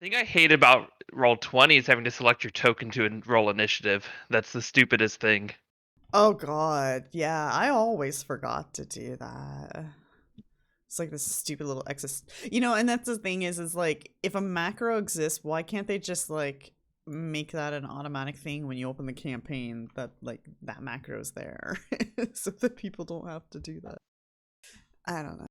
thing I hate about Roll20 is having to select your token to roll initiative. That's the stupidest thing. Oh god, yeah, I always forgot to do that. It's like this stupid little exist. And that's the thing is like if a macro exists, why can't they just like make that an automatic thing when you open the campaign that like that macro is there so that people don't have to do that. I don't know.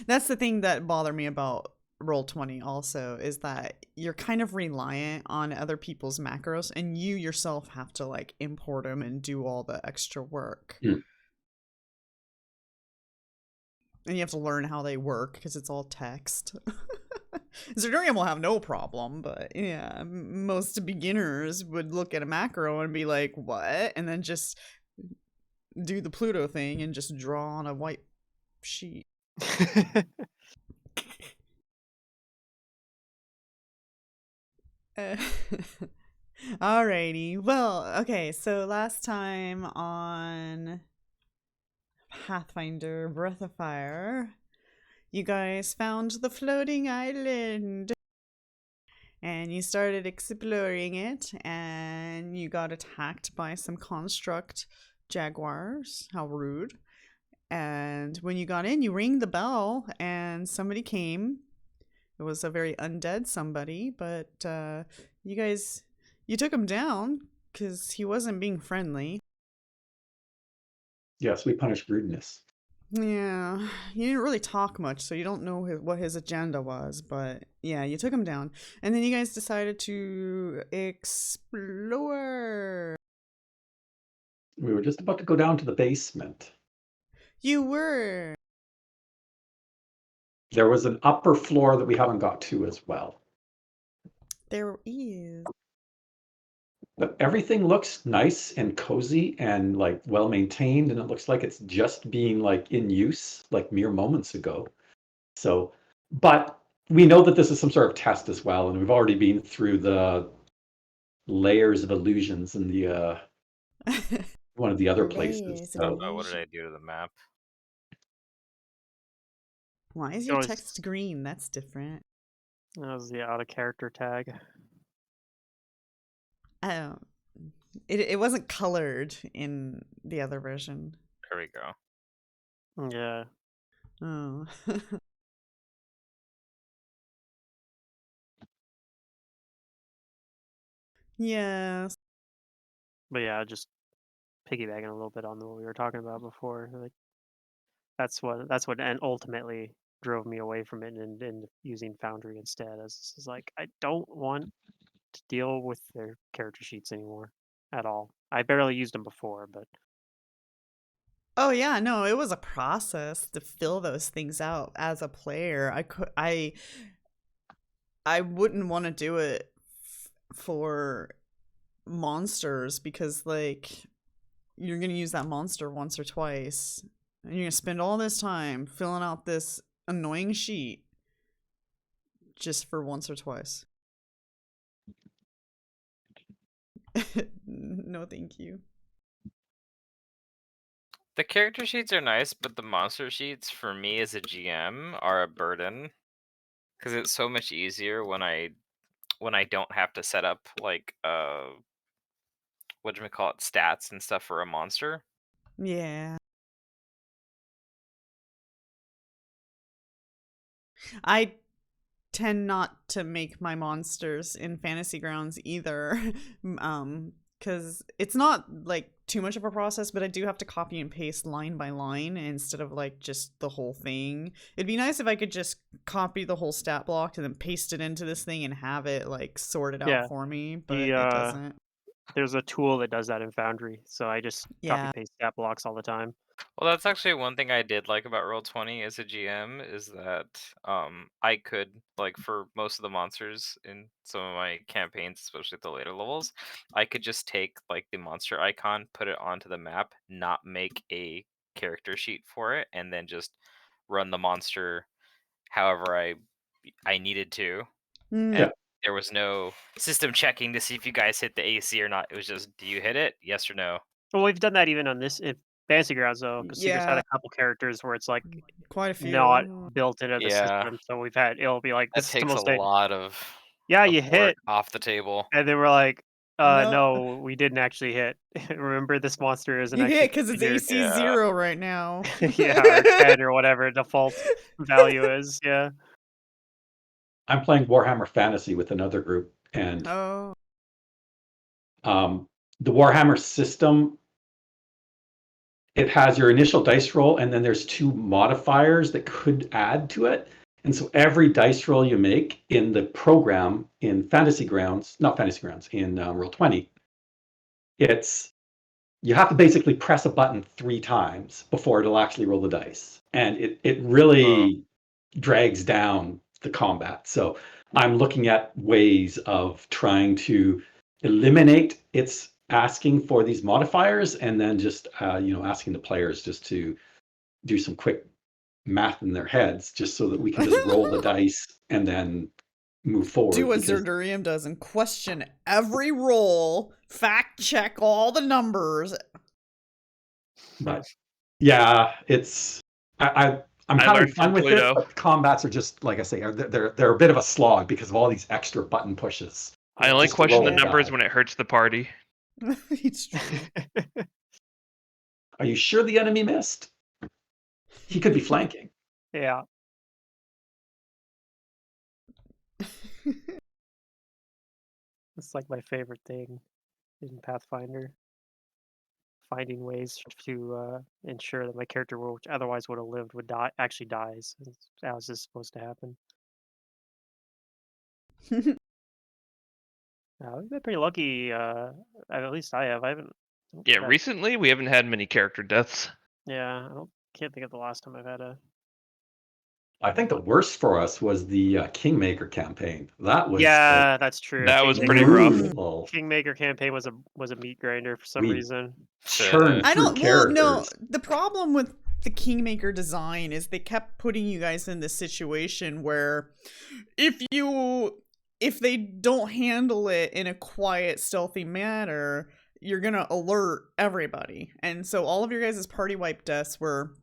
That's the thing that bothered me about Roll20 also is that you're kind of reliant on other people's macros and you yourself have to like import them and do all the extra work. Mm. And you have to learn how they work because it's all text. Zerdurium will have no problem, but yeah, most beginners would look at a macro and be like, what? And then just do the Pluto thing and just draw on a white sheet. Alrighty. Well, okay, so last time on Pathfinder Breath of Fire, you guys found the floating island and you started exploring it and you got attacked by some construct jaguars. How rude. And when you got in, you rang the bell and somebody came. It was a very undead somebody, but you took him down because he wasn't being friendly. Yes, we punish rudeness. Yeah, you didn't really talk much, so you don't know what his agenda was, but yeah, you took him down. And then you guys decided to explore. We were just about to go down to the basement. You were. There was an upper floor that we haven't got to as well. There is. But everything looks nice and cozy and like well maintained, and it looks like it's just being like in use like mere moments ago. So, but we know that this is some sort of test as well, and we've already been through the layers of illusions in the one of the other places. Layers of So Oh, what did illusion. I do to the map? Why is your text green? That's different. That was the out of character tag. Oh, it wasn't colored in the other version. There we go. Yeah. Oh. Yes. But yeah, just piggybacking a little bit on what we were talking about before. Like that's what and ultimately drove me away from it and using Foundry instead. As is like I don't want to deal with their character sheets anymore at all. I barely used them before, but Oh yeah, no, it was a process to fill those things out as a player. I wouldn't want to do it for monsters because like you're going to use that monster once or twice and you're going to spend all this time filling out this annoying sheet just for once or twice. No, thank you. The character sheets are nice, but the monster sheets for me as a GM are a burden because it's so much easier when I don't have to set up like what do we call it, stats and stuff for a monster. Yeah. I tend not to make my monsters in Fantasy Grounds either. Because it's not like too much of a process, but I do have to copy and paste line by line instead of like just the whole thing. It'd be nice if I could just copy the whole stat block and then paste it into this thing and have it like sorted out yeah, for me, but the it doesn't. there's a tool that does that in Foundry, so I just copy Yeah. paste stat blocks all the time. Well, that's actually one thing I did like about Roll20 as a GM is that I could, like, for most of the monsters in some of my campaigns, especially at the later levels, I could just take like the monster icon, put it onto the map, not make a character sheet for it, and then just run the monster however I needed to. Mm. And yeah, there was no system checking to see if you guys hit the AC or not. It was just, do you hit it? Yes or no? Well, we've done that even on this Fantasy Grounds though, because Seekers had Yeah, a couple characters where it's like quite a few. not built into the Yeah. system. So we've had it'll be like That this is the takes a most lot of you work hit, off the table. and then we're like, No. no, we didn't actually hit. Remember, this monster isn't You actually hit because it's configured. AC Yeah. 0 right now. Yeah, or 10 or whatever default value is. Yeah. I'm playing Warhammer Fantasy with another group, and Oh. the Warhammer system, it has your initial dice roll, and then there's 2 modifiers that could add to it. And so every dice roll you make in the program in Fantasy Grounds, not Fantasy Grounds, in Roll20, you have to basically press a button 3 times before it'll actually roll the dice. And it really drags down the combat. So I'm looking at ways of trying to eliminate its asking for these modifiers, and then just asking the players just to do some quick math in their heads, just so that we can just roll the dice and then move forward. Do what Because, Zerdurium does and question every roll, fact check all the numbers. but yeah, I'm I having learned fun from with it, Pluto. but the combats are just, like I say, they're a bit of a slog because of all these extra button pushes. I only Just to question the roll a numbers die. when it hurts the party. It's true. Are you sure the enemy missed? He could be flanking. Yeah. It's like my favorite thing in Pathfinder. Finding ways to ensure that my character, which otherwise would have lived, would die actually dies. How is this supposed to happen? We've been pretty lucky. At least I have. I haven't. Yeah, had- recently we haven't had many character deaths. Yeah, can't think of the last time I've had a. I think the worst for us was the Kingmaker campaign. That was Yeah, that's true. That was Kingmaker, pretty rough. brutal. Kingmaker campaign was a meat grinder for some We- reason. Churned I through don't. Well, no. characters. The problem with the Kingmaker design is they kept putting you guys in this situation where if they don't handle it in a quiet, stealthy manner, you're gonna alert everybody. And so all of your guys' party wipe deaths were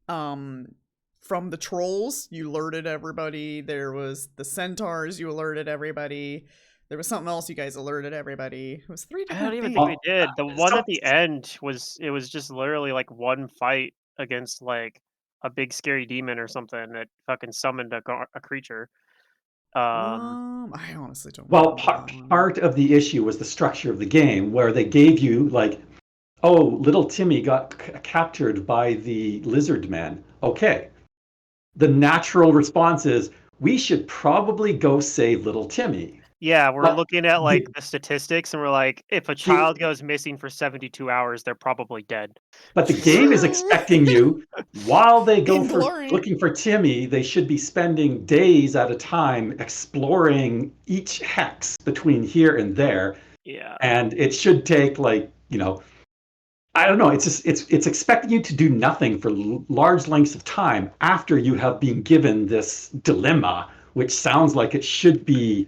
from the trolls, you alerted everybody. There was the centaurs, you alerted everybody. There was something else you guys alerted everybody. It was 3 I different don't even things. think we did. The one some- at the end was just literally like one fight against like a big scary demon or something that fucking summoned a creature. I honestly don't Well, remember that one. part of the issue was the structure of the game, where they gave you like, oh, little Timmy got captured by the lizard men. Okay. The natural response is, we should probably go save little Timmy. Yeah, we're But looking at the- like the statistics, and we're like, if a child goes missing for 72 hours, they're probably dead. But the game is True. expecting you, while they go for Inglorious. looking for Timmy, they should be spending days at a time exploring each hex between here and there. Yeah. And it should take like, I don't know. It's just it's expecting you to do nothing for large lengths of time after you have been given this dilemma, which sounds like it should be,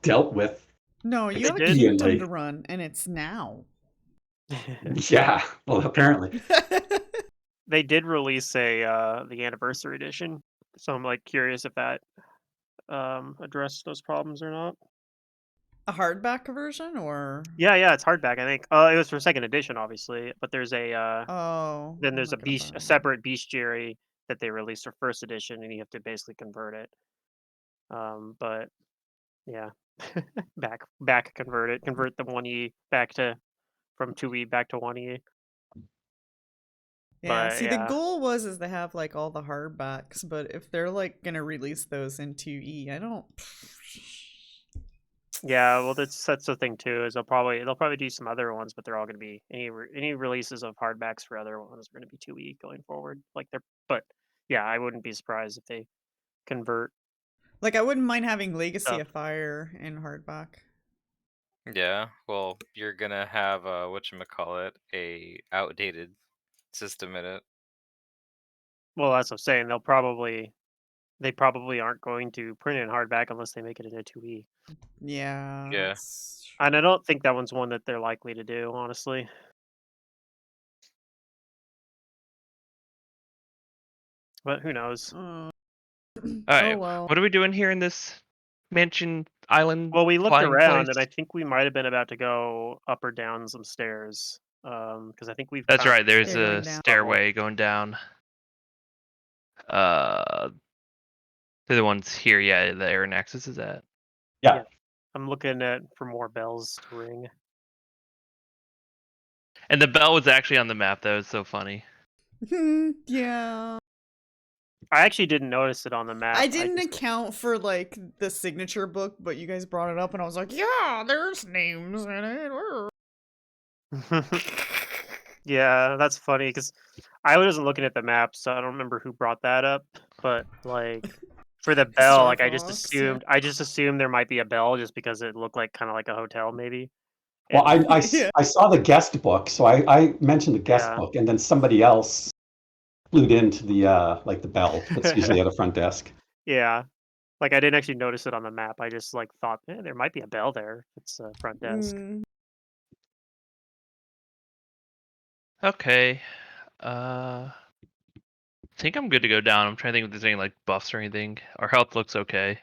dealt with. No, you have a Expediently. kingdom to run, and it's now. Yeah, well, apparently. They did release the anniversary edition, so I'm like curious if that addressed those problems or not. A hardback version, or Yeah, it's hardback. I think. It was for second edition, obviously, but there's a oh, then I'm there's not gonna buy a it. separate bestiary that they released for first edition, and you have to basically convert it. But yeah, convert the 1E back to from 2E back to 1E. Yeah, But, see, yeah. the goal was to have like all the hardbacks, but if they're like gonna release those in 2E, I don't. Yeah, well, that's the thing too. Is they'll probably do some other ones, but they're all going to be any releases of hardbacks for other ones are going to be 2E going forward. But yeah, I wouldn't be surprised if they convert. Like, I wouldn't mind having Legacy Stuff. of Fire in hardback. Yeah, well, you're gonna have whatchamacallit, a outdated system in it. Well, that's what I'm saying. They probably aren't going to print it in hardback unless they make it into 2E. Yeah. Yeah. that's- And I don't think that one's one that they're likely to do, honestly. but who knows? Oh, Alright, well. what are we doing here in this mansion island Well, we looked flying around, place? and I think we might have been about to go up or down some stairs. Because I think we've That's found right, there's You're going a down. stairway going down. They're the ones here, yeah, the air nexus is at. Yeah. I'm looking for more bells to ring. And the bell was actually on the map, that was so funny. Yeah. I actually didn't notice it on the map. I didn't account for like the signature book, but you guys brought it up, and I was like, "Yeah, there's names in it." Yeah, that's funny because I wasn't looking at the map, so I don't remember who brought that up. But like for the bell, Star like Fox, yeah. I just assumed there might be a bell just because it looked like kind of like a hotel, maybe. Well, And Yeah. I saw the guest book, so I mentioned the guest Yeah. book, and then somebody else flew into the like the bell that's usually at the front desk. yeah, like I didn't actually notice it on the map. I just like thought there might be a bell there. It's a front desk. Mm. Okay. I think I'm good to go down. I'm trying to think if there's any like buffs or anything. Our health looks okay.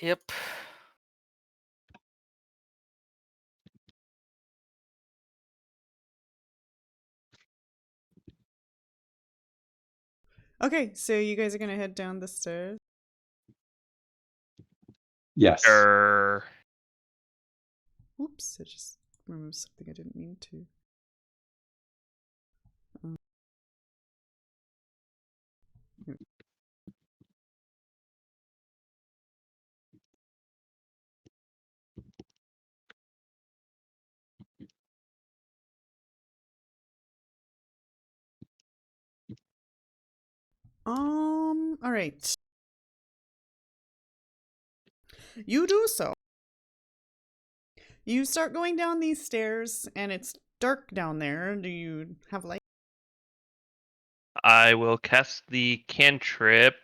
Yep. Okay, so you guys are gonna head down the stairs. Yes. Oops, I just removed something I didn't mean to. All right. You do so. You start going down these stairs, and it's dark down there. Do you have light? I will cast the cantrip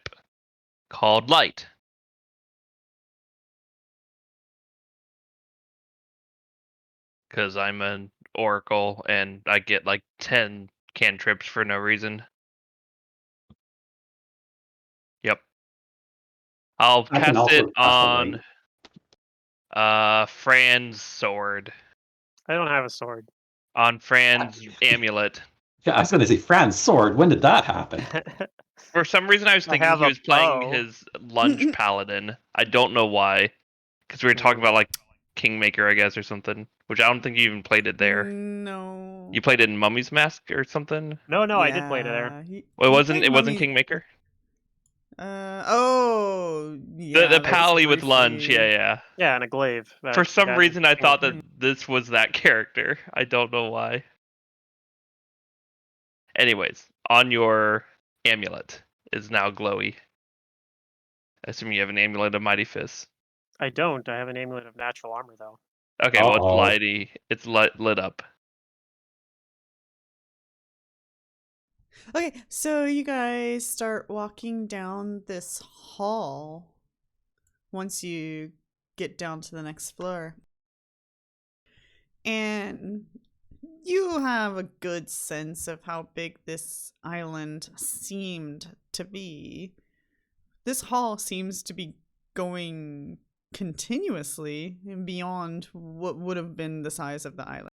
called Light. Because I'm an oracle and I get like 10 cantrips for no reason. Yep. I'll I can cast it also cast a light. on Fran's sword. I don't have a sword. On Fran's amulet. Yeah, I was going to say Fran's sword. When did that happen? For some reason I was I thinking have he a was playing bow. his lunge paladin. I don't know why. Because we were talking about like Kingmaker, I guess, or something. Which I don't think you even played it there. No. You played it in Mummy's Mask or something? No, I did play it there. Well, he it played wasn't Mummy. Kingmaker? oh, yeah. The like, pally with lunge, briefly. yeah. Yeah, and a glaive. For some yeah, reason I thought that Mm. this was that character. I don't know why. Anyways, on your amulet is now glowy. I assume you have an amulet of Mighty Fists. I don't. I have an amulet of natural armor though. Okay, well it's Uh-oh. lighty. It's lit up. Okay, so you guys start walking down this hall once you get down to the next floor. And you have a good sense of how big this island seemed to be. This hall seems to be going continuously beyond what would have been the size of the island.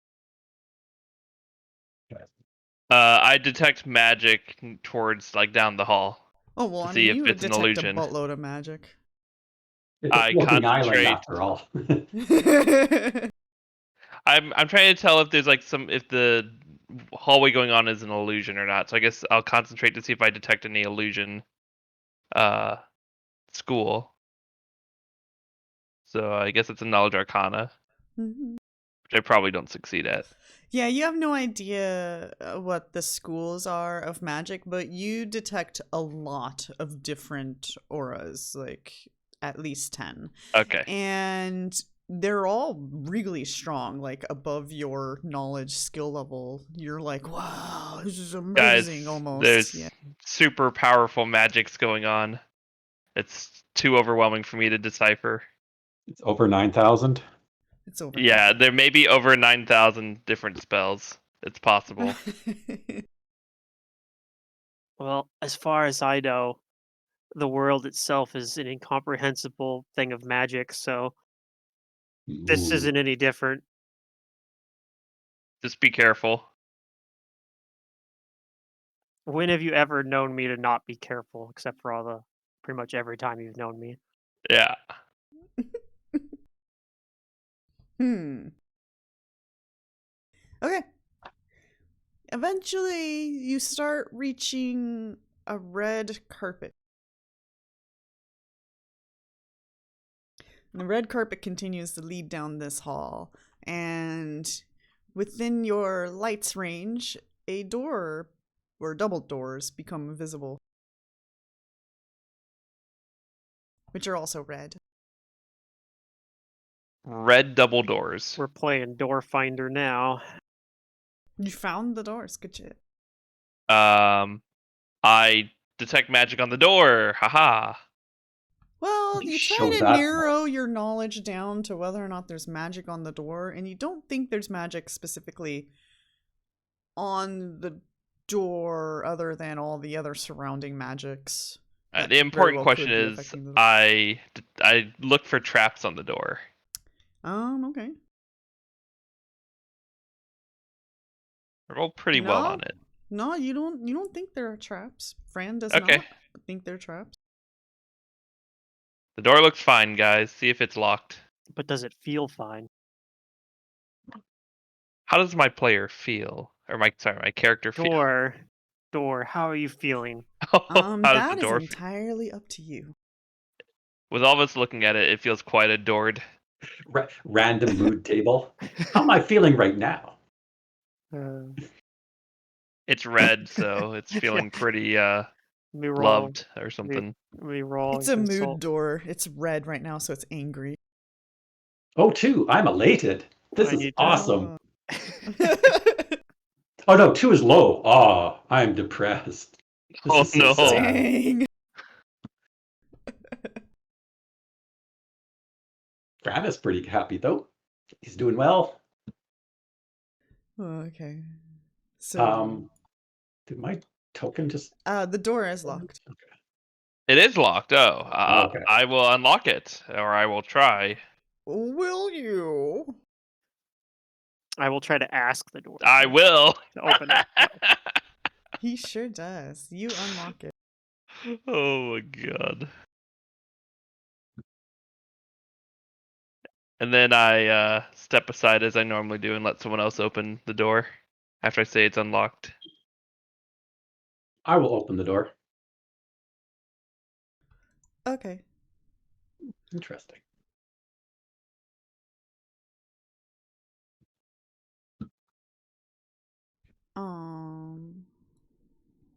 I detect magic towards like down the hall. Oh, well, To I see mean, if you would it's an detect a illusion. buttload of magic. It's a I floating island concentrate. after all. I'm trying to tell if there's like if the hallway going on is an illusion or not. So I guess I'll concentrate to see if I detect any illusion school. So I guess it's a knowledge arcana, Mhm. which I probably don't succeed at. Yeah, you have no idea what the schools are of magic, but you detect a lot of different auras, like at least 10. Okay. And they're all really strong, like above your knowledge skill level. You're like, wow, this is amazing. Guys, Almost. there's Yeah. super powerful magics going on. It's too overwhelming for me to decipher. It's over 9,000. It's over. Yeah, there may be over 9,000 different spells. It's possible. Well, as far as I know, the world itself is an incomprehensible thing of magic, so this Ooh. isn't any different. Just be careful. When have you ever known me to not be careful, except for all the pretty much every time you've known me? Yeah. Hmm. Okay. Eventually, you start reaching a red carpet. And the red carpet continues to lead down this hall. And within your light's range, a door or double doors become visible, which are also red. Red double doors. We're playing Door Finder now. You found the doors. Good shit. I detect magic on the door. Haha. Well, You you try showed to that narrow your knowledge down to whether or not there's magic on the door, and you don't think there's magic specifically on the door other than all the other surrounding magics. that The very important well question could be is, affecting the door. I look for traps on the door. Okay. I roll pretty well on it. No, you don't think there are traps. Fran does Okay. not think they're traps. The door looks fine, guys. See if it's locked. But does it feel fine? How does my player feel? Or my character feel? Door, how are you feeling? How does the That is door feel? entirely up to you. With all of us looking at it, it feels quite adored. Random mood table. How am I feeling right now? Uh, It's red, so it's Yeah. feeling pretty let me roll. loved or Let me, something. let me roll. It's a mood consult. door. It's red right now, so it's angry. Oh, two. I'm elated. This I is need to- awesome. Oh. Oh no, two is low. Ah, I'm depressed. This Oh is so no. sad. Dang. Fran is pretty happy though. He's doing well. Okay. So Did my token just? the door is locked. Okay. It is locked. Oh, Okay. I will unlock it, or I will try. Will you? I will try to ask the door. I will. to open it. He sure does. You unlock it. Oh my god. And then I step aside as I normally do and let someone else open the door after I say it's unlocked. I will open the door. Okay. Interesting.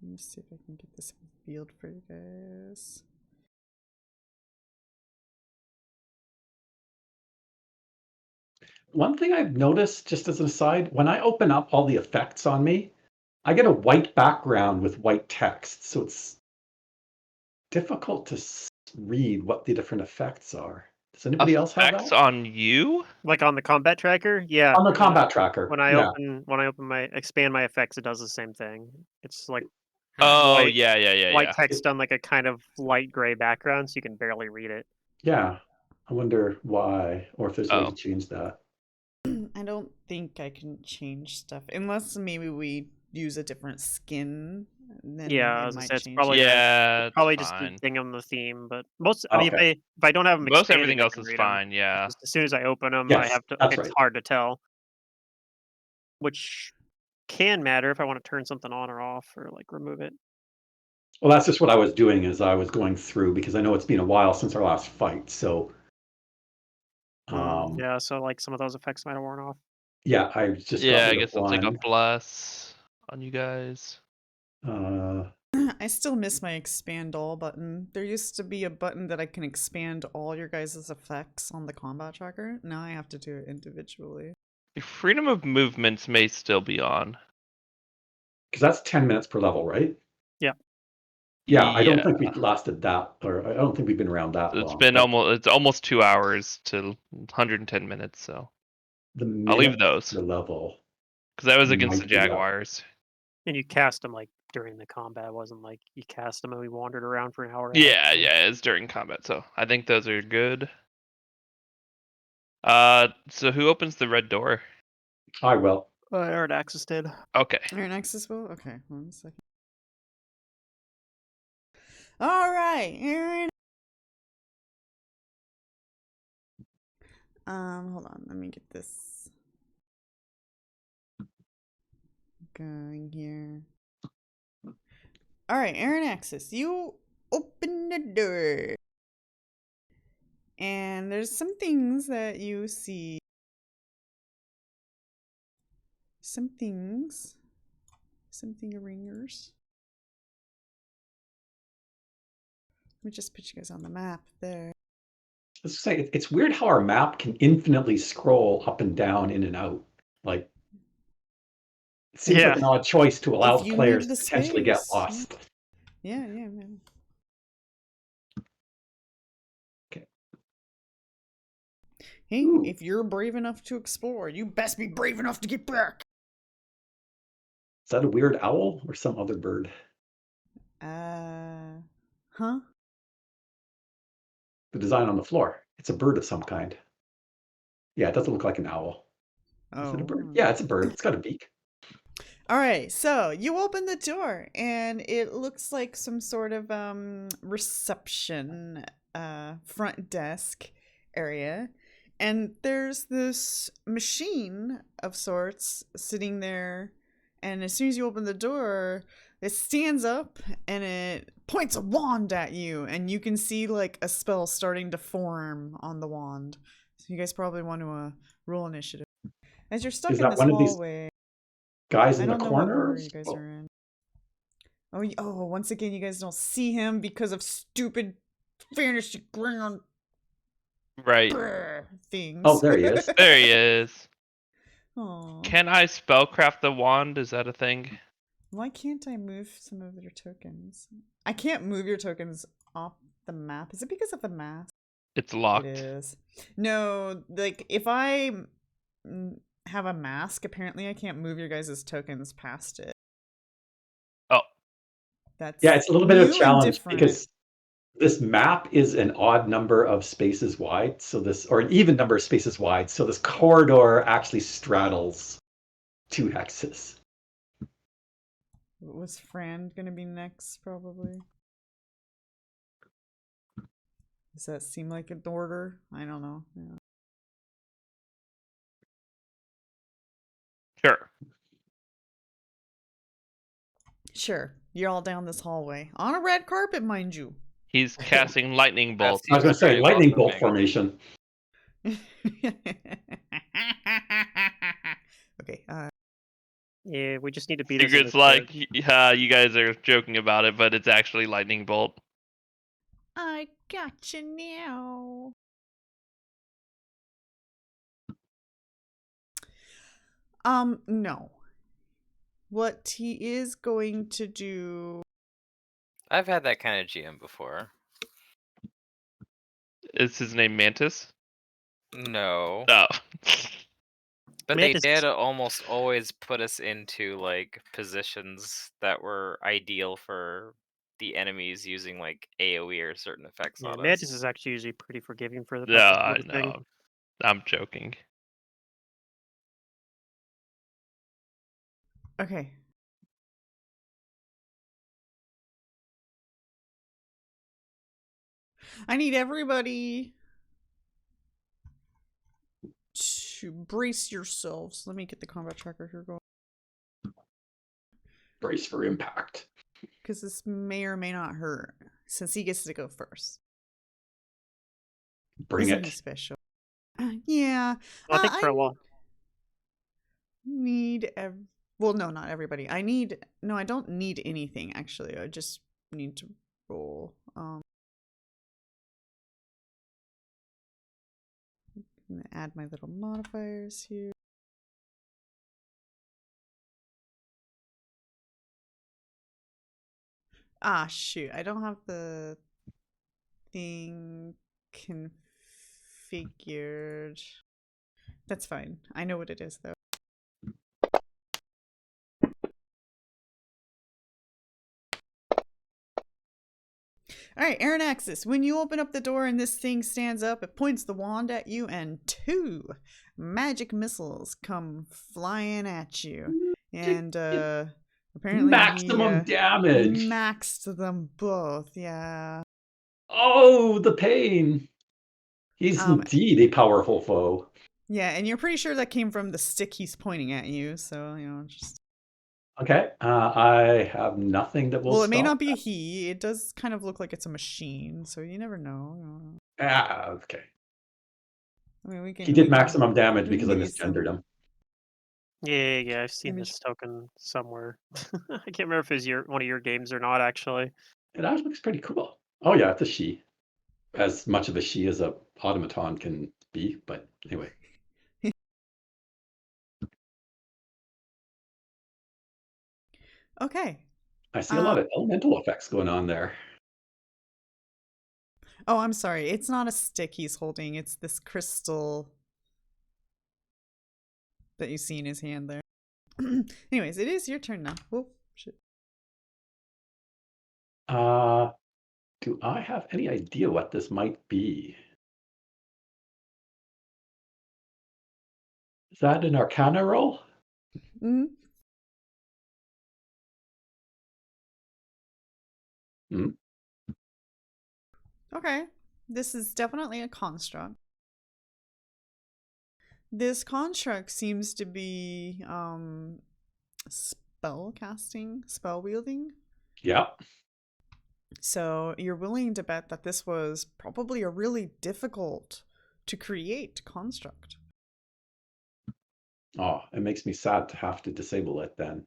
Let me see if I can get this revealed for you guys. One thing I've noticed, just as an aside, when I open up all the effects on me, I get a white background with white text, so it's difficult to read what the different effects are. Does anybody else have Effects that? on you? Like on the combat tracker, yeah. On the combat tracker. When I Yeah. open my expand my effects, it does the same thing. It's like Oh white yeah. text on like a kind of light gray background, so you can barely read it. Yeah. I wonder why, or if there's a way to Oh. change that. I don't think I can change stuff unless maybe we use a different skin. Then Yeah, it as I might said, it's change. probably Yeah, it's probably just fine. the thing on the theme. But most, I mean, Okay. if I don't have them Most expanded, everything I else can is read 'em. fine. Yeah. Just as soon as I open them, I Yes, have to. that's It's right. hard to tell, which can matter if I want to turn something on or off or like remove it. Well, that's just what I was doing as I was going through because I know it's been a while since our last fight. So, Yeah, so like some of those effects might have worn off. yeah, I just got Yeah, I rid of guess I'll take one. off bless on you guys. I still miss my expand all button. There used to be a button that I can expand all your guys' effects on the combat tracker. Now I have to do it individually. Your freedom of movements may still be on. Because that's 10 minutes per level, right? Yeah. Yeah, I don't think we've lasted that, or I don't think we've been around that It's long. been but almost 2 hours to 110 minutes, so the I'll leave minutes those. per level. Because that was against the Might be, yeah. Jaguars. And you cast them like during the combat. It wasn't like you cast them and we wandered around for an hour. Yeah, after. yeah, it's during combat, so I think those are good. So who opens the red door? I will. Aaron Axis did. Okay. Iron Axis will? Okay, 1 second. Alright, Aaron. Hold on, let me get this going here. Alright, Aaron Axis, you open the door. And there's some things that you see. Some things. Something ringers. Let me just put you guys on the map there. Let's say it's weird how our map can infinitely scroll up and down, in and out. Like, it seems like Yeah. an odd choice to allow If you players need to the potentially get space. lost. Yeah, man. Okay. Hey, Ooh. if you're brave enough to explore, you best be brave enough to get back. Is that a weird owl or some other bird? Huh? The design on the floor. It's a bird of some kind. Yeah, it doesn't look like an owl. Is it a bird? Yeah, it's a bird. It's got a beak. All right, so you open the door and it looks like some sort of reception front desk area, and there's this machine of sorts sitting there, and as soon as you open the door, it stands up and it points a wand at you, and you can see like a spell starting to form on the wand. So you guys probably want to roll initiative. As you're stuck Is in that this one of these hallway, guys I in the don't know what corner? order you guys are in. Oh, once again, you guys don't see him because of stupid fantasy ground Right. things. Oh, there he is. There he is. Aw. Can I spellcraft the wand? Is that a thing? Why can't I move some of your tokens? I can't move your tokens off the map. Is it because of the mask? It's locked. It is. No, like if I have a mask, apparently I can't move your guys' tokens past it. Oh. That's Yeah, it's a little bit of a new and challenge different. because this map is an odd number of spaces wide, so this, or an even number of spaces wide, so this corridor actually straddles 2 hexes. Was Fran gonna be next, probably? Does that seem like an order? I don't know. Yeah. Sure. Sure. You're all down this hallway. On a red carpet, mind you. He's casting lightning That bolts. I was going seems to say very lightning bolt welcoming. formation. Okay, Yeah, we just need to beat us. It's like you guys are joking about it, but it's actually lightning bolt. I gotcha now. No. What he is going to do... I've had that kind of GM before. Is his name Mantis? No. Oh. But Mantis- they did almost always put us into like positions that were ideal for the enemies using like AoE or certain effects Yeah, on Mantis us. is actually usually pretty forgiving for the No, that I sort of thing. know. I'm joking. Okay. I need everybody to brace yourselves. Let me get the combat tracker here going. Brace for impact. Because this may or may not hurt, since he gets to go first. Bring Isn't he it. special? Yeah. Well, I think for a while. Well, no, not everybody. No, I don't need anything, actually. I just need to roll. I'm gonna add my little modifiers here. Ah, shoot. I don't have the thing configured. That's fine. I know what it is, though. All right, Aranaxis, when you open up the door and this thing stands up, it points the wand at you, and 2 magic missiles come flying at you. And apparently he Maximum damage. maxed them both. Yeah. Oh, the pain. He's indeed a powerful foe. Yeah, and you're pretty sure that came from the stick he's pointing at you. So just. Okay, I have nothing that will Well, it may stop not be that. a he. It does kind of look like it's a machine, so you never know. Okay. I mean, we can. He did maximum damage because I give you misgendered some- him. Yeah. I've seen this token somewhere. I can't remember if it's one of your games or not. Actually, It actually looks pretty cool. Oh yeah, it's a she. As much of a she as a automaton can be, but anyway. Okay. I see a lot of elemental effects going on there. Oh, I'm sorry. It's not a stick he's holding. It's this crystal that you see in his hand there. Anyways, it is your turn now. Oh, shit. Do I have any idea what this might be? Is that an Arcana roll? Mm-hmm. Hmm. Okay. This is definitely a construct. This construct seems to be spell casting, spell wielding. Yeah. So you're willing to bet that this was probably a really difficult to create construct. Oh, it makes me sad to have to disable it then.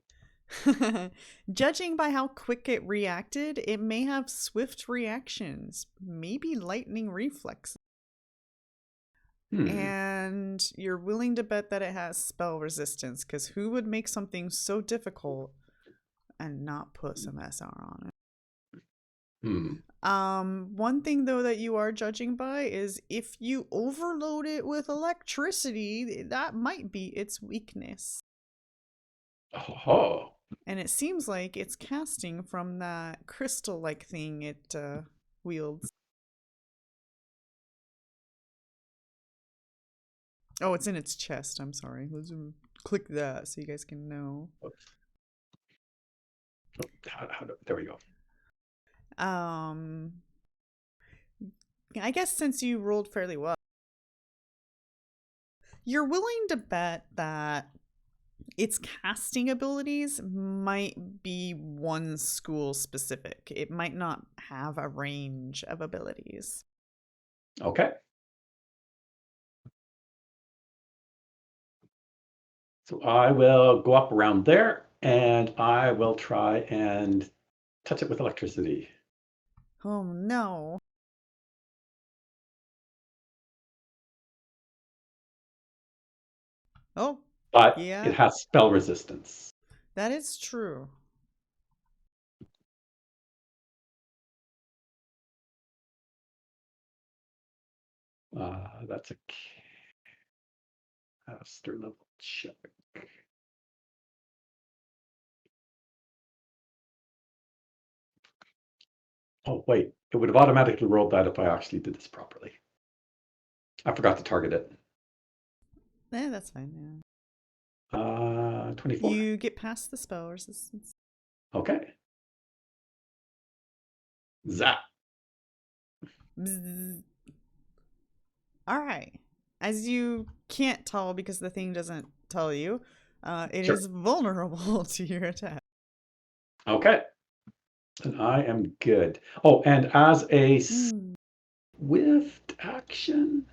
Judging by how quick it reacted, it may have swift reactions, maybe lightning reflexes. And you're willing to bet that it has spell resistance, because who would make something so difficult and not put some SR on it? One thing though that you are judging by is if you overload it with electricity, that might be its weakness. Oh. And it seems like it's casting from that crystal-like thing it wields. Oh, it's in its chest. I'm sorry. Let's click that so you guys can know. There we go. I guess since you rolled fairly well, you're willing to bet that its casting abilities might be one school specific. It might not have a range of abilities. Okay. So I will go up around there and I will try and touch it with electricity. Oh no. Oh, but yeah. it has spell resistance. That is true. That's a caster level check. Oh, wait. It would have automatically rolled that if I actually did this properly. I forgot to target it. Yeah, that's fine. 24. You get past the spell resistance. Okay. Zap. Bzzz. All right. As you can't tell because the thing doesn't tell you, it is vulnerable to your attack. Okay. And I am good. Oh, and as a swift action,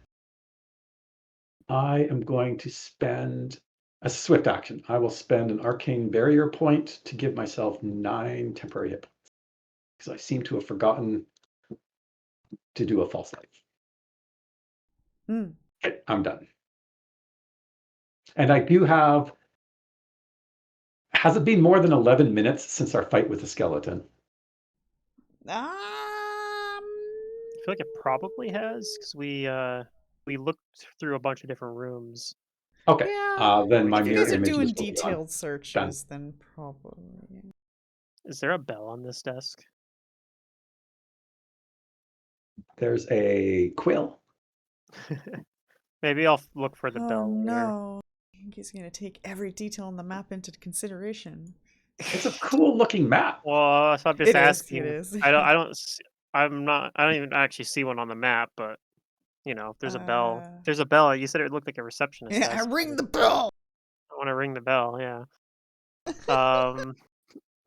I am going to spend a swift action. I will spend an arcane barrier point to give myself 9 temporary hit points because I seem to have forgotten to do a false life. Okay, I'm done. And I do have. Has it been more than 11 minutes since our fight with the skeleton? I feel like it probably has because we looked through a bunch of different rooms. Okay. Yeah. Then my If you mirror guys are image doing is working on. detailed searches, then probably. Is there a bell on this desk? There's a quill. Maybe I'll look for the Oh bell later. no. I think he's going to take every detail on the map into consideration. It's a cool looking map. Well, so I'm just It is, asking. it is. I don't. I'm not. I don't even actually see one on the map. But if there's a bell, Uh, there's a bell. You said it looked like a receptionist yeah, desk. ring the bell! I want to ring the bell. Yeah. Um.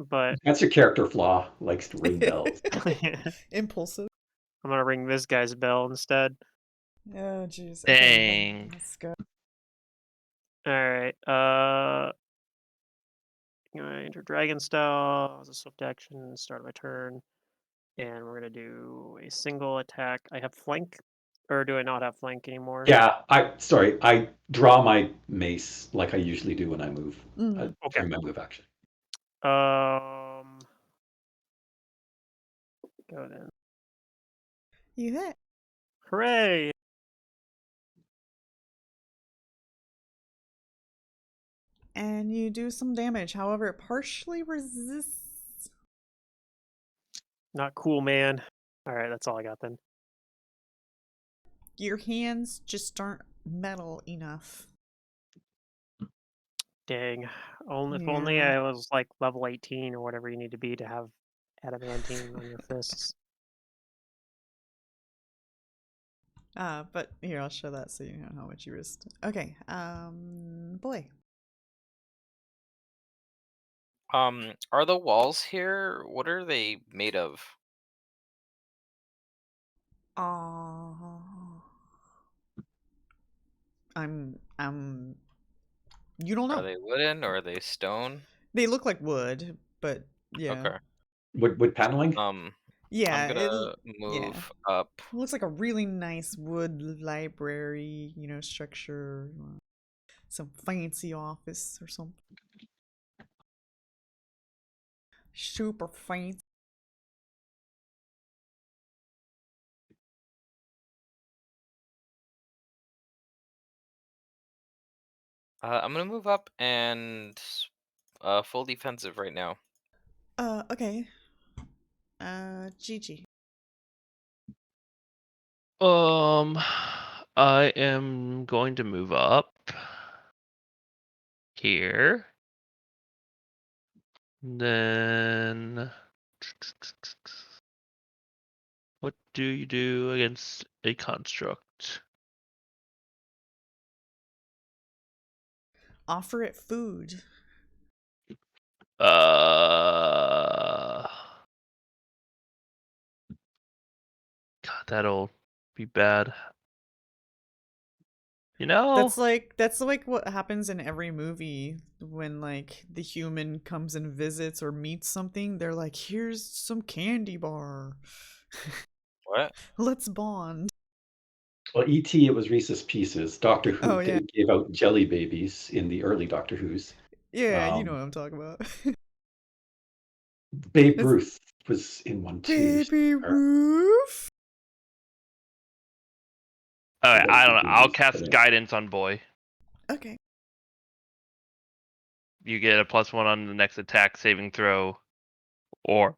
But That's your character flaw. Likes to ring bells. I'm Impulsive. gonna ring this guy's bell instead. Oh, jeez. Okay, Dang. let's go. All right. Gonna enter dragon style as a swift action. Start my turn, and we're gonna do a single attack. I have flank, or do I not have flank anymore? Yeah, I draw my mace like I usually do when I move Mm. Okay. during my move action. Go then. You hit. Hooray! And you do some damage. However, it partially resists. Not cool, man. All right, that's all I got then. Your hands just aren't metal enough. Dang. If only Yeah. I was like level 18 or whatever you need to be to have adamantine on your fists. But here, I'll show that so you know how much you risked. Okay, boy. Are the walls here? What are they made of? Uh, you don't Are know. they wooden or are they stone? They look like wood, but yeah. Okay. Wood paneling? I'm Yeah, gonna yeah. move up. It looks like a really nice wood library, structure. Some fancy office or something. Super fancy. I'm gonna move up and full defensive right now. Okay. Gigi. I am going to move up here. Then what do you do against a construct? Offer it food. God, that'll be bad. That's like what happens in every movie when like the human comes and visits or meets something. They're like, "Here's some candy bar. What? Let's bond." Well, E.T. it was Reese's Pieces. Doctor Oh Who yeah, gave out jelly babies in the early Doctor Who's. yeah, you know Um, what I'm talking about. Babe It's Ruth was in one too. Baby Or Ruth. All right, forget I his don't know. I'll name. cast guidance on boy. Okay. You get a +1 on the next attack, saving throw, or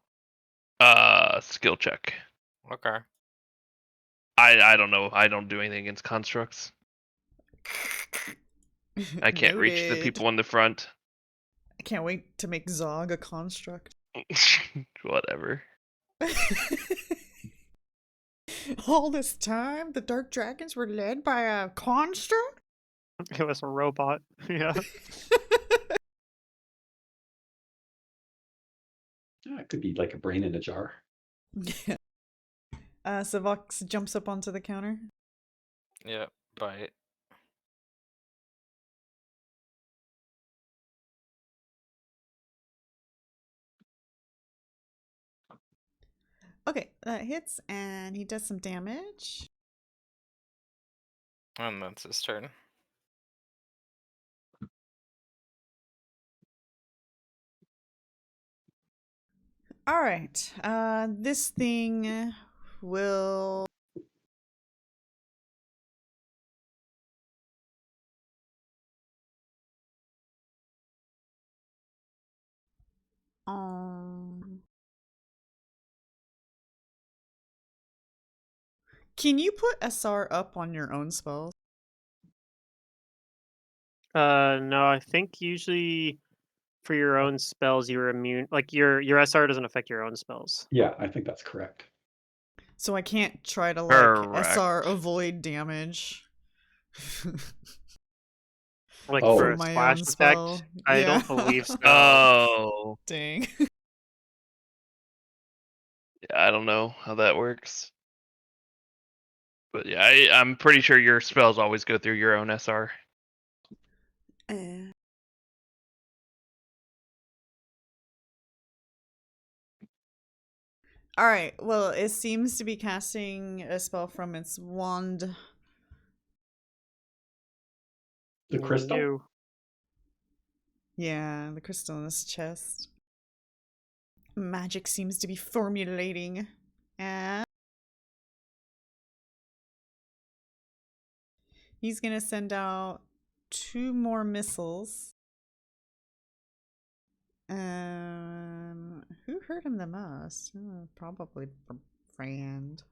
skill check. Okay. I don't know. I don't do anything against constructs. I can't reach the Noted. people in the front. I can't wait to make Zog a construct. Whatever. All this time, the Dark Dragons were led by a construct? It was a robot. Yeah. Yeah, it could be like a brain in a jar. Yeah. So Vox jumps up onto the counter. Yeah. Bite. Okay, that hits, and he does some damage. And that's his turn. All right. This thing will. Um. Can you put SR up on your own spells? No, I think usually for your own spells you're immune. Like your SR doesn't affect your own spells. Yeah, I think that's correct. So I can't try to like SR Correct. avoid damage. Like Oh. for From a my splash own effect, spell. I Yeah. don't believe so. Oh, Dang. I don't know how that works. But yeah, I'm pretty sure your spells always go through your own SR. Alright, well, it seems to be casting a spell from its wand. The crystal? You. Yeah, the crystal in his chest. Magic seems to be formulating. And he's gonna send out 2 more missiles. Who hurt him the most? Probably Brand.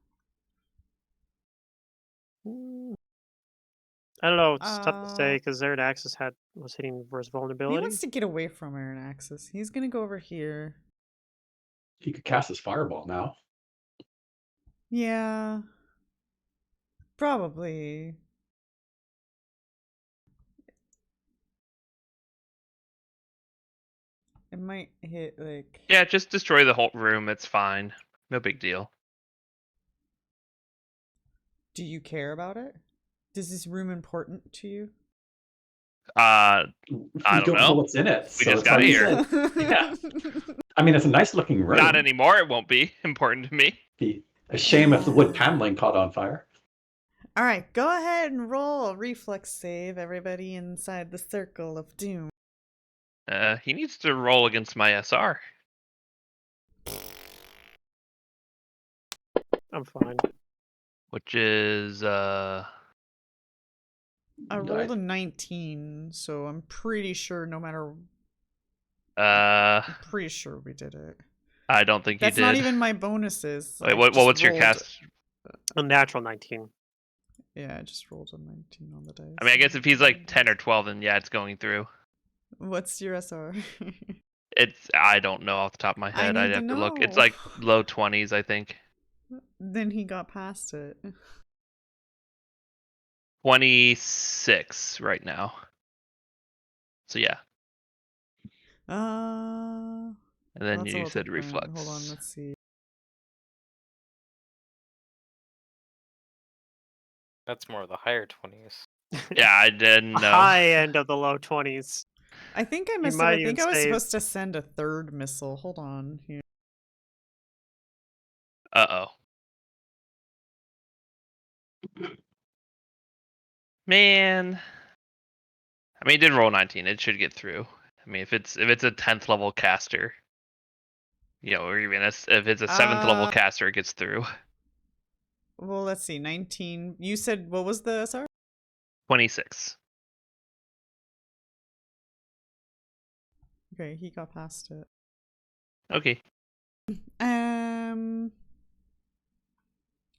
I don't know. It's tough to say Uh, because Zerd Axis was hitting reverse He vulnerability. wants to get away from Aaron Axis. He's gonna go over here. He could cast his fireball now. Yeah. Probably. It might hit like... Yeah, just destroy the whole room. It's fine. No big deal. Do you care about it? Is this room important to you? I We don't don't know know. what's in it, We so just it's got hard to here. say. Yeah. I mean, it's a nice looking room. Not anymore. It won't be important to me. Be a shame if the wood paneling caught on fire. Alright, go ahead and roll a reflex save, everybody inside the circle of doom. He needs to roll against my SR. I'm fine. Which is I rolled a 19, so I'm pretty sure no matter... I'm pretty sure we did it. I don't think you That's did. not even my bonuses. Wait, I what's just your rolled... cast? A natural 19. Yeah, I just rolled a 19 on the dice. I mean, I guess if he's like 10 or 12, then yeah, it's going through. What's your SR? I don't know off the top of my I head. I'd need to have to look. It's know. like low 20s, I think. Then he got past it. 26 right now. So yeah. And then That's you all said different. reflex. Hold on, let's see. That's more the higher 20s. Yeah, I didn't know. High end of the low 20s. I think I missed it. might I think even I was save- supposed to send a third missile. Hold on here. Uh-oh. Man. I mean, it didn't roll 19. It should get through. I mean, if it's a 10th level caster, or even if it's a 7th level caster, it gets through. Well, let's see. 19. You said, what was the SR? 26. Okay, he got past it. Okay. I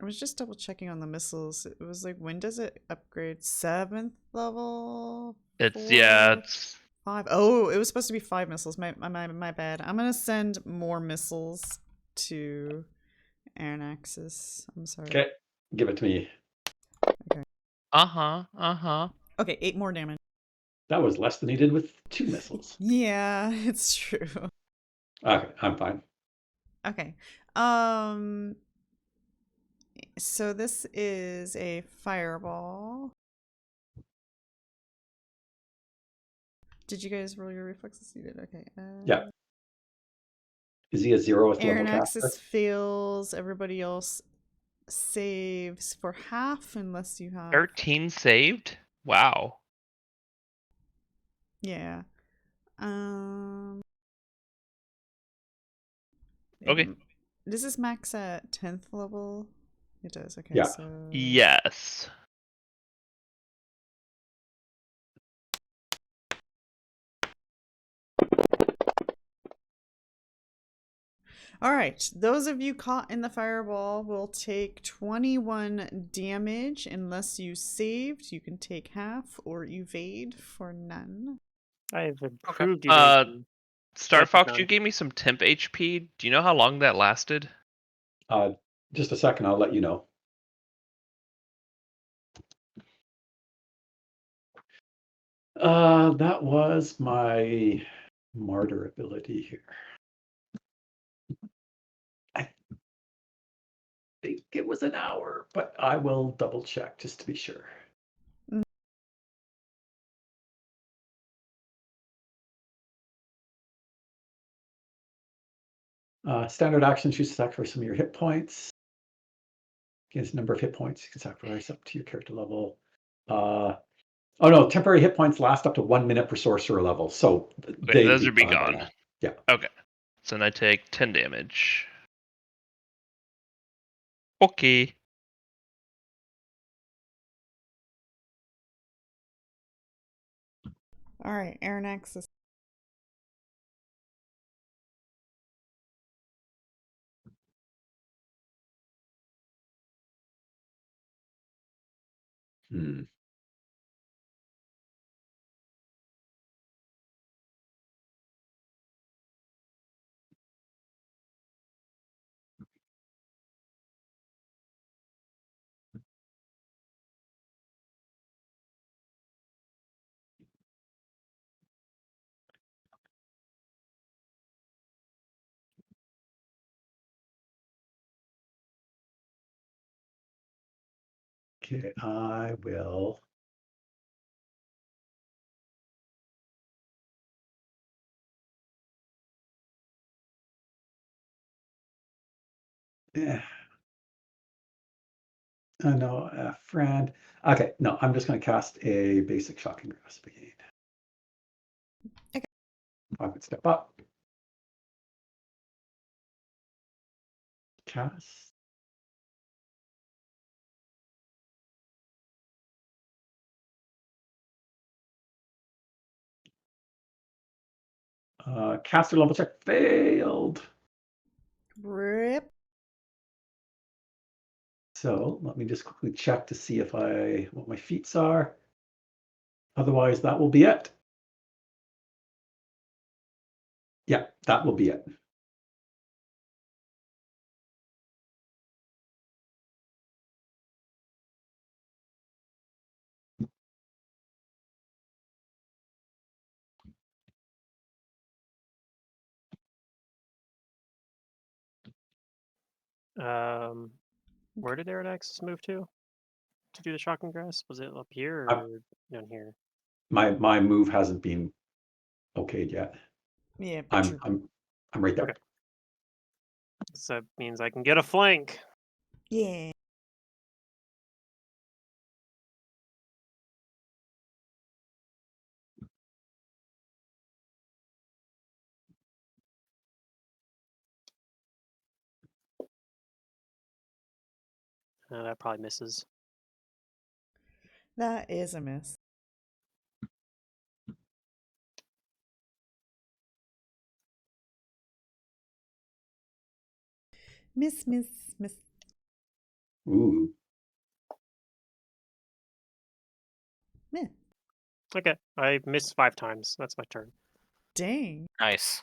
was just double checking on the missiles. It was like, when does it upgrade? 7th level? It's 5. Oh, it was supposed to be 5 missiles. My bad. I'm gonna send more missiles to Aranaxis. I'm sorry. Okay, give it to me. Uh-huh. Okay, 8 more damage. That was less than he did with 2 missiles. Yeah, it's true. Okay, I'm fine. Okay. So this is a fireball. Did you guys roll your reflexes? You did. Okay. Yeah. Is he a 0th level Aaron caster? Axis fails. Everybody else saves for half unless you have... 13 saved? Wow. Yeah. Okay. Does this max at 10th level? It does. Okay. Yeah. So... Yes. All right, those of you caught in the fireball will take 21 damage unless you saved. You can take half or evade for none. I have improved Uh, evasion. Star That's Fox, none. you gave me some temp HP. Do you know how long that lasted? Just a second, I'll let you know. That was my martyr ability here. I think it was an hour, but I will double check just to be sure. Standard action, choose to sacrifice some of your hit points. Against number of hit points, you can sacrifice up to your character level. Oh no, temporary hit points last up to 1 minute per sorcerer level. So Okay, those would be gone by gone. now. Yeah. Okay. So then I take 10 damage. Okay. All right, Aronax is. Hmm. Okay, I will. Yeah. No, friend. Okay, no, I'm just going to cast a basic shocking grasp again. Okay. I would step up. Cast. Caster level check failed. Rip. So let me just quickly check to see if what my feats are. Otherwise, that will be it. Yeah, that will be it. Where did Aeronax move to do the shocking grasp? Was it up here I- or down here? My move hasn't been okayed yet. Yeah, I'm true. right there. Okay. So that means I can get a flank. Yeah. That probably misses. That is a miss. Miss. Ooh. Miss. Okay, I missed 5 times. That's my turn. Dang. Nice.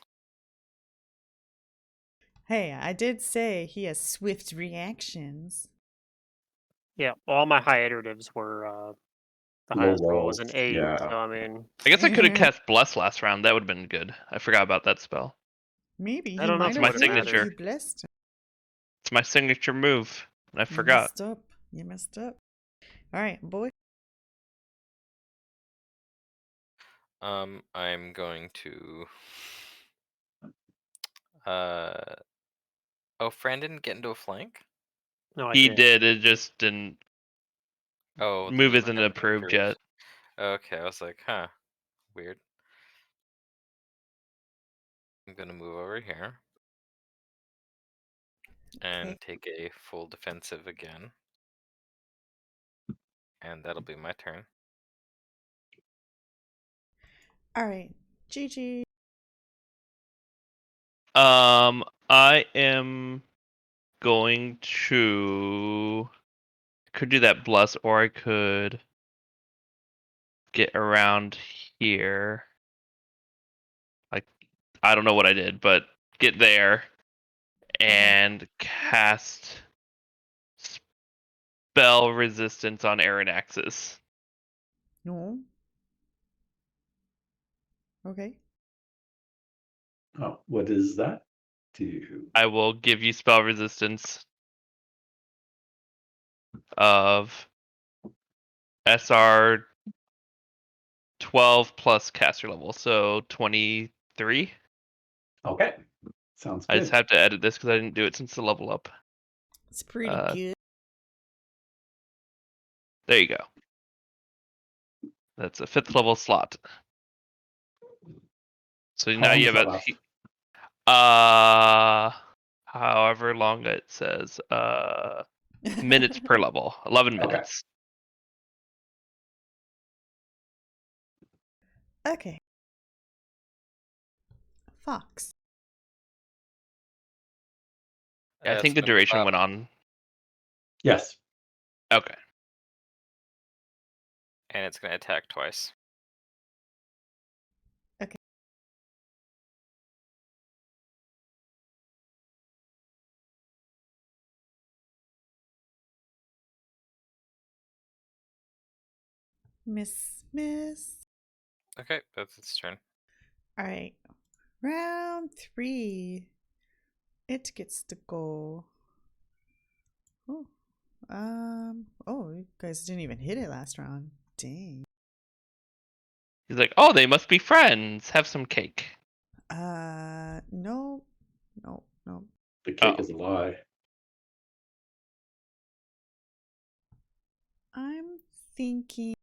Hey, I did say he has swift reactions. Yeah, all my high iteratives were the Low highest roll was rolls. an 8. Yeah. So I mean, I guess I could have cast Bless last round. That would have been good. I forgot about that spell. Maybe I he don't know might if it have would have hit mattered. if you blessed him. It's my signature move. And I You forgot. messed up. You messed up. All right, boy. I'm going to. Oh, Fran didn't get into a flank. no, I He did. did. It just didn't. Oh, the Move isn't hasn't been approved yet. Okay, I was like, huh, weird. I'm gonna move over here and Okay. take a full defensive again, and that'll be my turn. All right. GG. I am going to could do that bless, or I could get around here. Like I don't know what I did, but get there and cast spell resistance on Aranaxis. No. Okay. Oh, what does that do? I will give you spell resistance of SR 12 plus caster level, so 23. Okay, sounds I just good. have to edit this because I didn't do it since the level up. It's pretty good. There you go. That's a 5th level slot. So How now long you does have that last? however long it says, minutes per level, 11 Okay. minutes. Okay. Fox. I It's think the gonna move duration up. went on. Yes. Okay. And it's gonna attack twice. Okay. Miss. Okay, that's its turn. All right. Round 3. It gets to go. Oh. Oh, you guys didn't even hit it last round. Dang. He's like, oh, they must be friends. Have some cake. No. No. The cake Oh. is a lie. I'm thinking.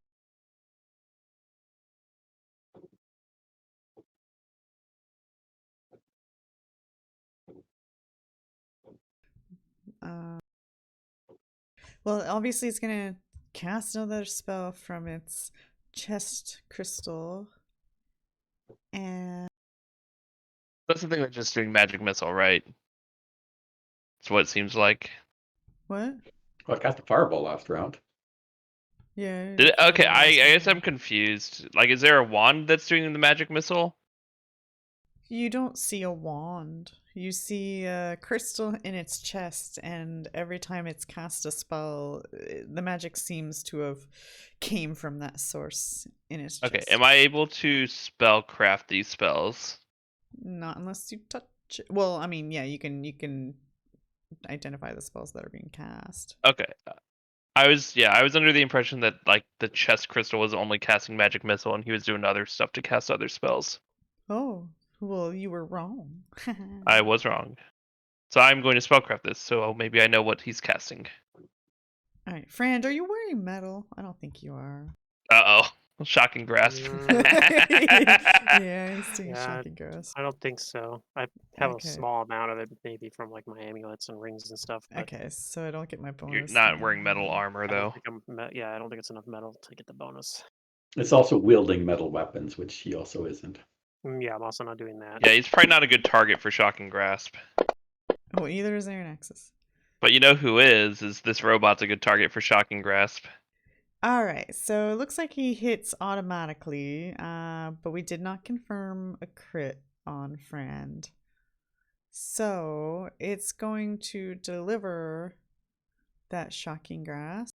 Well, obviously it's gonna cast another spell from its chest crystal. And That's the thing with just doing magic missile, right? That's what it seems like. what? Well, I cast a fireball last round. Yeah. Did it? Okay, fireball I last guess round. I'm confused. Like, is there a wand that's doing the magic missile? You don't see a wand. You see a crystal in its chest, and every time it's cast a spell, the magic seems to have came from that source in its Okay, chest. am I able to spellcraft these spells? Not unless you touch it. Well, I mean, yeah, you can identify the spells that are being cast. Okay. I was under the impression that like the chest crystal was only casting magic missile and he was doing other stuff to cast other spells. Oh, well, you were wrong. I was wrong. So I'm going to spellcraft this, so maybe I know what he's casting. All right, Fran, are you wearing metal? I don't think you are. Uh-oh. Shocking grasp. Yeah, he's doing Yeah, shocking grasp. I don't think so. I have a Okay. small amount of it, maybe from like my amulets and rings and stuff. But Okay, so I don't get my bonus. You're not wearing metal then. armor I don't though. think I don't think it's enough metal to get the bonus. It's also wielding metal weapons, which he also isn't. Yeah, I'm also not doing that. Yeah, he's probably not a good target for shocking grasp. Oh, either is Aranaxis. But you know who is this robot's a good target for shocking grasp. All right, so it looks like he hits automatically, but we did not confirm a crit on Fran. So it's going to deliver that shocking grasp.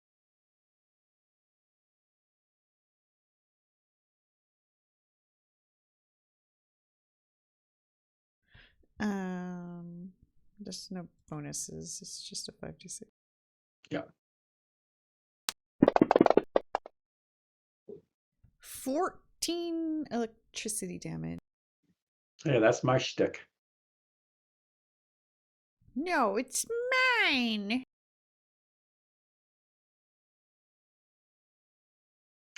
Just no bonuses. It's just a 5d6. Yeah. 14 electricity damage. Hey, that's my shtick. No, it's mine.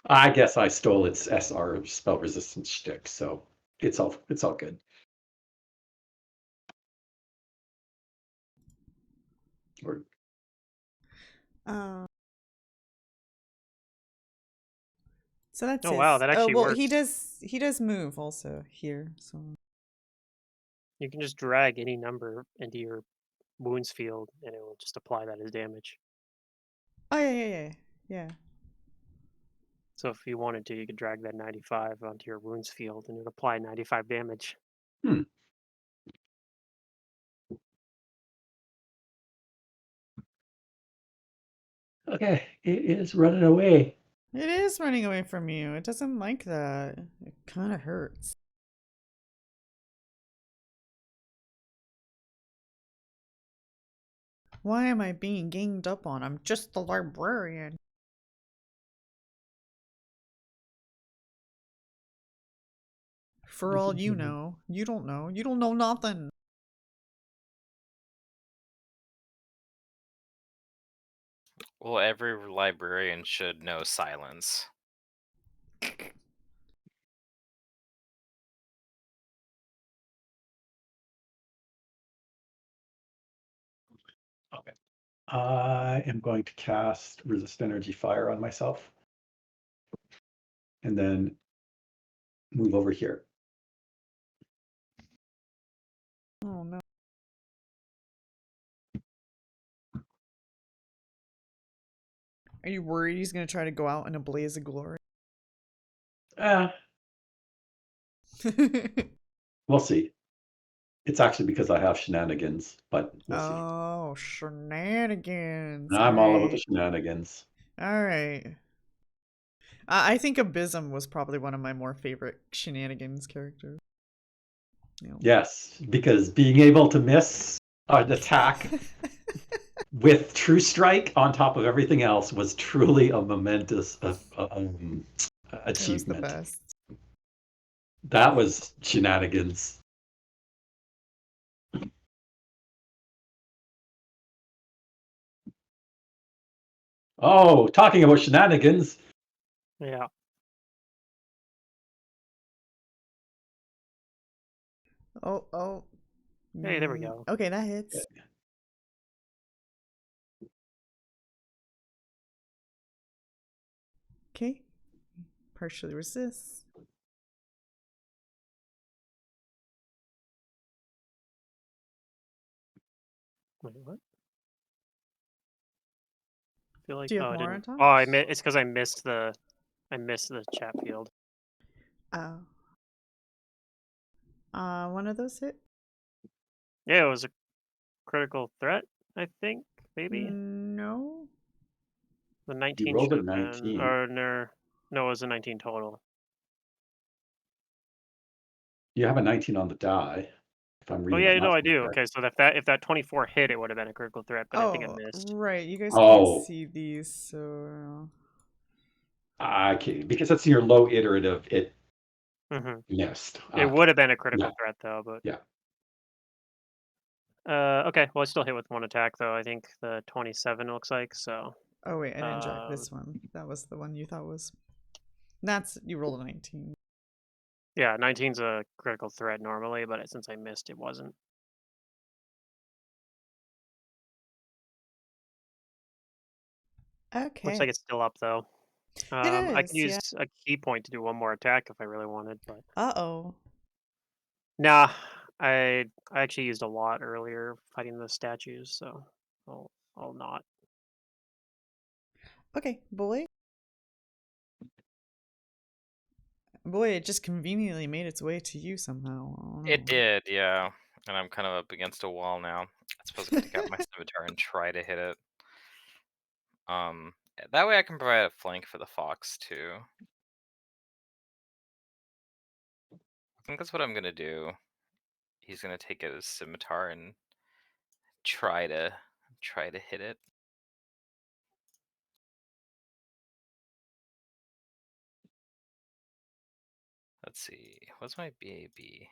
I guess I stole its SR spell resistance shtick, so it's all good. Or So that's Oh wow, that actually well, worked. he does move also here. So You can just drag any number into your wounds field, and it will just apply that as damage. Oh yeah. So if you wanted to, you could drag that 95 onto your wounds field, and it would apply 95 damage. Hmm. Okay, it is running away. It is running away from you. It doesn't like that. It kind of hurts. Why am I being ganged up on? I'm just the librarian. For all you know, you don't know. You don't know nothing. Well, every librarian should know silence. Okay. I am going to cast Resist Energy Fire on myself. And then move over here. Oh no. Are you worried he's gonna try to go out in a blaze of glory? We'll see. It's actually because I have shenanigans, but we'll see. Oh, shenanigans. I'm all about the shenanigans. Alright. I think Abysm was probably one of my more favorite shenanigans characters. Yes, because being able to miss an attack with True Strike on top of everything else was truly a momentous It was the achievement. best. That was shenanigans. Oh, talking about shenanigans. Yeah. Oh. Hey, there we go. Okay, that hits. Okay. Partially resists. Wait, what? I feel like Do you have I more didn't. on Oh, top? it's because I missed the chat field. Oh. One of those hit? Yeah, it was a critical threat, I think, maybe. No. The You 19 rolled should a have been, 19. or no, it was a 19 total. You have a 19 on the die, if I'm Oh reading yeah, that no, math I do. correct. Okay, so if that 24 hit, it would have been a critical threat, but I think I Oh, missed. right. You guys can't Oh, see these, so. okay, because that's your low iterative. It Mm-hmm. missed. It Okay. would have been a Yeah, critical threat though, but yeah. okay. Well, I still hit with one attack though. I think the 27 looks like so. Oh, wait. I didn't check Um, this one. That was the one you thought was. That's. You rolled a 19. yeah, 19's a critical threat normally, but since I missed, it wasn't. Looks Okay. like it's still up though. It I could is, yeah. use a key point to do one more attack if I really wanted, but Uh-oh. nah. I actually used a lot earlier fighting the statues, so I'll not. Okay, boy. Boy, it just conveniently made its way to you somehow. I don't It know. did, yeah. And I'm kind of up against a wall now. I suppose I could take out my scimitar and try to hit it. That way I can provide a flank for the fox too. I think that's what I'm gonna do. He's gonna take out his scimitar and try to hit it. Let's see. What's my BAB?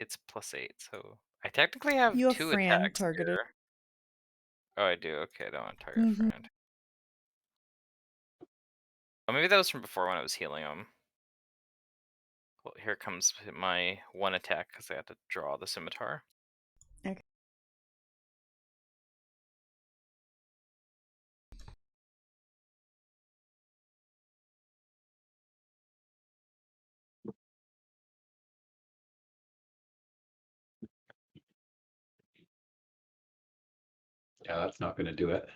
It's +8, so I technically have You have 2 Fran attacks targeted. here. Oh, I do. Okay, I don't want to target Mhm. friend. Oh, maybe that was from before when I was healing him. Well, here comes my one attack because I had to draw the scimitar. Okay. Yeah, that's not going to do it.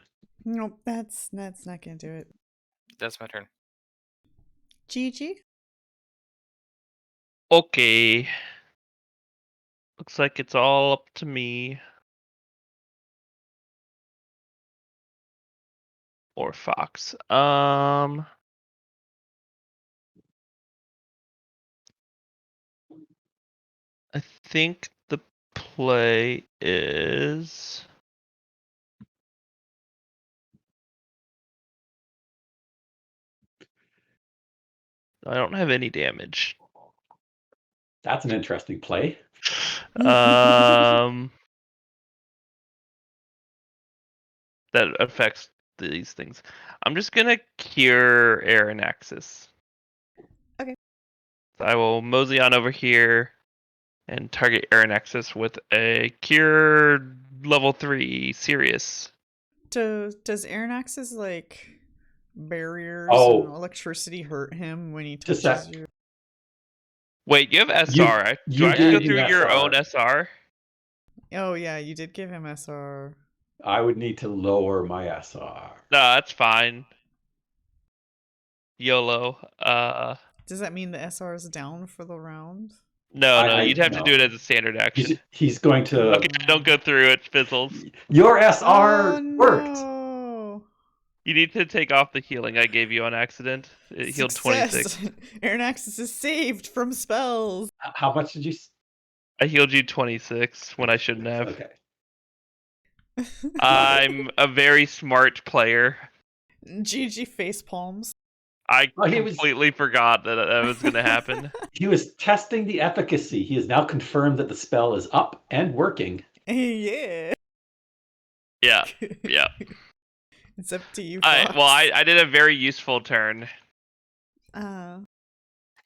Nope, that's not gonna do it. That's my turn. Gigi? Okay. Looks like it's all up to me. Or Fox. I think the play is I don't have any damage. That's an interesting play. That affects these things. I'm just gonna cure Aaron Axis. Okay. So I will mosey on over here and target Aaron Axis with a cure level 3 serious. Does Aranax's like barriers Oh. and electricity hurt him when he Just a touches sec. you? Wait, you have SR. Do you I have to go gave him through your own SR. SR? Oh yeah, you did give him SR. I would need to lower my SR. No, that's fine. YOLO. Does that mean the SR is down for the round? No, you'd have to no. do it as a standard action. He's going to. Okay, don't go through it, fizzles. Your SR Oh worked. no! You need to take off the healing I gave you on accident. It healed 26. Aranaxis is saved from spells. How much did you? I healed you 26 when I shouldn't have. Okay. I'm a very smart player. GG face palms. I Oh, completely forgot that was going to happen. He was testing the efficacy. He has now confirmed that the spell is up and working. Yeah. Yeah. It's up to you. I did a very useful turn.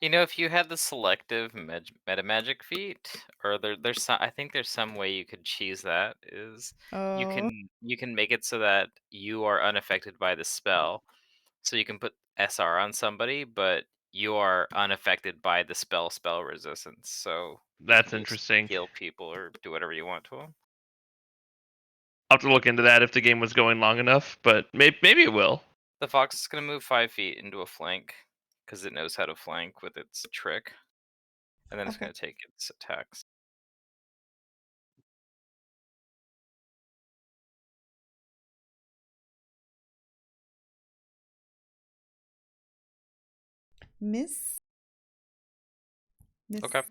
You know, if you had the selective meta magic feat, or there's some, I think there's some way you could cheese that. Is you can make it so that you are unaffected by the spell, so you can put SR on somebody, but you are unaffected by the spell resistance. So that's you just interesting. heal people or do whatever you want to them. I'll have to look into that if the game was going long enough, but maybe it will. The fox is going to move 5 feet into a flank because it knows how to flank with its trick, and then it's going to take its attacks. Miss. Okay.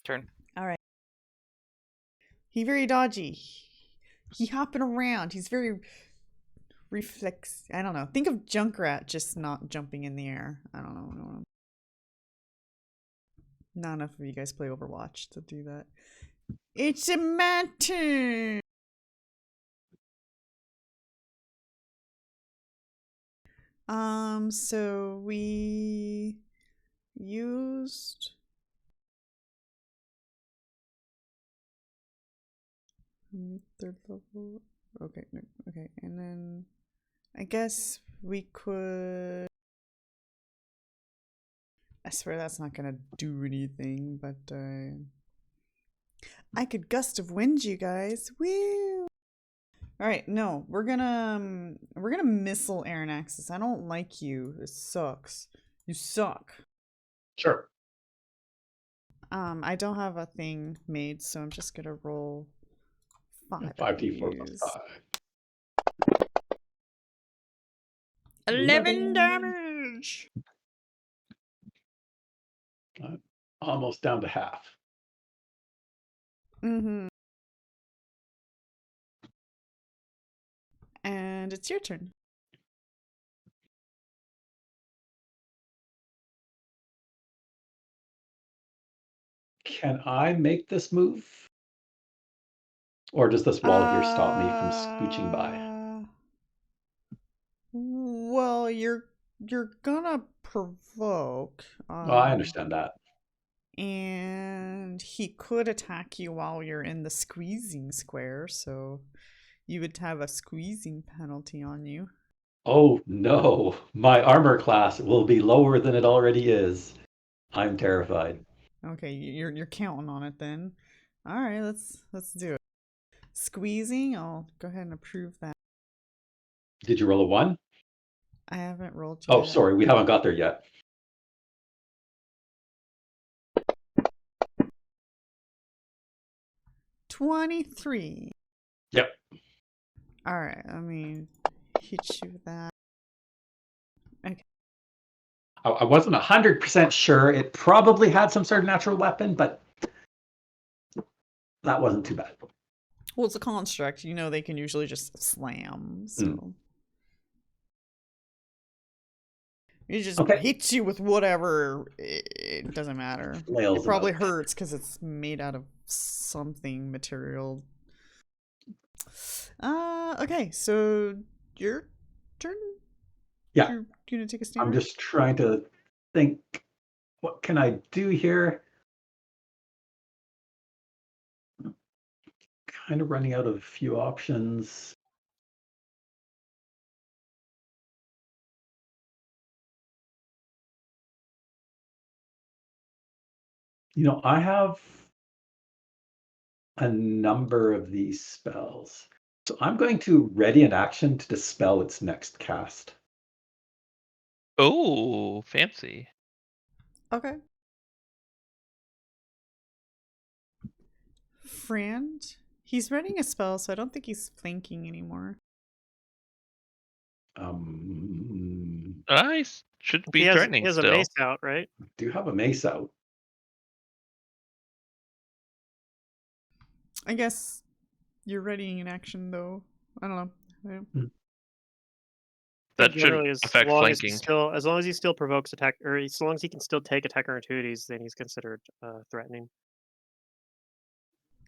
Turn. All right. He very dodgy. He hopping around. He's very reflex. I don't know. Think of Junkrat just not jumping in the air. I don't know. Not enough of you guys play Overwatch to do that. It's a my turn. So we used third level. Okay, and then I guess we could. I swear that's not gonna do anything, but I could gust of wind you guys. Woo! All right, no, we're gonna missile Aaron Axis. I don't like you. It sucks. You suck. Sure. I don't have a thing made, so I'm just gonna roll 5d4 plus 5. 11 damage. Almost down to half. Mm-hmm. And it's your turn. Can I make this move? Or does this wall here stop me from scooching by? Well, you're gonna provoke. Well, I understand that. And he could attack you while you're in the squeezing square, so you would have a squeezing penalty on you. Oh no, my armor class will be lower than it already is. I'm terrified. Okay, you're counting on it then. All right, let's do it. squeezing. I'll go ahead and approve that. Did you roll a 1? I haven't rolled Oh, yet. sorry, we haven't got there yet. $23. Yep. All right, let me hit you with that. Okay. I wasn't 100% sure. It probably had some sort of natural weapon, but that wasn't too bad. Well, it's a construct. You know, they can usually just slam. So it just hits you with whatever. It doesn't matter. Flails it probably about. hurts because it's made out of something material. Okay, so your turn. Yeah. You're gonna take a stand. I'm just trying to think, what can I do here? Kind of running out of a few options. You know, I have a number of these spells. So I'm going to ready an action to dispel its next cast. Oh, fancy. Okay. Friend, he's readying a spell, so I don't think he's flanking anymore. I should be He has threatening a still. mace out, right? I do have a mace out. I guess you're readying an action, though. I don't know. That Literally, shouldn't as affect long as flanking. as long as he still provokes attack, or as long as he can still take attack opportunities, then he's considered threatening.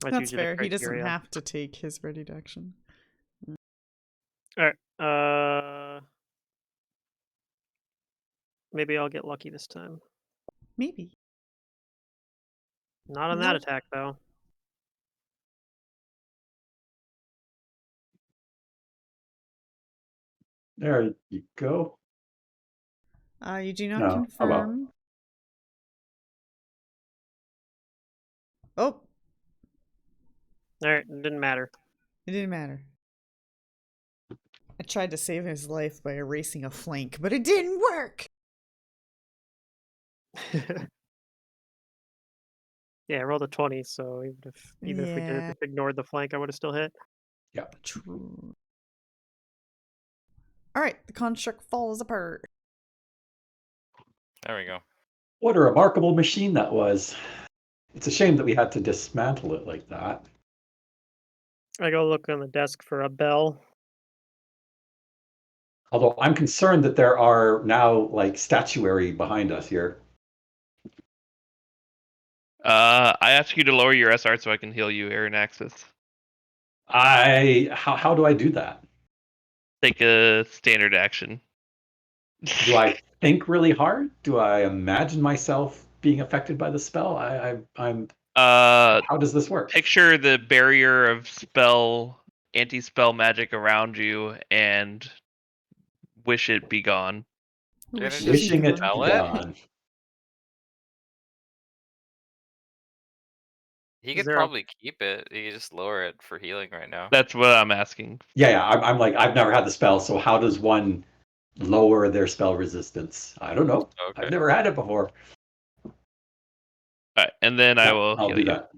That's fair. He doesn't have to take his readied action. All right. Maybe I'll get lucky this time. Maybe. Not on that attack, though. There you go. You do not No. confirm. Oh. All right, it didn't matter. It didn't matter. I tried to save his life by erasing a flank, but it didn't work! Yeah, I rolled a 20, so even if we did ignored the flank, I would have still hit. Yeah. True. Alright, the construct falls apart. There we go. What a remarkable machine that was. It's a shame that we had to dismantle it like that. I go look on the desk for a bell. Although I'm concerned that there are now like statuary behind us here. I ask you to lower your SR so I can heal you, Aaron Axis. How do I do that? Take a standard action. Do I think really hard? Do I imagine myself being affected by the spell? I'm. How does this work? Picture the barrier of anti-spell magic around you, and wish it be gone. Wishing it be gone. He could probably keep it. He could just lower it for healing right now. That's what I'm asking. Yeah. I'm like, I've never had the spell, so how does one lower their spell resistance? I don't know. Okay. I've never had it before. All right, and then I'll do you. That.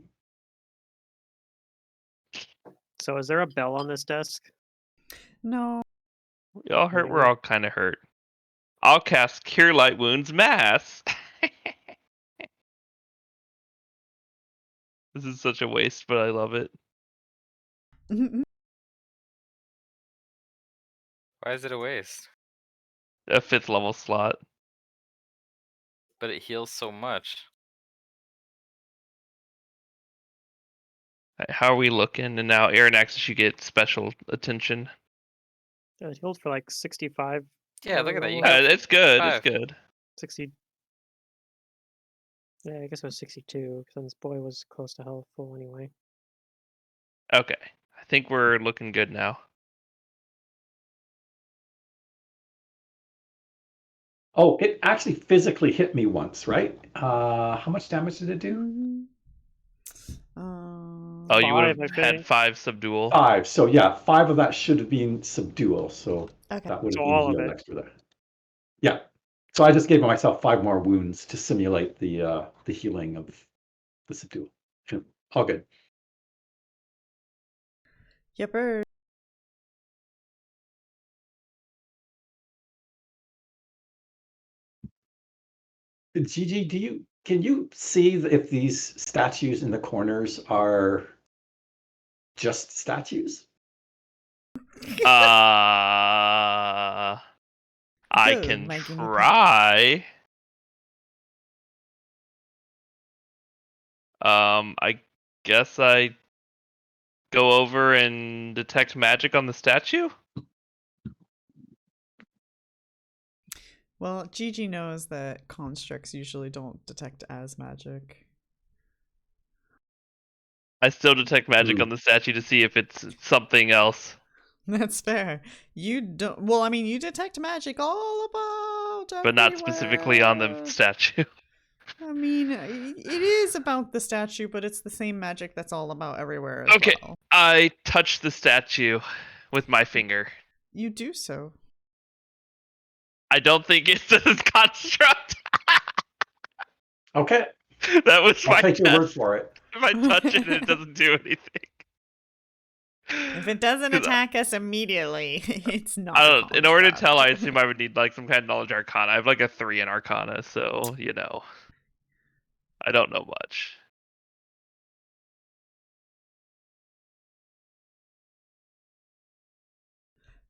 So is there a bell on this desk? No. We all hurt. We're all kind of hurt. I'll cast Cure Light Wounds Mass. This is such a waste, but I love it. Why is it a waste? A 5th level slot. But it heals so much. How are we looking? And now Aaron Axis, you get special attention. It healed for like 65. Yeah, look at that. It's good. 5. It's good. 60. Yeah, I guess it was 62, because this boy was close to health full anyway. Okay. I think we're looking good now. Oh, it actually physically hit me once, right? How much damage did it do? Oh, you would Five, have I had think. 5 subdual. 5. So yeah, 5 of that should have been subdual. So Okay. that would So have been all of healed it. extra there. Yeah. So I just gave myself 5 more wounds to simulate the healing of the subdual. Yeah, all good. Yepper. Gigi, can you see if these statues in the corners are just statues? I Go, can my guinea pig. try. I guess I go over and detect magic on the statue. Well, Gigi knows that constructs usually don't detect as magic. I still detect magic Ooh. on the statue to see if it's something else, That's fair. You don't. Well, I mean, you detect magic all about but not specifically on the everywhere. statue. I mean, it is about the statue, but it's the same magic that's all about everywhere as Okay, well. I touch the statue with my finger. You do so. I don't think it's a construct. Okay, That was I'll my take your word test. for it. If I touch it, it doesn't do anything. If it doesn't 'Cause attack us immediately, it's not. I a don't, in order to construct. tell, I assume I would need like some kind of knowledge arcana. I have like a 3 in arcana, so I don't know much.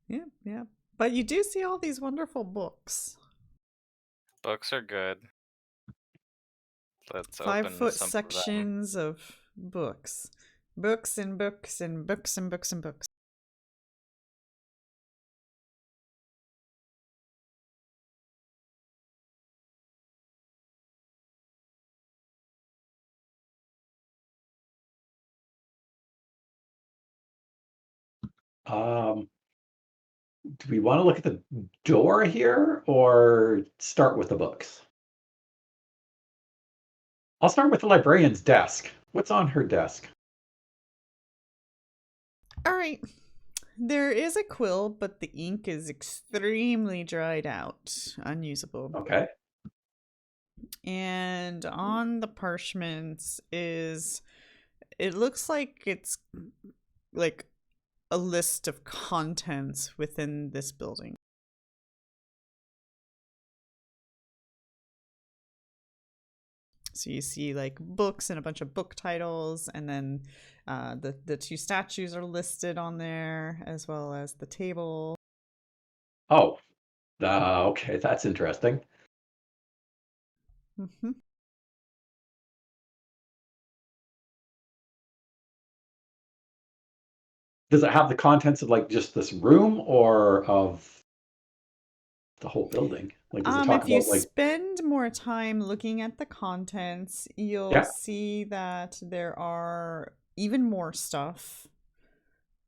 Yeah, yeah. But you do see all these wonderful books. Books are good. Let's 5 open foot some of them. sections of books. Books and books and books and books and books. Do we want to look at the door here or start with the books? I'll start with the librarian's desk. What's on her desk? All right. There is a quill, but the ink is extremely dried out, unusable. Okay. And on the parchments is, it looks like it's like a list of contents within this building. So you see like books and a bunch of book titles, and then the 2 statues are listed on there, as well as the table. Oh, okay, that's interesting. Mm-hmm. Does it have the contents of like just this room or of the whole building? Like, does it talk If you about like? spend more time looking at the contents, you'll Yeah. see that there are even more stuff,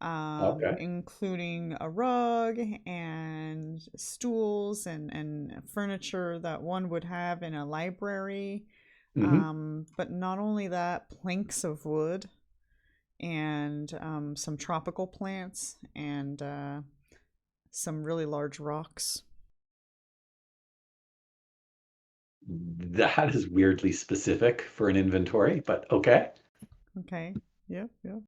Okay. including a rug and stools and furniture that one would have in a library. Mm-hmm. But not only that, planks of wood and some tropical plants and some really large rocks. That is weirdly specific for an inventory, but okay. Okay. Yep. Yep.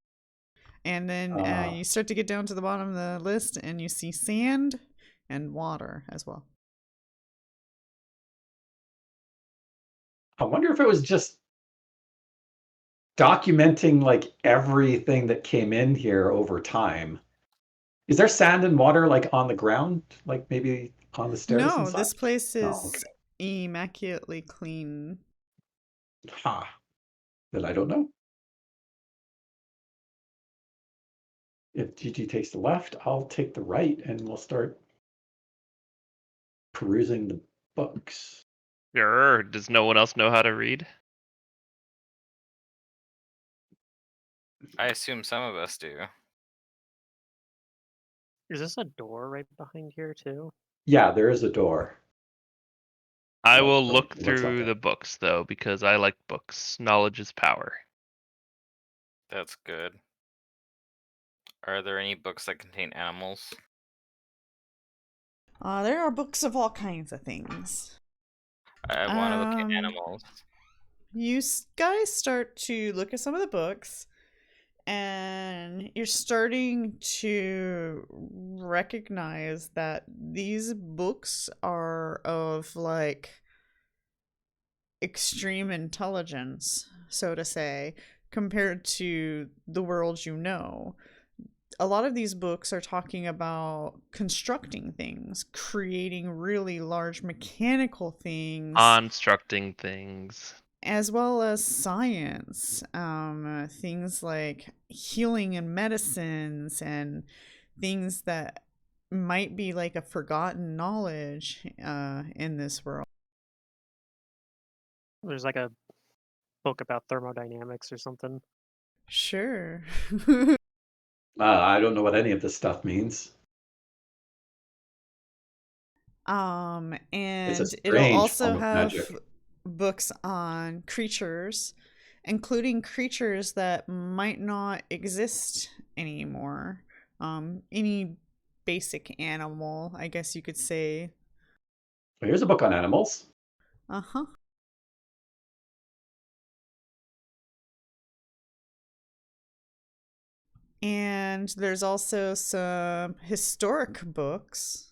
And then Uh, you start to get down to the bottom of the list and you see sand and water as well. I wonder if it was just documenting like everything that came in here over time. Is there sand and water like on the ground, like maybe on the stairs and No, such? this place Oh, is okay. immaculately clean. Ha. Then I don't know. If Gigi takes the left, I'll take the right, and we'll start perusing the books. Sure. Does no one else know how to read? I assume some of us do. Is this a door right behind here too? Yeah, there is a door. I Well, will look it looks like through it. the books though, because I like books. Knowledge is power. That's good. Are there any books that contain animals? There are books of all kinds of things. I want to look at Um, animals. guys start to look at some of the books, and you're starting to recognize that these books are of like extreme intelligence, so to say, compared to the world you know. A lot of these books are talking about constructing things, creating really large mechanical things, Constructing things. as well as science. Things like healing and medicines, and things that might be like a forgotten knowledge in this world. There's like a book about thermodynamics or something. Sure. I don't know what any of this stuff means. It's a And it'll strange also form of have magic. books on creatures, including creatures that might not exist anymore. Any basic animal, I guess you could say. Well, here's a book on animals. Uh-huh. And there's also some historic books.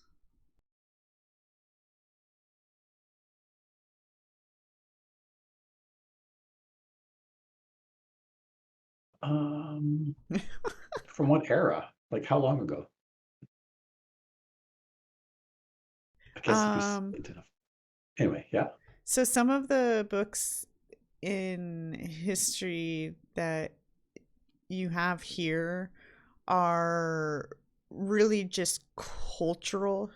From what era? Like how long ago? I guess it'd be Um, silly enough. Anyway, yeah. so some of the books in history that you have here are really just cultural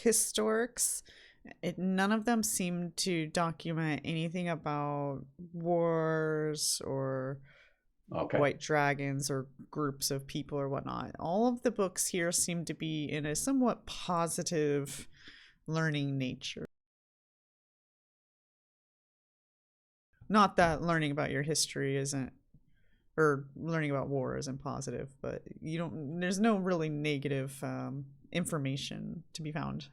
historics. None of them seem to document anything about wars or Okay. white dragons or groups of people or whatnot. All of the books here seem to be in a somewhat positive learning nature. Not that learning about your history isn't, or learning about war isn't positive, but there's no really negative information to be found.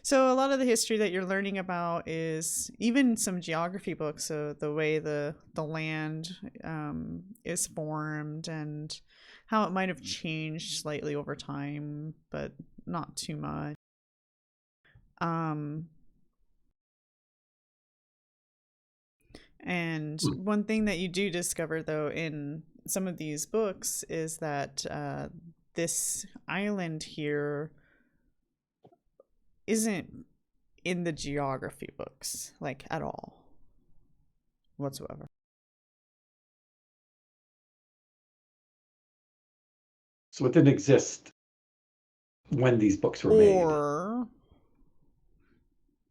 So a lot of the history that you're learning about is even some geography books, so the way the land is formed and how it might have changed slightly over time, but not too much. And one thing that you do discover, though, in some of these books is that this island here isn't in the geography books, like at all, whatsoever. So it didn't exist when these books were made. Or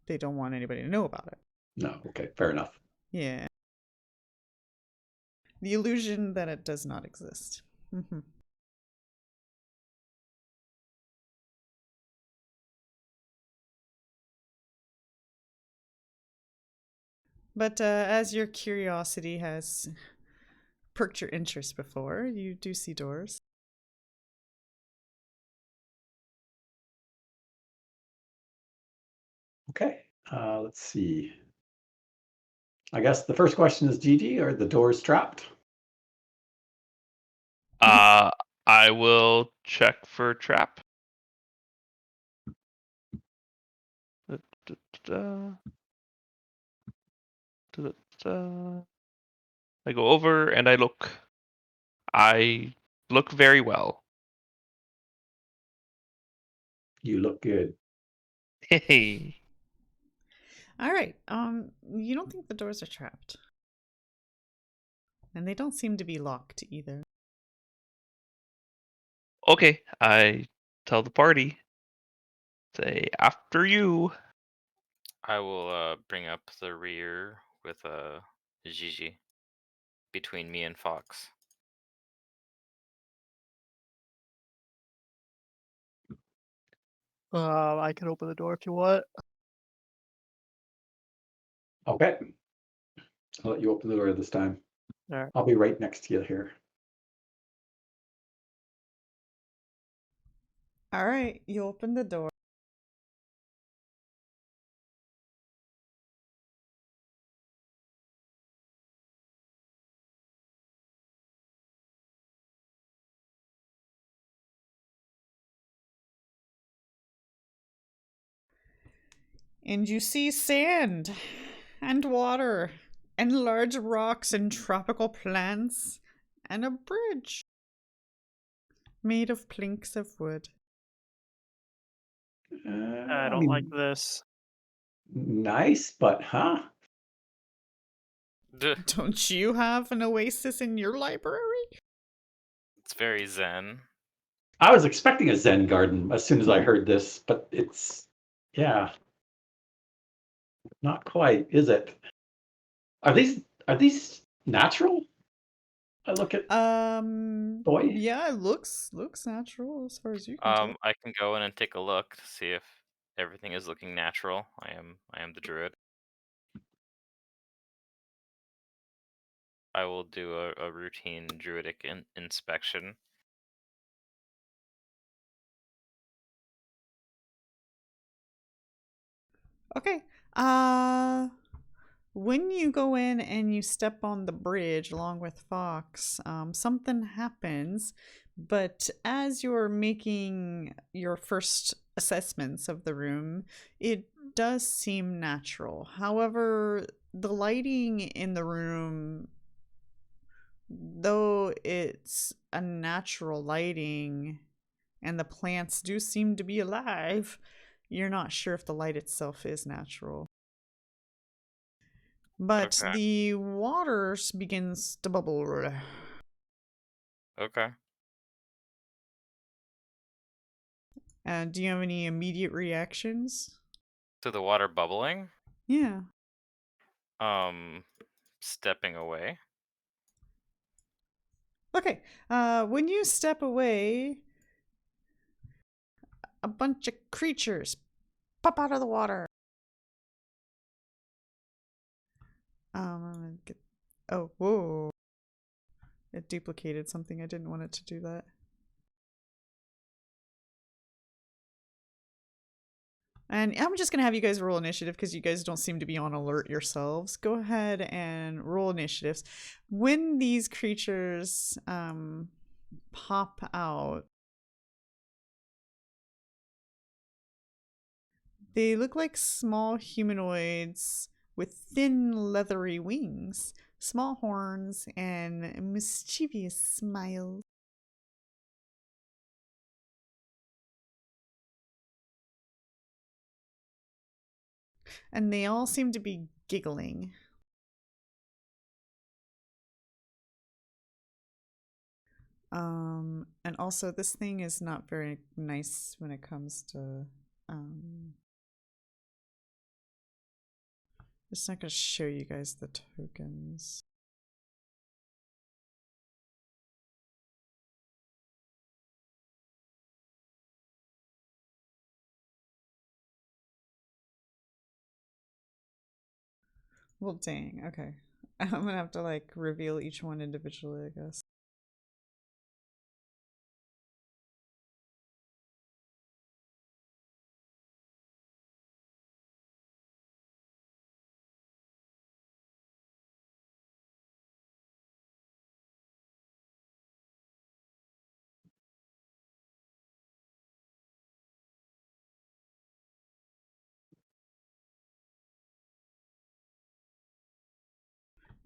they don't want anybody to know about it. No, okay, fair enough. Yeah. The illusion that it does not exist. Mm-hmm. But as your curiosity has perked your interest before, you do see doors. Okay, let's see. I guess the first question is, Gigi, are the doors trapped? I will check for trap. I go over and I look. I look very well. You look good. Hey. All right. You don't think the doors are trapped. And they don't seem to be locked either. Okay, I tell the party. Say, after you. I will bring up the rear with Gigi between me and Fox. I can open the door if you want. Okay. I'll let you open the door this time. Alright. I'll be right next to you here. All right, you open the door. And you see sand and water and large rocks and tropical plants and a bridge made of planks of wood. I don't like this. Nice, but huh? Duh, Don't you have an oasis in your library? it's very zen. I was expecting a Zen garden as soon as I heard this, but it's, yeah, not quite, is it? Are these natural? I look at boy. Yeah, it looks natural as far as you can tell. I can go in and take a look to see if everything is looking natural. I am the druid. I will do a routine druidic inspection. Okay. When you go in and you step on the bridge along with Fox, something happens. But as you're making your first assessments of the room, it does seem natural. However, the lighting in the room, though it's a natural lighting and the plants do seem to be alive, you're not sure if the light itself is natural. But Okay. the water begins to bubble. Okay. And do you have any immediate reactions? To the water bubbling? Yeah. Stepping away. Okay. When you step away, a bunch of creatures pop out of the water. I'm gonna get. Oh, whoa! It duplicated something. I didn't want it to do that. And I'm just gonna have you guys roll initiative because you guys don't seem to be on alert yourselves. Go ahead and roll initiatives. When these creatures pop out, they look like small humanoids with thin, leathery wings, small horns, and mischievous smiles. And they all seem to be giggling. And also this thing is not very nice when it comes to it's not gonna show you guys the tokens. Well, dang, okay. I'm gonna have to like reveal each one individually, I guess.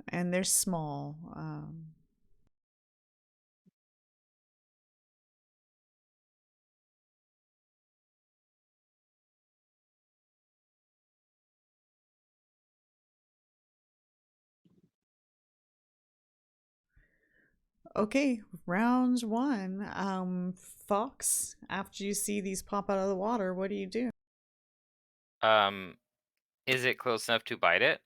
And they're small. Okay, round one. Fox, after you see these pop out of the water, what do you do? Is it close enough to bite it?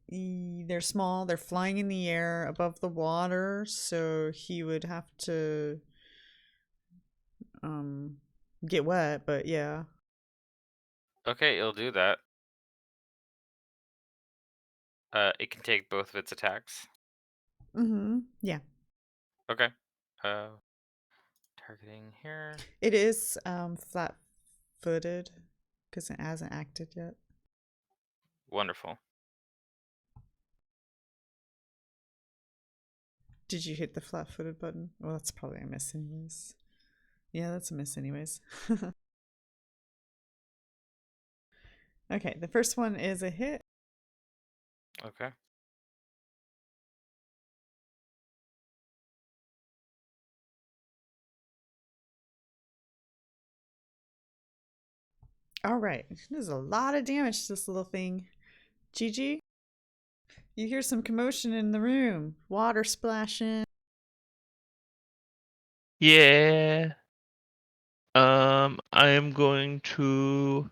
They're small, they're flying in the air above the water, so he would have to get wet, but yeah. Okay, it'll do that. It can take both of its attacks. Mm-hmm. Yeah. Okay. Targeting here. It is flat-footed because it hasn't acted yet. Wonderful. Did you hit the flat-footed button? Well, that's probably a miss anyways. Yeah, that's a miss anyways. Okay, the first one is a hit. Okay. All right, there's a lot of damage to this little thing. GG, you hear some commotion in the room. Water splashing. Yeah. I am going to,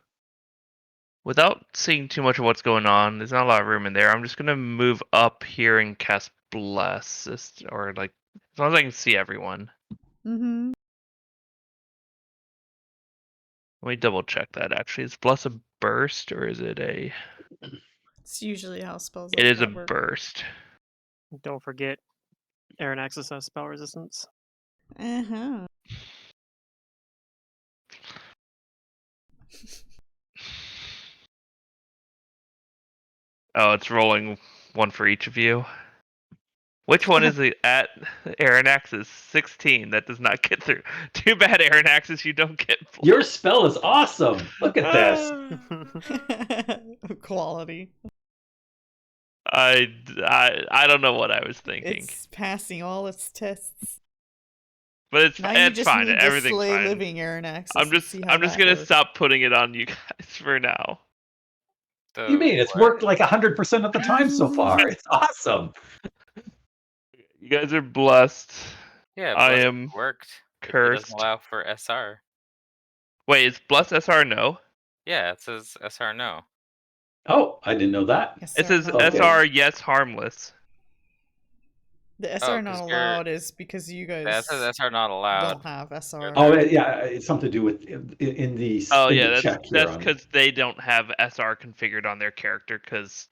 without seeing too much of what's going on, there's not a lot of room in there. I'm just gonna move up here and cast Bless, or like, as long as I can see everyone. Mm-hmm. Let me double check that. Actually, is Bless a burst or is it a? It's usually how spells It like is a that work. burst. Don't forget, Aaron Axis has spell resistance. Uh-huh. Oh, it's rolling one for each of you. Which one is it at? Aaron Axis 16. That does not get through. Too bad, Aaron Axis. You don't get. Your spell is awesome. Look at this. Quality. I don't know what I was thinking, It's passing all its tests. but it's Now you just fine. need to Everything's slay fine. living Aaron Axis I'm and see how just that gonna goes. stop putting it on you guys for now. What do you mean? It's worked like 100% of the time so far. It's awesome. You guys are blessed. Yeah, I blessed am worked. It doesn't cursed. allow for SR. Wait, is blessed SR no? Yeah, it says SR no. Oh, I didn't know that. Yes, It sir, says no. Okay. SR yes harmless. The Oh, SR not 'cause allowed is because you That guys says SR not allowed. don't have SR. Oh, yeah, it's something to do with in the Oh in yeah, the check here that's on. because they don't have SR configured on their character because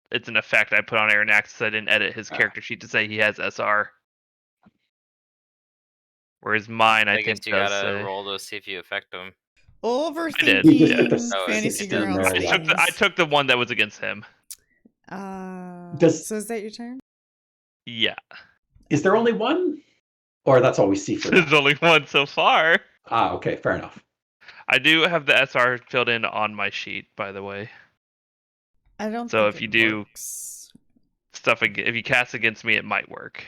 it's an effect I put on Aaron Axis. I didn't edit his character sheet to say he has SR. Whereas mine, I I guess think, you does gotta say. roll to see if you affect them. did, You just put the Overthinking Oh, fantasy 16 grounds there, yeah. things. I took the one that was against him. Does- So is that your turn? Yeah, Is there only one? Or that's all we see for there's now? only one so far. Ah, okay, fair enough. I do have the SR filled in on my sheet, by the way. I don't So think if you it do works. if you cast against me, it might work.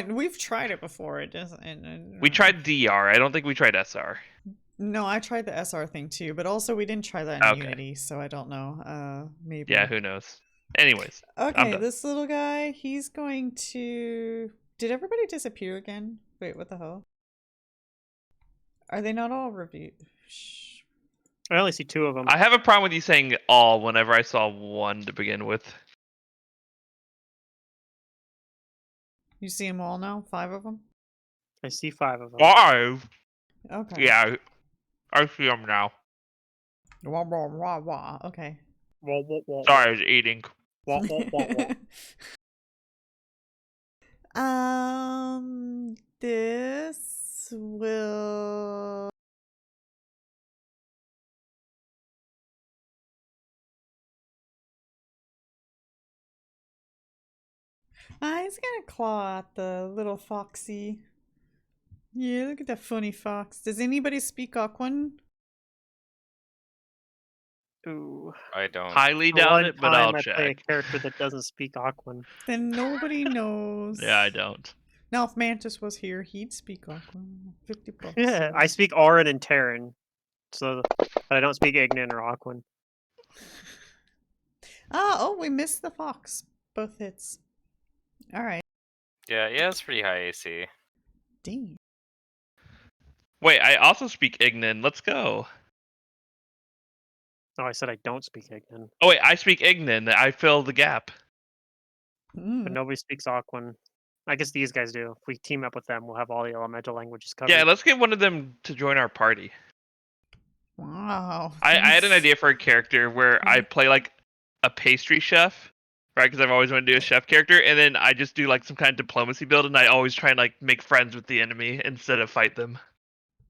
We've tried it before. It doesn't. We tried DR. I don't think we tried SR. No, I tried the SR thing too, but also we didn't try that in Okay. Unity, so I don't know. Maybe. Yeah, who knows? Anyways, I'm Okay, done. this little guy, he's going to. Did everybody disappear again? Wait, what the hell? Are they not all reviewed? Shh. I only see 2 of them. I have a problem with you saying all whenever I saw one to begin with. You see them all now? 5 of them? I see 5 of them. 5? Okay. Yeah, I see them now. Wah, wah, wah, wah. Okay. Wah, wah, wah, Sorry, I was eating. wah, wah, wah, wah. This will. He's gonna claw at the little foxy. Yeah, look at that funny fox. Does anybody speak Aquan? Ooh. I don't. Highly The doubt one it, but time I'll I play a check. character that doesn't speak Aquan. Then nobody knows. Yeah, I don't. Now, if Mantis was here, he'd speak Aquan. $50. Yeah, I speak Auran and Terran, so but I don't speak Ignan or Aquan. Oh, we missed the fox. Both hits. All right. Yeah, it's pretty high AC. Damn. Wait, I also speak Ignan. Let's go. Oh, I said I don't speak Ignan, Oh wait, I speak Ignan. I fill the gap. but nobody speaks Aquan. I guess these guys do. If we team up with them, we'll have all the elemental languages covered. Yeah, let's get one of them to join our party. Wow. I had an idea for a character where I Thanks. play like a pastry chef, right? Because I've always wanted to do a chef character, and then I just do like some kind of diplomacy build, and I always try and like make friends with the enemy instead of fight them.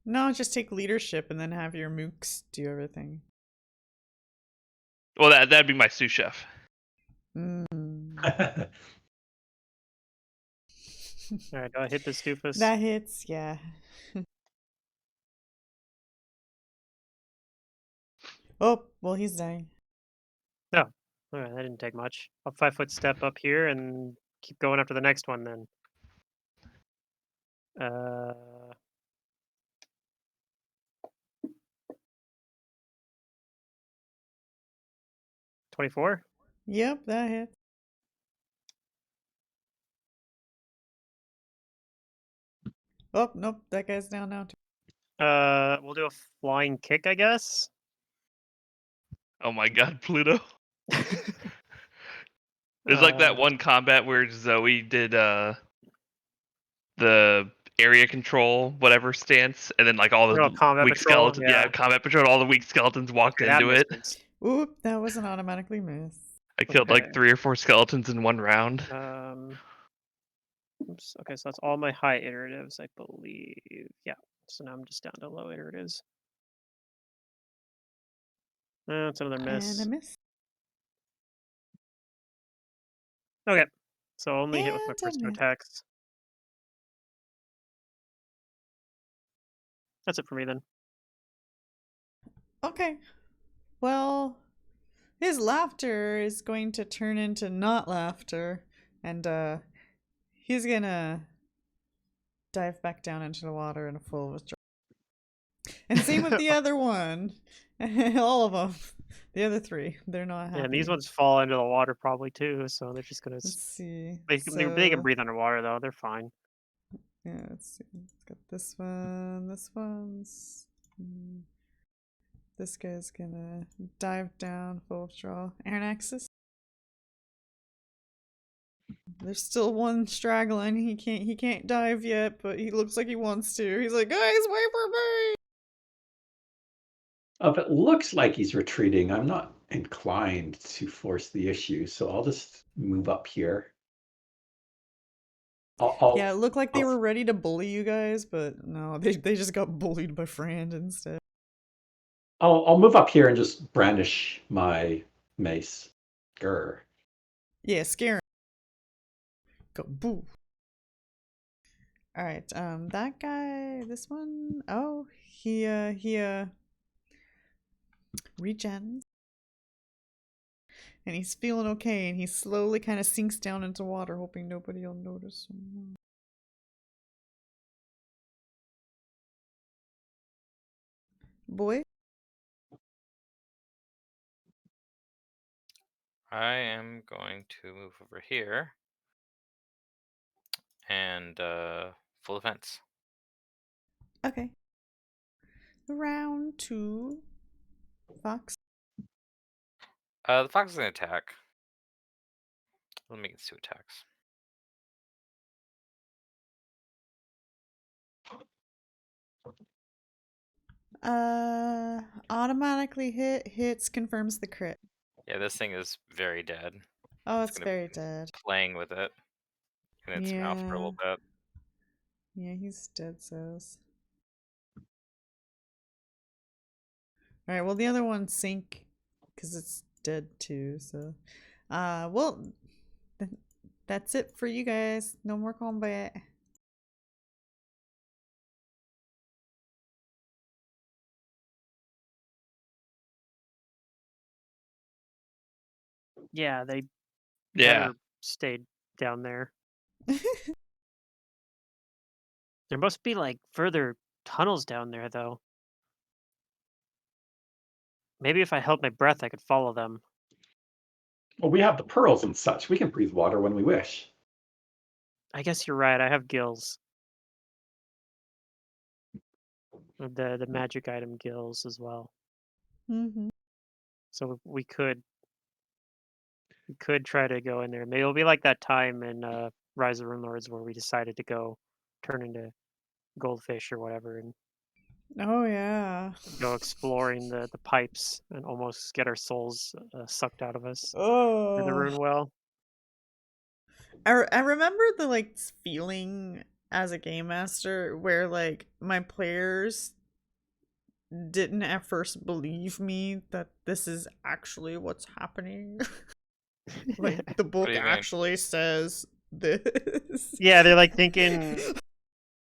No, just take leadership and then have your mooks do everything. Well, that'd be my sous chef. Mm. All right, do I hit this doofus? That hits, yeah. Oh, well, he's dying. All right, that didn't take much. I'll 5-foot step up here and keep going after the next one then. 24. Yep, that hits. Oh, nope, that guy's down now too. We'll do a flying kick, I guess. Oh my god, Pluto. There's like that one combat where Zoe did the area control whatever stance, and then like all the combat weak patrol, skeletons. Yeah, combat patrol. All the weak skeletons walked Okay, that into it. misses. Oop, that was an automatically miss. I killed Okay. like 3 or 4 skeletons in one round. Oops. Okay, so that's all my high iteratives, I believe. Yeah. So now I'm just down to low iteratives. That's another miss. And a miss. Okay. So only hit with my And a first 2 miss. attacks. That's it for me then. Okay. Well, his laughter is going to turn into not laughter, and he's gonna dive back down into the water in a full withdrawal. And same with the other one. All of them. The other 3. They're not happy. Yeah, and these ones fall into the water probably too, so they're just gonna. Let's see. They can breathe underwater though. They're fine. Yeah, let's see. Let's got this one. This one's. This guy's gonna dive down, full withdrawal. Aranaxis. There's still one straggling. He can't dive yet, but he looks like he wants to. He's like, guys, wait for me! If it looks like he's retreating, I'm not inclined to force the issue, so I'll just move up here. Yeah, it looked like they were ready to bully you guys, but no, they just got bullied by Frand instead. I'll move up here and just brandish my mace. Grr. Yeah, scare him. Go boo. Alright, that guy, this one, oh, he regens. And he's feeling okay, and he slowly kind of sinks down into water, hoping nobody will notice him. Boy? I am going to move over here and full defense. Okay. Round 2. Fox. The fox is gonna attack. Let me get 2 attacks. Automatically hits, confirms the crit. Yeah, this thing is very dead. Oh, it's gonna very be dead. Playing with it in its mouth for a little bit. Yeah, he's dead, so. Alright, well, the other one sink because it's dead too, so. Well, that's it for you guys. No more combat. Yeah, they Yeah. better stayed down there. There must be like further tunnels down there though. Maybe if I held my breath, I could follow them. Well, we have the pearls and such. We can breathe water when we wish. I guess you're right. I have gills. The magic item gills as well. Mm-hmm. So we could try to go in there. Maybe it'll be like that time in Rise of the Runelords where we decided to go turn into goldfish or whatever and Oh, yeah. go exploring the pipes and almost get our souls sucked out of us in the Oh. rune well. I remember the like feeling as a game master where like my players didn't at first believe me that this is actually what's happening. Like the What book do you mean? actually says this. Yeah, they're like thinking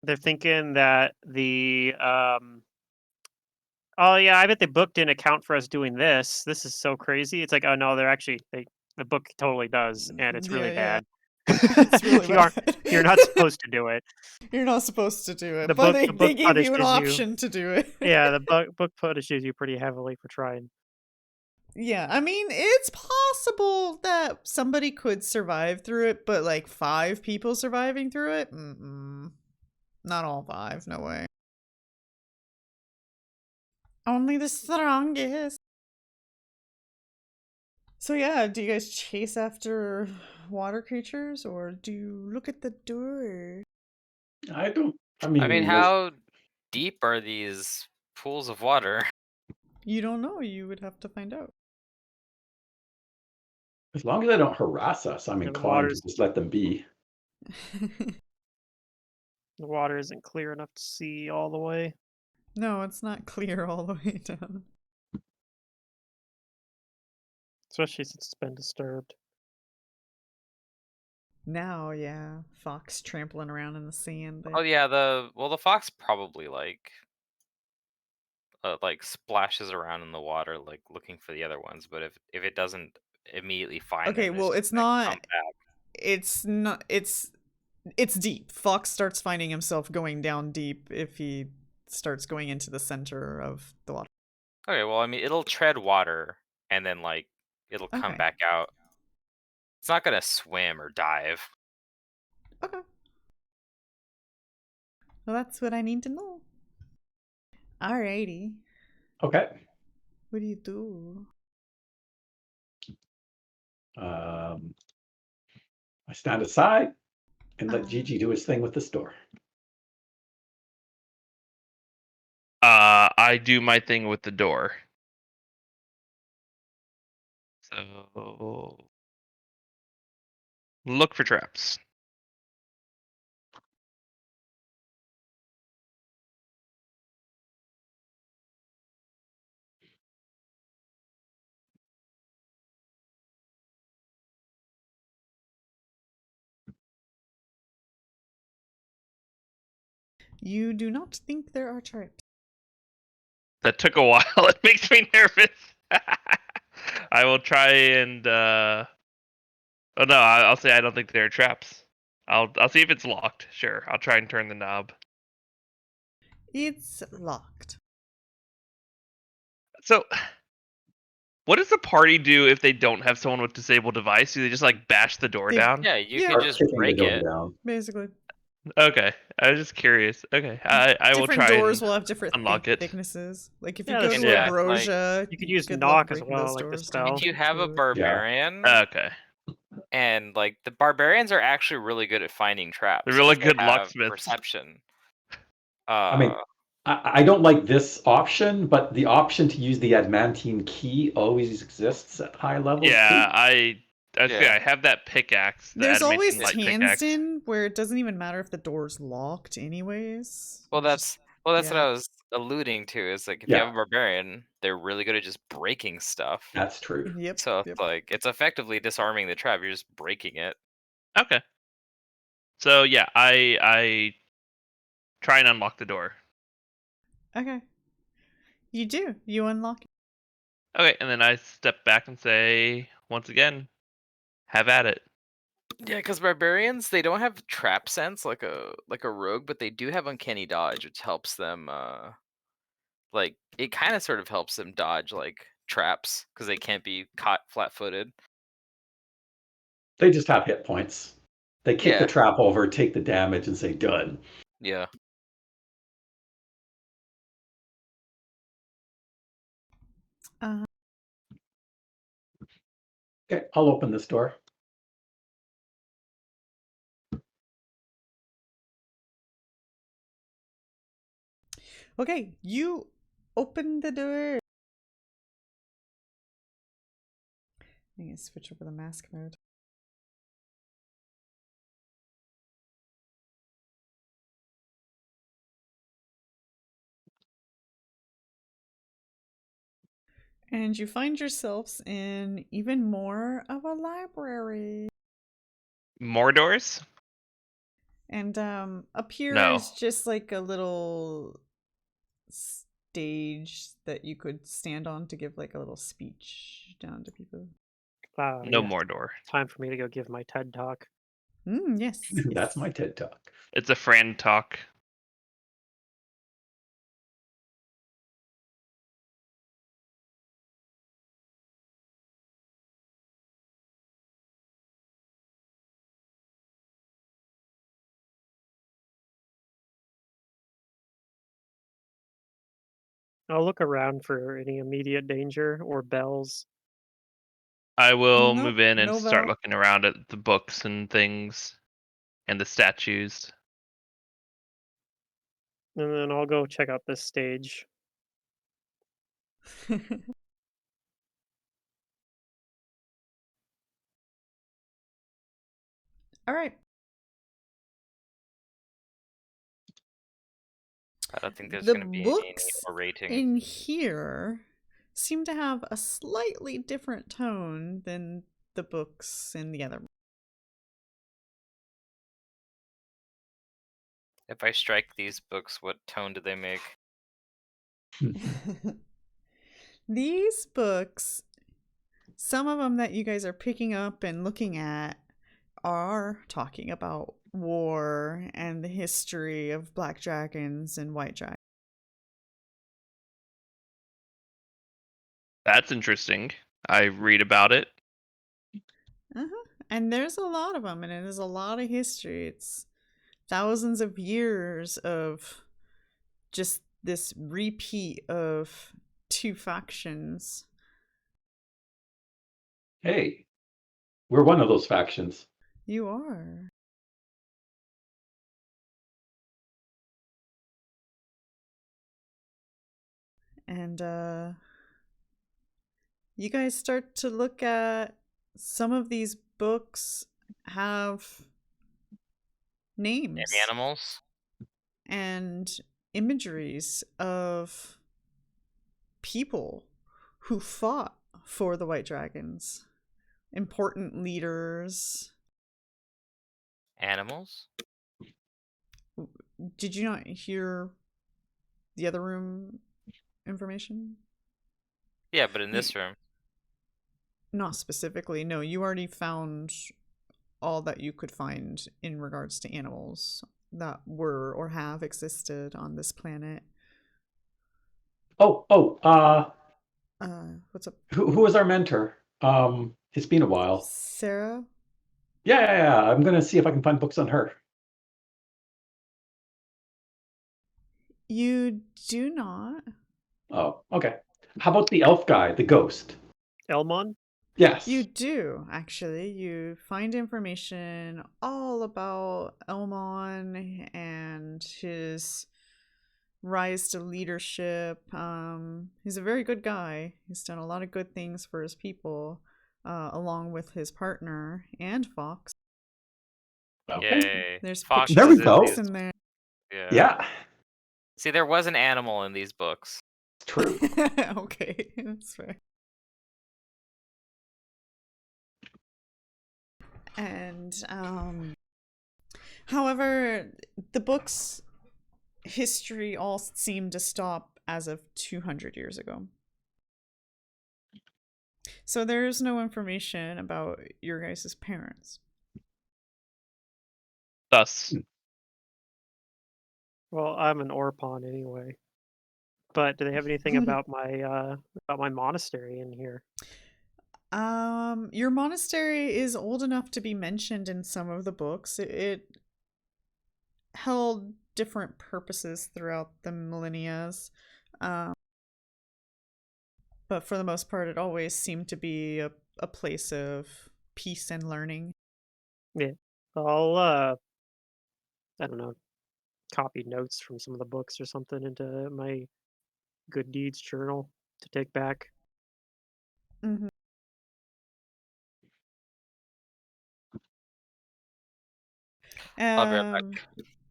that the oh yeah, I bet the book didn't account for us doing this. This is so crazy. It's like, oh no, the book totally does, and it's really Yeah. bad. It's really You aren't bad. you're not supposed to do it. You're not supposed to do it, The but book the they book gave you an punishes you. option to do it. Yeah, the book punishes you pretty heavily for trying. Yeah, I mean, it's possible that somebody could survive through it, but like 5 people surviving through it? Mm-mm. Not all 5, no way. Only the strongest. So yeah, do you guys chase after water creatures or do you look at the door? I don't. I I mean, mean, how deep are these pools of water? You don't know, you would have to find out. as long as they don't harass us, I'm Yeah, the inclined to water's just let them be. the water isn't clear enough to see all the way. No, it's not clear all the way down. Especially since it's been disturbed. Now, yeah, fox trampling around in the sand there. Oh yeah, the fox probably like splashes around in the water like looking for the other ones, but if it doesn't immediately find Okay, them, well, just it's gonna not. come back. It's not. It's deep. Fox starts finding himself going down deep if he starts going into the center of the water. Okay, well, I mean, it'll tread water and then like it'll come Okay. back out. It's not gonna swim or dive. Okay. Well, that's what I need to know. Alrighty. Okay. What do you do? I stand aside and let Uh, Gigi do his thing with the store. I do my thing with the door. So look for traps. You do not think there are traps. That took a while. It makes me nervous. I will try and. Oh no, I'll say I don't think there are traps. I'll see if it's locked. Sure, I'll try and turn the knob. It's locked. So, what does the party do if they don't have someone with disabled device? Do they just like bash the door They- down? Yeah, you Yeah. could Start just kicking the break door it. down. Basically. Okay, I was just curious. Okay, I will Different try doors and will have different unlock it. thicknesses. Like if you Yeah, go that's to fair. Ambrosia, You could use good knock luck as breaking well, those like the doors spell. down. If you have a too. barbarian, Okay, and like the barbarians are actually really good at finding traps. they're really 'cause they good have locksmiths. perception. I mean, I don't like this option, but the option to use the adamantine key always exists at high levels Yeah, too. I Yeah. I have that pickaxe. The There's always adamantine light pickaxe. Tansden where it doesn't even matter if the door's locked anyways. Well, You just- that's what yeah. I was alluding to. Is like if you Yeah. have a barbarian, they're really good at just breaking stuff. That's true. Yep. So yep. it's like it's effectively disarming the trap. You're just breaking it. Okay. So yeah, I try and unlock the door. Okay. You do. You unlock it. Okay, and then I step back and say once again, have at it. Yeah, because barbarians they don't have trap sense like a rogue, but they do have uncanny dodge, which helps them. Like it kind of sort of helps them dodge like traps because they can't be caught flat-footed. They just have hit points. They kick Yeah. the trap over, take the damage, and say done. Yeah. Okay, I'll open this door. Okay, you open the door. I'm gonna switch over the mask mode. And you find yourselves in even more of a library. More doors? And up here No. is just like a little stage that you could stand on to give like a little speech down to people. No Yeah, more door. time for me to go give my TED talk. Yes. That's yes. my TED Talk. It's a Fran talk. I'll look around for any immediate danger or bells. I will Nope, move in and no start bell. looking around at the books and things and the statues. And then I'll go check out this stage. All right. I don't think there's The going to be any books rating. in here seem to have a slightly different tone than the books in the other. If I strike these books, what tone do they make? These books, some of them that you guys are picking up and looking at, are talking about war and the history of black dragons and white dragons. That's interesting. I read about it. And there's a lot of them, and it is a lot of history. It's thousands of years of just this repeat of two factions. Hey, we're one of those factions. You are. And you guys start to look at some of these books have names Any animals? and imageries of people who fought for the white dragons, important leaders. Animals? Did you not hear the other room information? Yeah, but in this room. Not specifically. No, you already found all that you could find in regards to animals that were or have existed on this planet. What's up? Who was our mentor? It's been a while. Sarah? Yeah. I'm gonna see if I can find books on her. You do not. Oh, okay. How about the elf guy, the ghost? Elmon? Yes. You do, actually. You find information all about Elmon and his rise to leadership. He's a very good guy. He's done a lot of good things for his people, along with his partner and Fox. Okay. Yay. There's Fox There we pictures of go. Fox in there. Yeah, See, there was an animal in these books. it's true. Okay, that's fair. And however, the book's history all seemed to stop as of 200 years ago. So there's no information about your guys' parents. Thus, Well, I'm an Orpon anyway. But do they have anything about my monastery in here? Your monastery is old enough to be mentioned in some of the books. It held different purposes throughout the millennia. But for the most part, it always seemed to be a place of peace and learning. Yeah. I'll I don't know, copy notes from some of the books or something into my good deeds journal to take back. Mm-hmm. I'll be right back.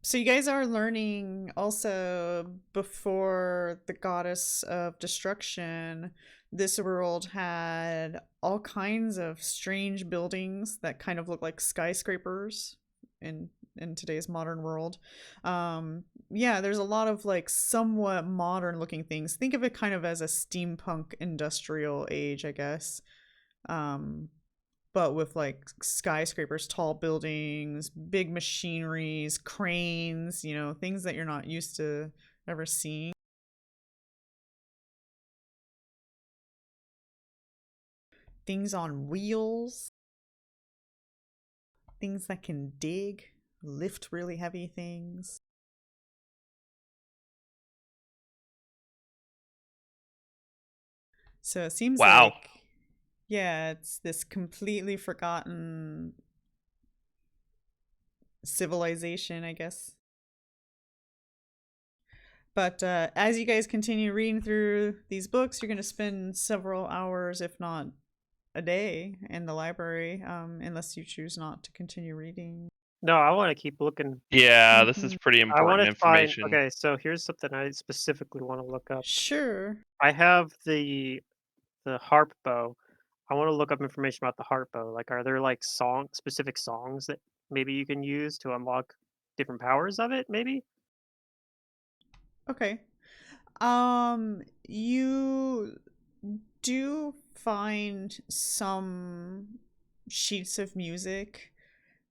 So you guys are learning also before the goddess of destruction This world had all kinds of strange buildings that kind of look like skyscrapers in today's modern world. Yeah, there's a lot of like somewhat modern looking things. Think of it kind of as a steampunk industrial age, I guess. But with like skyscrapers, tall buildings, big machineries, cranes, things that you're not used to ever seeing. Things on wheels, things that can dig, lift really heavy things. So it seems Wow. like, yeah, it's this completely forgotten civilization, I guess. But as you guys continue reading through these books, you're going to spend several hours, if not a day, in the library, unless you choose not to continue reading. No, I want to keep looking. Yeah, this is pretty I want important to find. information. Okay, so here's something I specifically want to look up. Sure. I have the harp bow. I want to look up information about the harp bow. Like, are there like specific songs that maybe you can use to unlock different powers of it? Maybe. Okay. You do find some sheets of music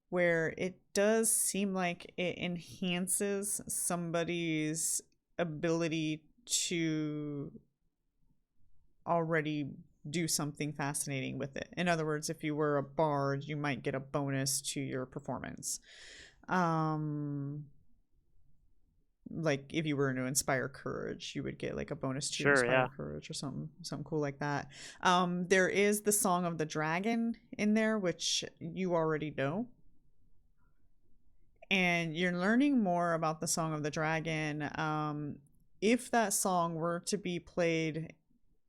where it does seem like it enhances somebody's ability to already do something fascinating with it. In other words, if you were a bard, you might get a bonus to your performance. Like if you were to inspire courage, you would get like a bonus to Sure, inspire yeah. courage or something cool like that. There is the Song of the Dragon in there, which you already know. And you're learning more about the Song of the Dragon. If that song were to be played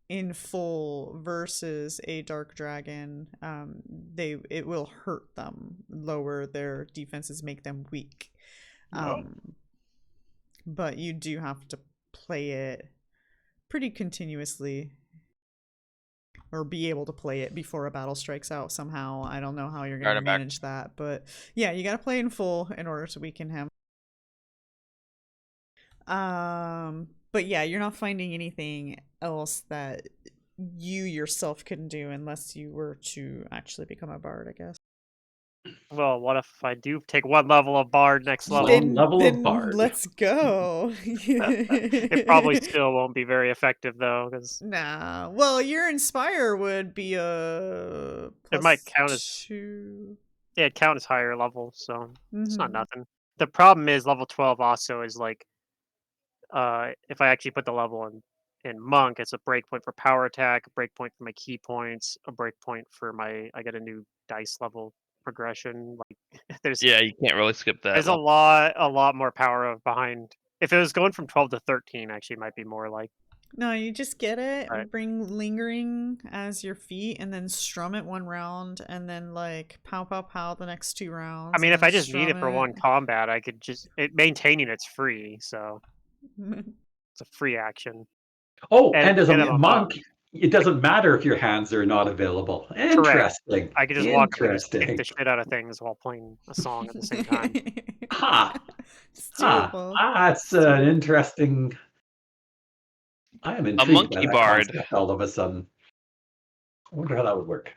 in full versus a dark dragon, it will hurt them, lower their defenses, make them weak. But you do have to play it pretty continuously, or be able to play it before a battle strikes out somehow. I don't know how you're going to manage that, but yeah, you got to play in full in order to weaken him. But yeah, you're not finding anything else that you yourself can do unless you were to actually become a bard, I guess. Well, what if I do take one level of bard next level? One level of bard. Let's go. It probably still won't be very effective though, because Nah. Well, your inspire would be a it might count +2. Yeah, it count as higher level, so it's not Mhm. nothing. The problem is level 12 also is like, if I actually put the level in monk, it's a breakpoint for power attack, a breakpoint for my key points, a breakpoint for I get a new dice level progression. Like there's Yeah, you can't really skip that. there's a lot more power behind. If it was going from 12 to 13, actually, it might be more like. No, you just get it, Right. bring lingering as your feat, and then strum it one round, and then like pow pow pow the next 2 rounds. I mean, and if I then just need it for one combat, I could just maintaining it's free, so it's a free action. Oh, and as And a I'm a monk, it doesn't matter if your hands are not available. Correct. Interesting. I could just walk through and just kick Interesting. the shit out of things while playing a song at the same time. Ha! It's Ha! doable. That's an interesting. I am intrigued by monkey that bard. concept all of a sudden. I wonder how that would work.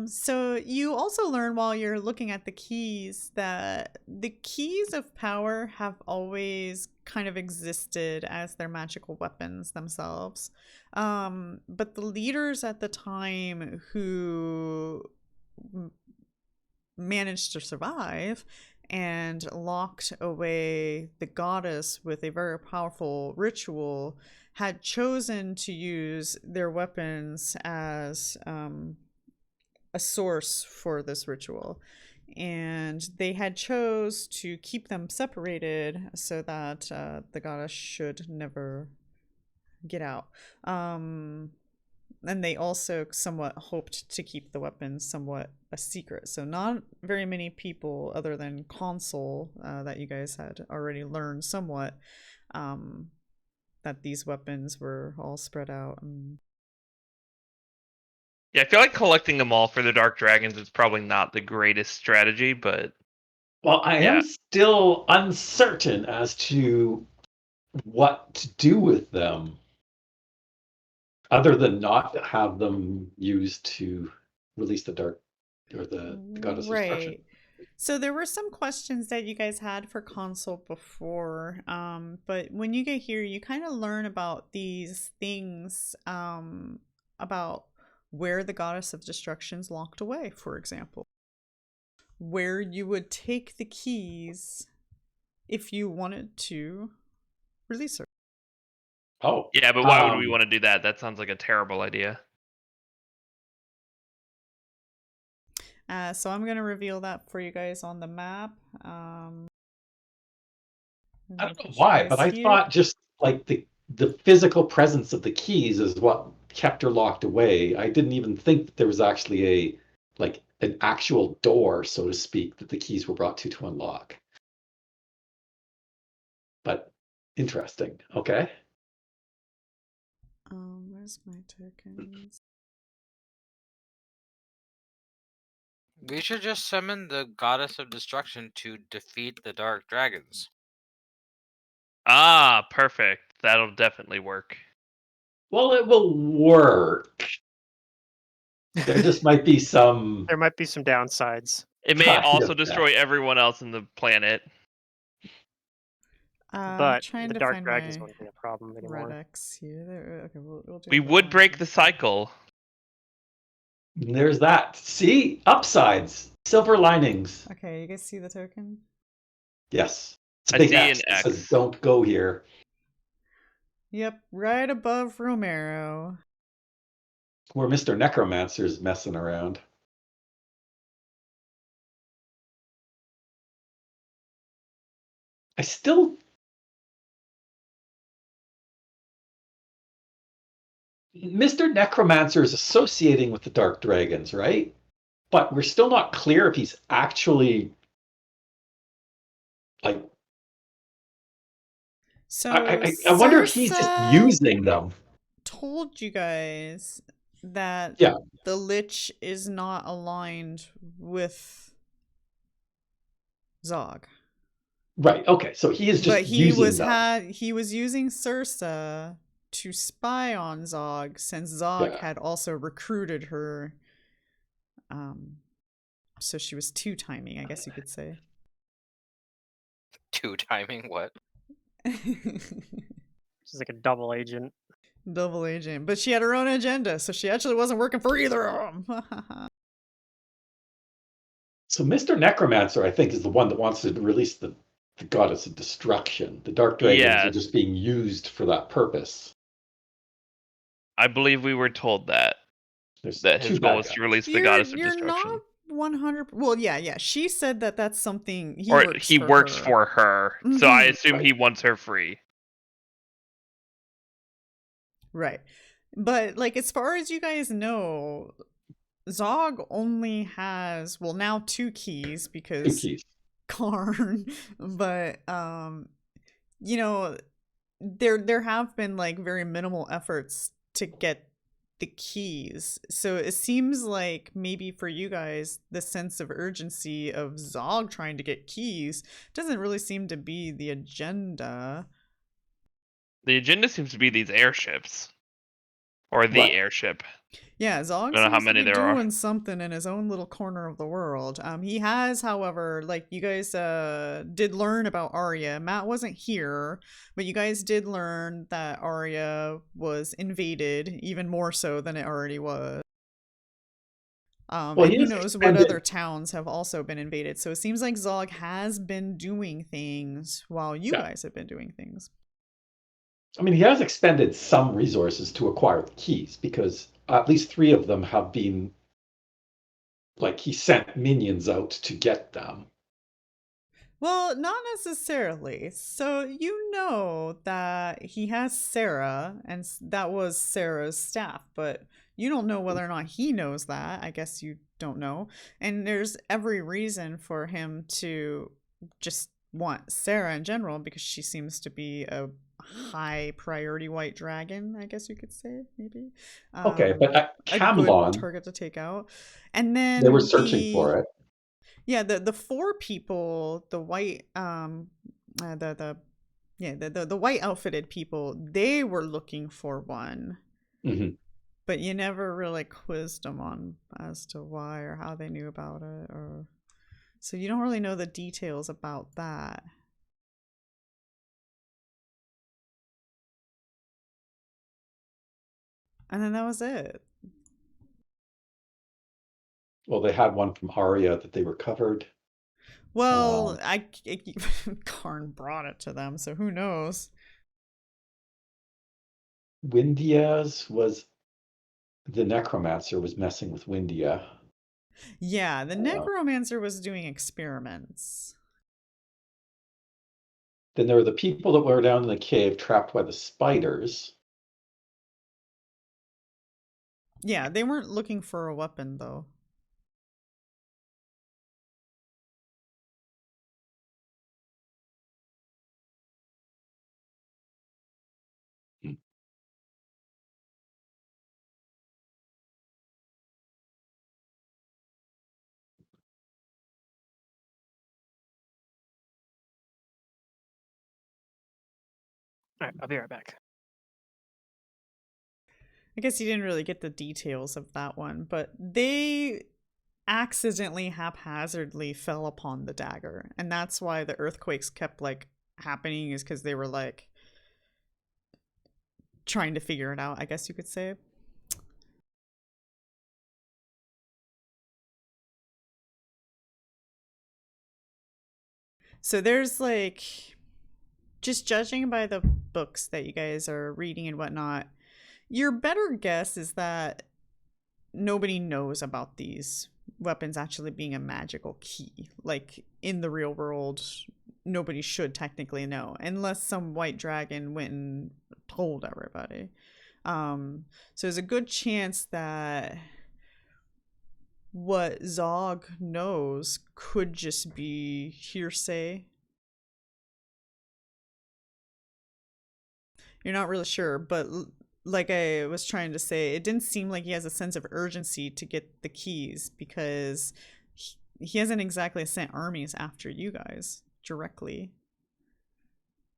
So you also learn while you're looking at the keys that the keys of power have always kind of existed as their magical weapons themselves. But the leaders at the time who managed to survive and locked away the goddess with a very powerful ritual had chosen to use their weapons as a source for this ritual, and they had chose to keep them separated so that the goddess should never get out. And they also somewhat hoped to keep the weapons somewhat a secret, so not very many people other than Consul, that you guys had already learned somewhat, that these weapons were all spread out. Yeah, I feel like collecting them all for the Dark Dragons is probably not the greatest strategy, but Well, I Yeah. am still uncertain as to what to do with them, other than not have them used to release the dark or the goddess of destruction. Right. So there were some questions that you guys had for console before, but when you get here, you kind of learn about these things, about where the goddess of destruction's locked away, for example, where you would take the keys if you wanted to release her. Oh, yeah, but why would we want to do that? That sounds like a terrible idea. So I'm gonna reveal that for you guys on the map. I don't know why, but I thought just like the physical presence of the keys is what kept her locked away. I didn't even think that there was actually an actual door, so to speak, that the keys were brought to unlock. But interesting. Okay. Where's my tokens? We should just summon the goddess of destruction to defeat the dark dragons. Ah, perfect. That'll definitely work. Well, it will work. There just might be some. There might be some downsides. It may Kind also of, destroy everyone else in the planet. I'm But trying the to dark find dragons my wouldn't be a problem red anymore. X here. Okay, we'll do We it would one break thing the at a time. cycle. There's that. See? Upsides. Silver linings. Okay, you guys see the token? Yes. It's a I big see X an that says X. don't go here. Yep, right above Romero. Where Mr. Necromancer's messing around. I still. Mr. Necromancer is associating with the Dark Dragons, right? But we're still not clear if he's actually like. So I wonder if he's just Sarsa using them. told you guys that Yeah. the Lich is not aligned with Zog. Right. Okay. So he is just But using them. he was using Sarsa to spy on Zog, since Zog Yeah. had also recruited her. So she was two timing, I guess you could say. Two timing what? She's like a double agent. Double agent, but she had her own agenda, so she actually wasn't working for either of them. So Mr. Necromancer, I think, is the one that wants to release the goddess of destruction. The Dark Dragons are Yes. just being used for that purpose. I believe we were told that There's his two goal bad is to guys. release the goddess of You're destruction. not 100. Well, yeah. She said that that's something he Or works he for works her. for her. So I Mhm. assume Right. he wants her free. Right. But like, as far as you guys know, Zog only has, well, now two keys Two because keys. Karn. But you know, there have been like very minimal efforts to get the keys. So it seems like maybe for you guys, the sense of urgency of Zog trying to get keys doesn't really seem to be the agenda. The agenda seems to be these airships. Or the Right. airship. Yeah, Zog I don't know how seems to many be there are. doing something in his own little corner of the world. He has, however, like you guys did learn about Arya. Matt wasn't here, but you guys did learn that Arya was invaded, even more so than it already was. Well, And he who has knows what expended. other towns have also been invaded. So it seems like Zog has been doing things while you Yeah. guys have been doing things. I mean, he has expended some resources to acquire the keys because at least 3 of them have been. Like, he sent minions out to get them. Well, not necessarily. So you know that he has Sarah, and that was Sarah's staff, but you don't know whether or not he knows that. I guess you don't know. And there's every reason for him to just want Sarah in general because she seems to be a high priority white dragon, I guess you could say, maybe. Okay, but at A good Camelon, target to take out. And they were then searching for it. yeah, the four people, the white the white outfitted people, they were looking for one. Mhm. But you never really quizzed them on as to why or how they knew about it, or so you don't really know the details about that. And then that was it. Well, they had one from Arya that they recovered. Well, Karn brought it to them, so who knows? Windia's was the necromancer was messing with Windia. Yeah, the necromancer was doing experiments. Then there were the people that were down in the cave trapped by the spiders. Yeah, they weren't looking for a weapon though. All right, I'll be right back. I guess you didn't really get the details of that one, but they accidentally haphazardly fell upon the dagger, and that's why the earthquakes kept like happening, is because they were like trying to figure it out, I guess you could say. So there's like, just judging by the books that you guys are reading and whatnot, your better guess is that nobody knows about these weapons actually being a magical key. Like in the real world, nobody should technically know unless some white dragon went and told everybody. So there's a good chance that what Zog knows could just be hearsay. You're not really sure, but like I was trying to say, it didn't seem like he has a sense of urgency to get the keys because he hasn't exactly sent armies after you guys directly.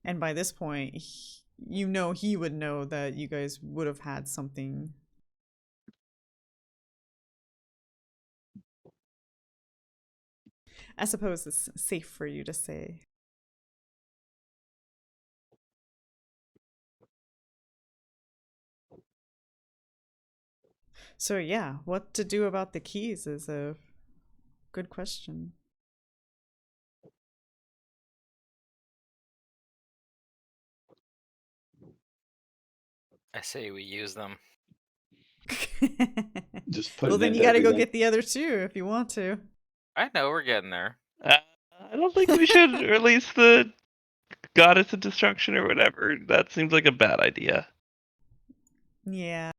And by this point, you know he would know that you guys would have had something. I suppose it's safe for you to say. So yeah, what to do about the keys is a good question. I say we use them. Just put Well, an then end you to got to go everything. get the other two if you want to. I know we're getting there. I don't think we should release the goddess of destruction or whatever. That seems like a bad idea. Yeah.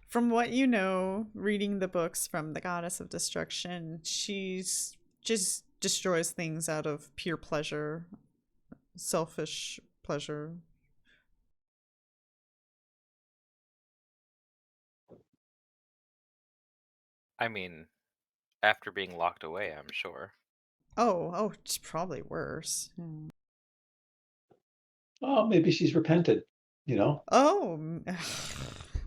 From what you know, reading the books from the goddess of destruction, she's just destroys things out of pure pleasure, selfish pleasure. I mean, after being locked away, I'm sure. Oh, it's probably worse. Yeah. Oh, maybe she's repented, you know? Oh,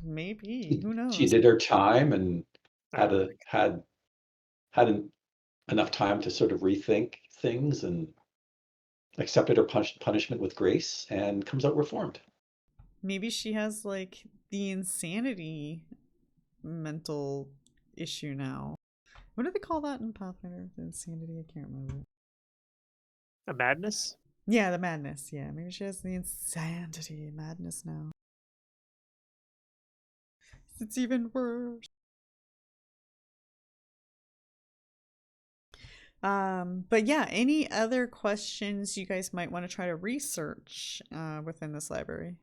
maybe. Who She knows? did her time and I don't really. had enough time to sort of rethink things and accepted her punishment with grace and comes out reformed. Maybe she has like the insanity mental issue now. What do they call that in Pathfinder? The insanity? I can't remember. A madness? Yeah, the madness. Yeah, maybe she has the insanity madness now. It's even worse. But yeah, any other questions you guys might want to try to research within this library?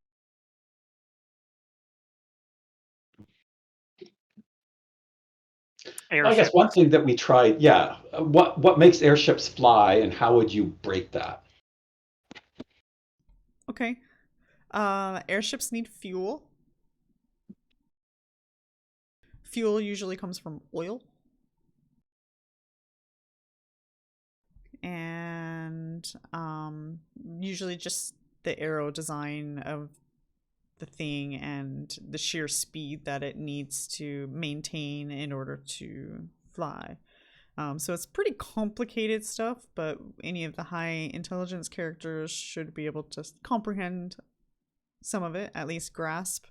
I guess one thing that we tried, yeah. What makes airships fly, and how would you break that? Okay. Airships need fuel. Fuel usually comes from oil. And usually just the aero design of the thing and the sheer speed that it needs to maintain in order to fly. So it's pretty complicated stuff, but any of the high intelligence characters should be able to comprehend some of it, at least grasp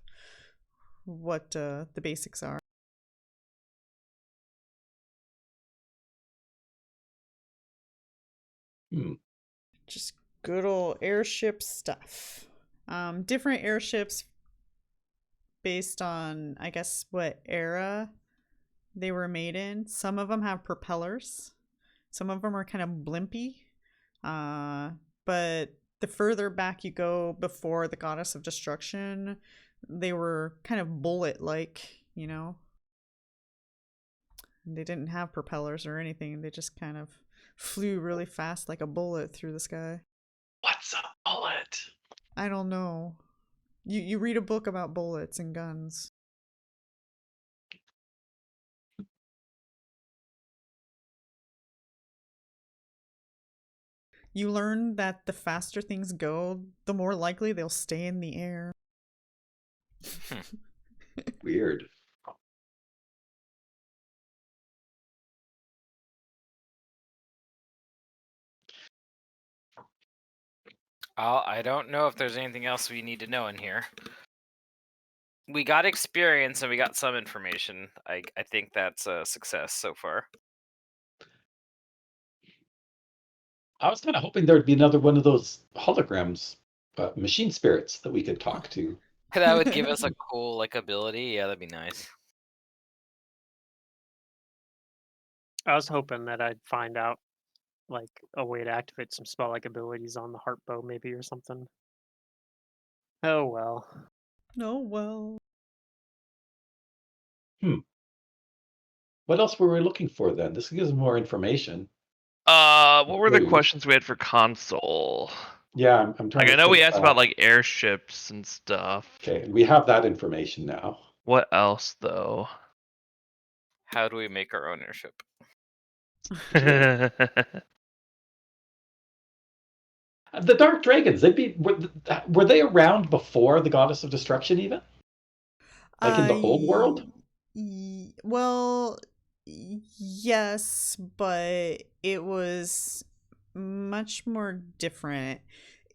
what the basics are. Just good old airship stuff. Different airships based on, I guess, what era they were made in. Some of them have propellers. Some of them are kind of blimpy. But the further back you go before the Goddess of Destruction, they were kind of bullet-like, you know? They didn't have propellers or anything. They just kind of flew really fast like a bullet through the sky. What's a bullet? I don't know. You read a book about bullets and guns. You learn that the faster things go, the more likely they'll stay in the air. Weird. I don't know if there's anything else we need to know in here. We got experience and we got some information. I think that's a success so far. I was kind of hoping there would be another one of those holograms, machine spirits that we could talk to. That would give us a cool ability. Yeah, that'd be nice. I was hoping that I'd find out a way to activate some spell-like abilities on the heart bow, maybe, or something. Oh well. Oh well. What else were we looking for then? This gives more information. What were the Clues. questions we had for console? Yeah, I'm trying Like, to I know we think asked about like airships and stuff. Okay, we have that information now. What else though? How do we make our own airship? Yeah. The Dark Dragons, were they around before the Goddess of Destruction even? Like in the old world? Well, yes, but it was much more different.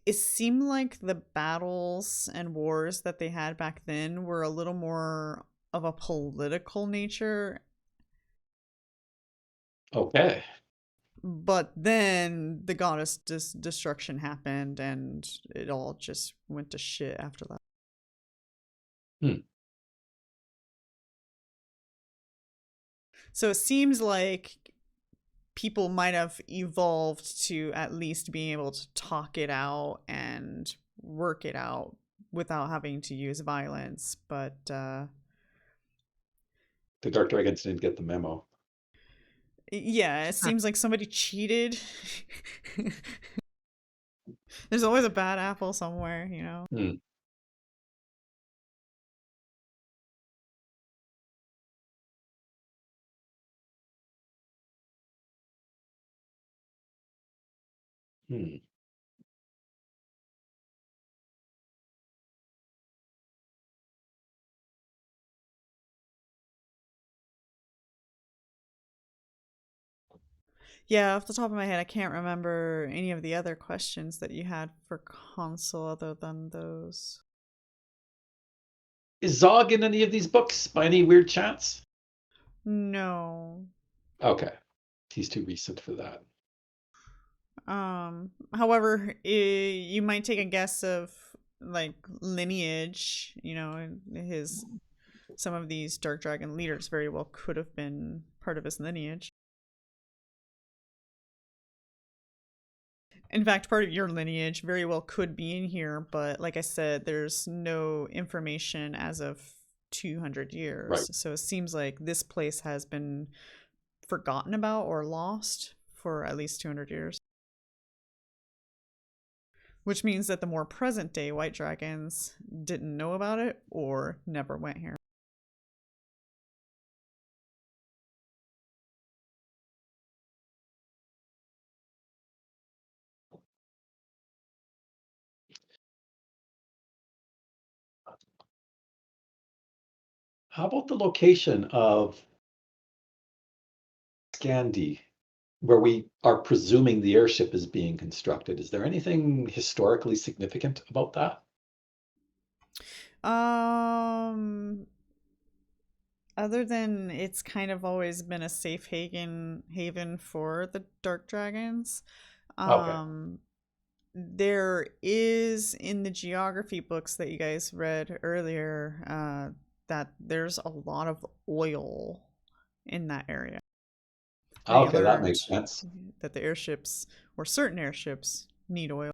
It seemed like the battles and wars that they had back then were a little more of a political nature. Okay. But then the Goddess Destruction happened and it all just went to shit after that. So it seems like people might have evolved to at least being able to talk it out and work it out without having to use violence, but The Dark Dragons didn't get the memo. yeah, it seems like somebody cheated. There's always a bad apple somewhere, you know. Yeah, off the top of my head, I can't remember any of the other questions that you had for console other than those. Is Zog in any of these books by any weird chance? No. Okay. He's too recent for that. However, you might take a guess of like lineage, you know, some of these Dark Dragon leaders very well could have been part of his lineage. In fact, part of your lineage very well could be in here, but like I said, there's no information as of 200 years. Right. So it seems like this place has been forgotten about or lost for at least 200 years. Which means that the more present day white dragons didn't know about it or never went here. How about the location of Scandi, where we are presuming the airship is being constructed? Is there anything historically significant about that? Other than it's kind of always been a safe haven for the dark dragons. Okay. There is in the geography books that you guys read earlier that there's a lot of oil in that area. And you Okay, that learned makes sense. that the airships or certain airships need oil.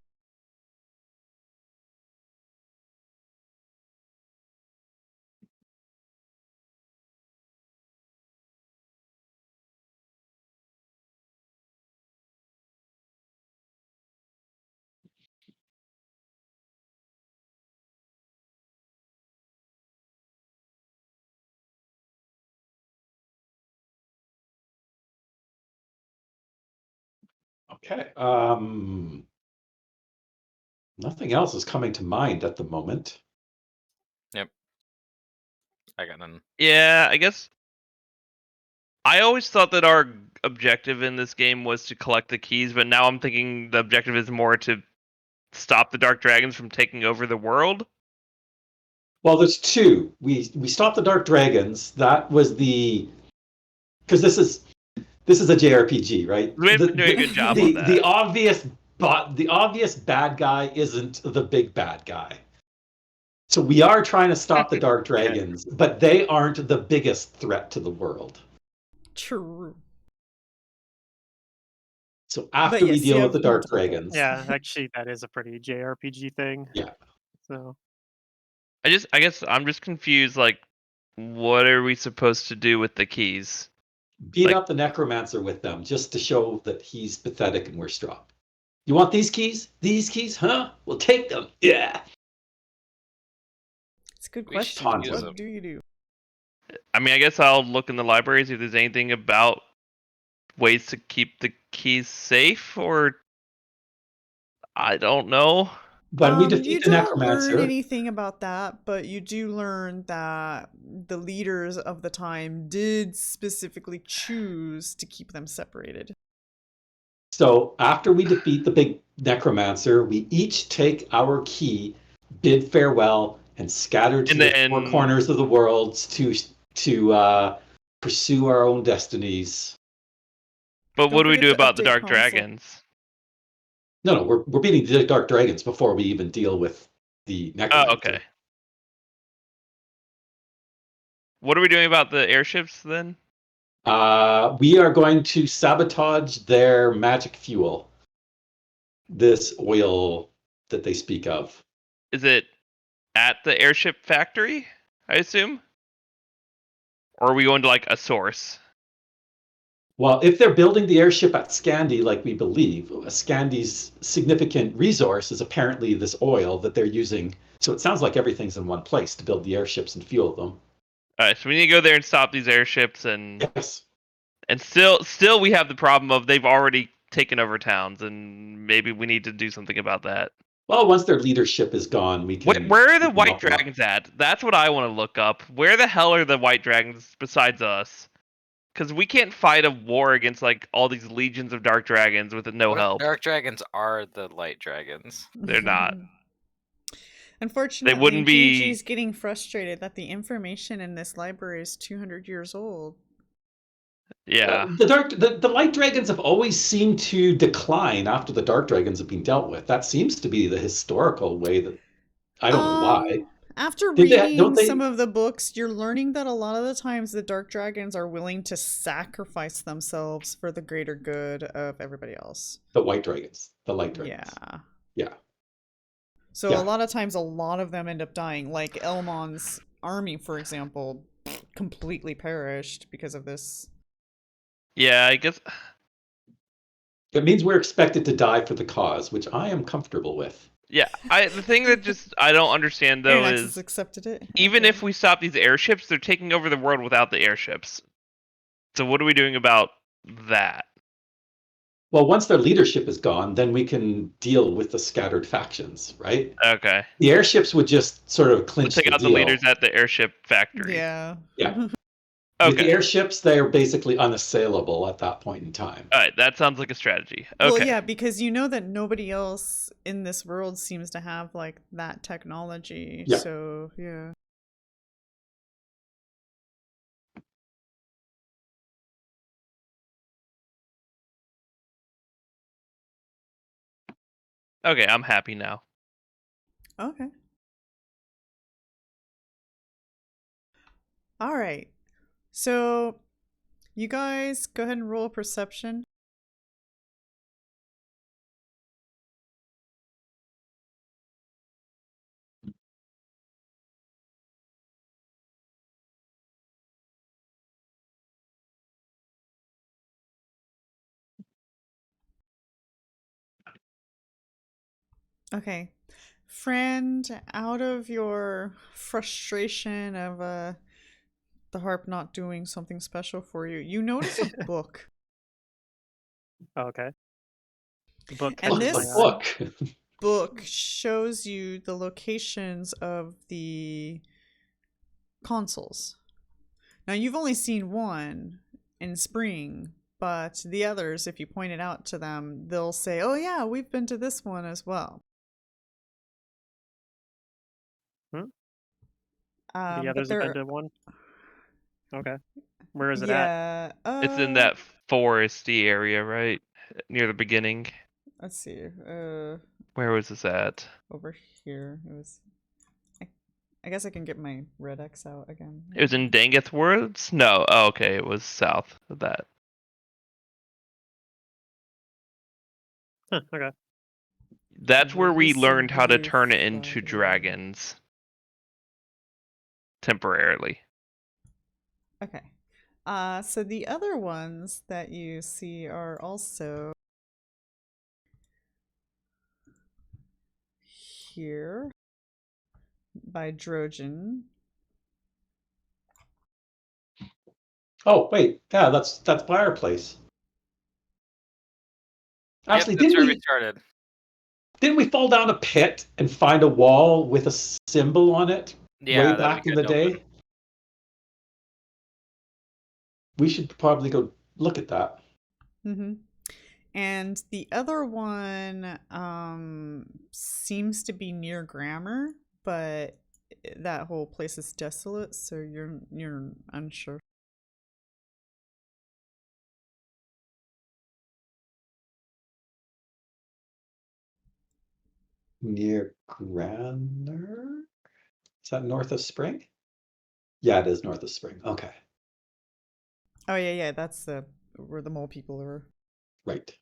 Okay. Nothing else is coming to mind at the moment. Yep. I got none. Yeah, I guess I always thought that our objective in this game was to collect the keys, but now I'm thinking the objective is more to stop the dark dragons from taking over the world. Well, there's two. We stopped the Dark Dragons. That was because this is a JRPG, right? We've been doing a good job on that. The obvious bad guy isn't the big bad guy. So we are trying to stop the Dark Dragons, but they aren't the biggest threat to the world. True. So after we yes, you deal with have the Dark multiple Dragons, Yeah, actually, that is a pretty JRPG thing. Yeah. So I guess I'm just confused. Like, what are we supposed to do with the keys? beat up the Necromancer with them just to show that he's pathetic and we're strong. You want these keys? These keys? Huh? We'll take them. Yeah. It's a good We should question. use What them. do you do? I mean, I guess I'll look in the libraries if there's anything about ways to keep the keys safe, or I don't know. When we You defeat the don't learn Necromancer, anything about that, but you do learn that the leaders of the time did specifically choose to keep them separated. so after we defeat the big Necromancer, we each take our key, bid farewell, and scatter to And the then- four corners of the world to pursue our own destinies. But what Don't do we forget do to about the update dark console. dragons? No, we're beating the Dark Dragons before we even deal with the Necromancer. Oh, okay. What are we doing about the airships then? We are going to sabotage their magic fuel. This oil that they speak of. Is it at the airship factory, I assume? Or are we going to like a source? Well, if they're building the airship at Scandi, like we believe, Scandi's significant resource is apparently this oil that they're using. So it sounds like everything's in one place to build the airships and fuel them. Alright, so we need to go there and stop these airships, and Yes. still we have the problem of they've already taken over towns, and maybe we need to do something about that. Well, once their leadership is gone, we can. Where are the we can white help them out. dragons at? That's what I want to look up. Where the hell are the white dragons besides us? Because we can't fight a war against like all these legions of dark dragons with no help. Dark dragons are the light dragons. They're not. Unfortunately, wouldn't be- Gigi's getting frustrated that the information in this library is 200 years old. Yeah. The light dragons have always seemed to decline after the dark dragons have been dealt with. That seems to be the historical way that I don't know why. After Did they- reading don't they- some of the books, you're learning that a lot of the times the dark dragons are willing to sacrifice themselves for the greater good of everybody else. The white dragons, the light dragons. Yeah. Yeah. So Yeah. a lot of times, a lot of them end up dying. Like Elmon's army, for example, completely perished because of this. Yeah, I guess. It means we're expected to die for the cause, which I am comfortable with. Yeah, the thing that just I don't understand though Airnax has is accepted it. even Okay. if we stop these airships, they're taking over the world without the airships. So what are we doing about that? Well, once their leadership is gone, then we can deal with the scattered factions, right? Okay. The airships would just sort of We'll clinch take the out the deal. leaders at the airship factory. Yeah. Yeah. With the Okay. airships, they are basically unassailable at that point in time. All right, that sounds like a strategy. Okay. Well, yeah, because you know that nobody else in this world seems to have like that technology. Yeah. So, yeah. Okay, I'm happy now. Okay. All right. So, you guys go ahead and roll a perception. Okay. Friend, out of your frustration of the harp not doing something special for you, you notice a book. Oh, okay. The book And catches What's my the eye. book? Book shows you the locations of the consoles. Now, you've only seen one in spring, but the others, if you point it out to them, they'll say, oh, yeah, we've been to this one as well. The But others have been to one. Okay. Where is it at? yeah, It's in that foresty area, right? Near the beginning. let's see. Where was this at? Over here. It was. I guess I can get my red X out again. It was in Dangeth Woods? No. Oh, okay. It was south of that. Huh, okay. That's where we This learned how to blue turn it into flag, yeah. dragons. Temporarily. Okay. So the other ones that you see are also here by Drogen. Oh, wait. Yeah, that's by our place. Actually, Yep, that's where we didn't started. we fall down a pit and find a wall with a symbol on it Yeah, way that we back in the couldn't open. day? We should probably go look at that. Mm-hmm. And the other one seems to be near Grammar, but that whole place is desolate, so you're unsure. Near Granner? Is that north of Spring? Yeah, it is north of Spring. Okay. Oh yeah, that's the where the mole people are. Right.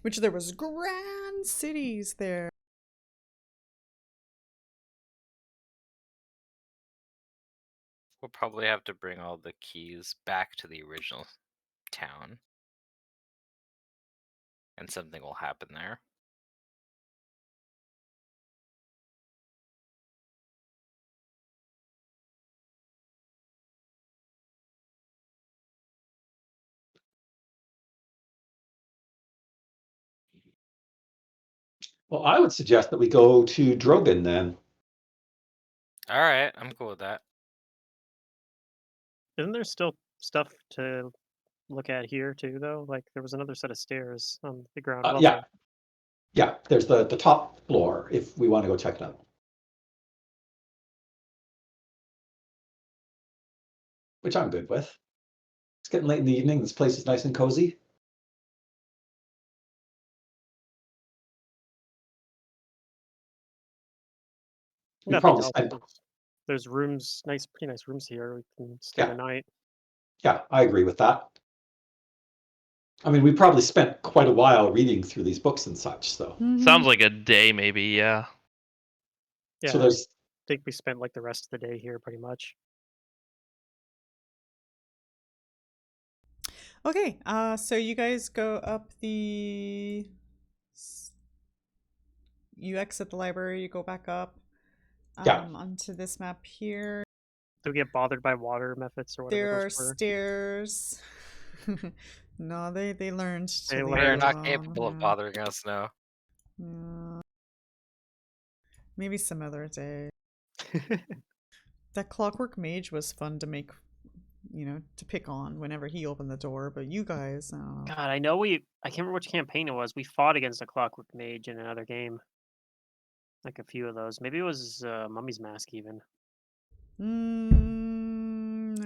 Which there was grand cities there. We'll probably have to bring all the keys back to the original town. And something will happen there. Well, I would suggest that we go to Drogon then. Alright, I'm cool with that. Isn't there still stuff to look at here too, though? Like there was another set of stairs on the ground level. Yeah. Yeah, there's the top floor if we want to go check it out. Which I'm good with. It's getting late in the evening. This place is nice and cozy. We Nothing probably else. spent. There's rooms, pretty nice rooms here. We can stay Yeah. the night. Yeah, I agree with that. I mean, we probably spent quite a while reading through these books and such, so. Mhm. Sounds like a day, maybe, yeah. Yeah, So there's I think we spent like the rest of the day here pretty much. Okay, so you guys go up the. You exit the library, you go back up Yeah. onto this map here. Do we get bothered by water methods or whatever There are those were? stairs. No, they learned to They leave They are it learned. not alone. capable of bothering us now. Yeah. Maybe some other day. That clockwork mage was fun to make, to pick on whenever he opened the door, but you guys, I don't know. God, I can't remember which campaign it was. We fought against a clockwork mage in another game. Like a few of those. Maybe it was Mummy's Mask even. I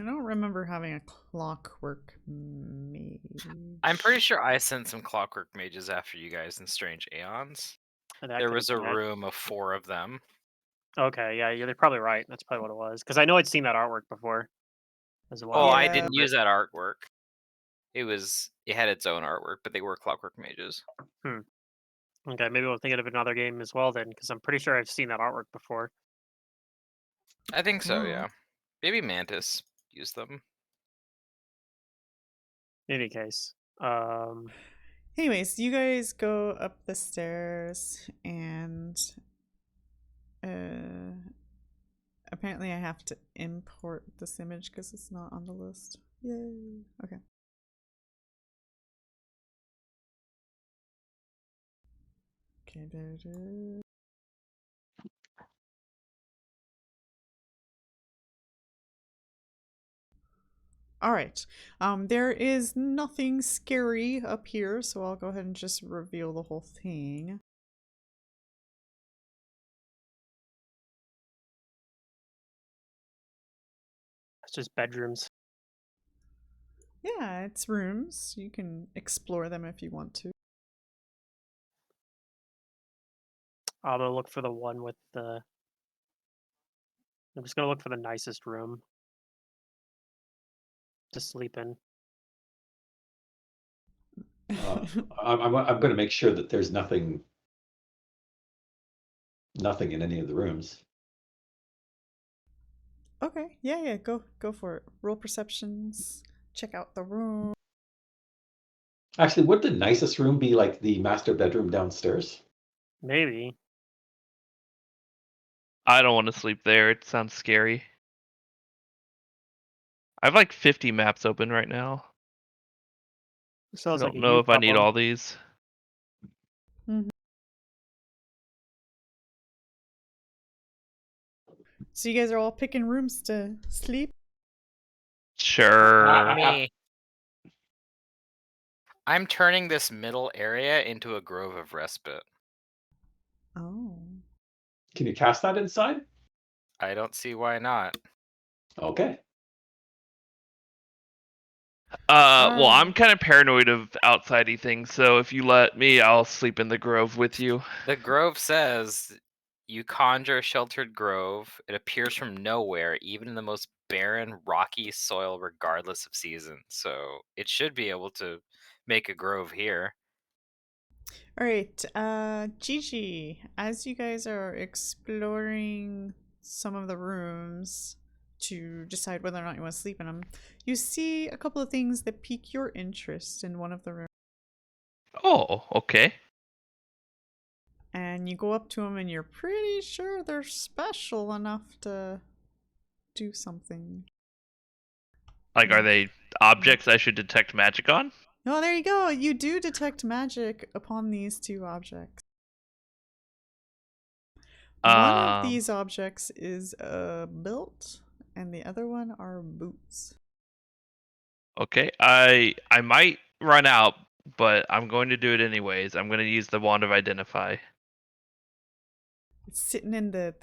don't remember having a clockwork mage. I'm pretty sure I sent some clockwork mages after you guys in Strange Aeons. There was a room of 4 of them. Okay, yeah, you're probably right. That's probably what it was. Because I know I'd seen that artwork before as well. Oh, I Yeah. didn't use that artwork. It had its own artwork, but they were clockwork mages. Okay, maybe we'll think of another game as well then, because I'm pretty sure I've seen that artwork before. I think so, Oh. yeah. Maybe Mantis used them. In any case, Anyways, you guys go up the stairs and apparently I have to import this image because it's not on the list. Yay. Okay. Okay, there it is. All right. There is nothing scary up here, so I'll go ahead and just reveal the whole thing. it's just bedrooms. Yeah, it's rooms. You can explore them if you want to. I'm gonna look for the one with the. I'm just gonna look for the nicest room to sleep in. I'm going to make sure that there's nothing in any of the rooms. Okay, yeah, go for it. Roll perceptions. Check out the room. Actually, would the nicest room be like the master bedroom downstairs? Maybe. I don't want to sleep there. It sounds scary. I have like 50 maps open right now. I Sounds like don't a know you if I need problem. all these. So you guys are all picking rooms to sleep? Sure. Not me. I'm turning this middle area into a grove of respite. Oh. Can you cast that inside? I don't see why not. Okay. Well, I'm Alright. kind of paranoid of outsidey things, so if you let me, I'll sleep in the grove with you. The grove says you conjure a sheltered grove. It appears from nowhere, even in the most barren, rocky soil, regardless of season. So it should be able to make a grove here. Alright, Gigi, as you guys are exploring some of the rooms to decide whether or not you want to sleep in them, you see a couple of things that pique your interest in one of the rooms. Oh, okay. And you go up to them and you're pretty sure they're special enough to do something. Like, are they objects I should detect magic on? Oh, there you go. You do detect magic upon these two objects. One of these objects is a belt, and the other one are boots. Okay, I might run out, but I'm going to do it anyways. I'm going to use the wand of identify. It's sitting in the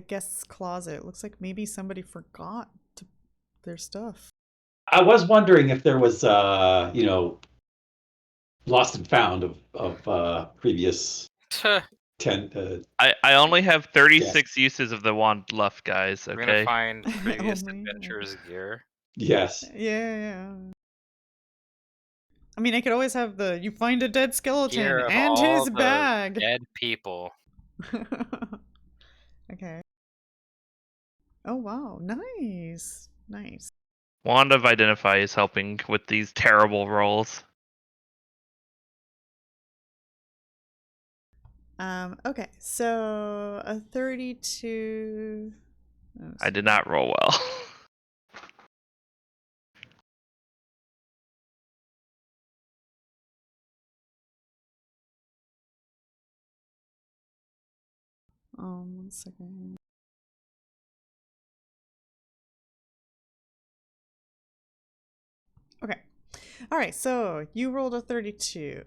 guest's closet. Looks like maybe somebody forgot their stuff. I was wondering if there was, lost and found of previous Tuh, 10. I only have 36 uses of the wand left, guys. We're gonna Okay. find previous Oh, man. adventurers' gear. Yes. Yeah. I mean, I could always have you find a dead skeleton Gear of and all his the bag. dead people. Okay. Oh wow, nice, nice. Wand of Identify is helping with these terrible rolls. Okay, so a 32. Oh, I did not roll well. One second. Okay. All right, so you rolled a 32,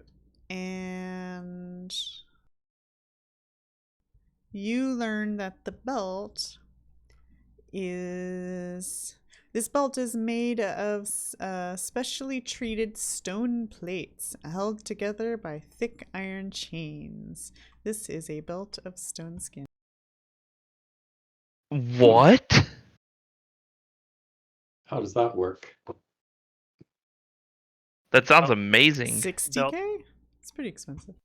and you learned that the belt is. This belt is made of specially treated stone plates held together by thick iron chains. This is a belt of stone skin. What? How does that work? That sounds amazing. 60k? It's pretty expensive.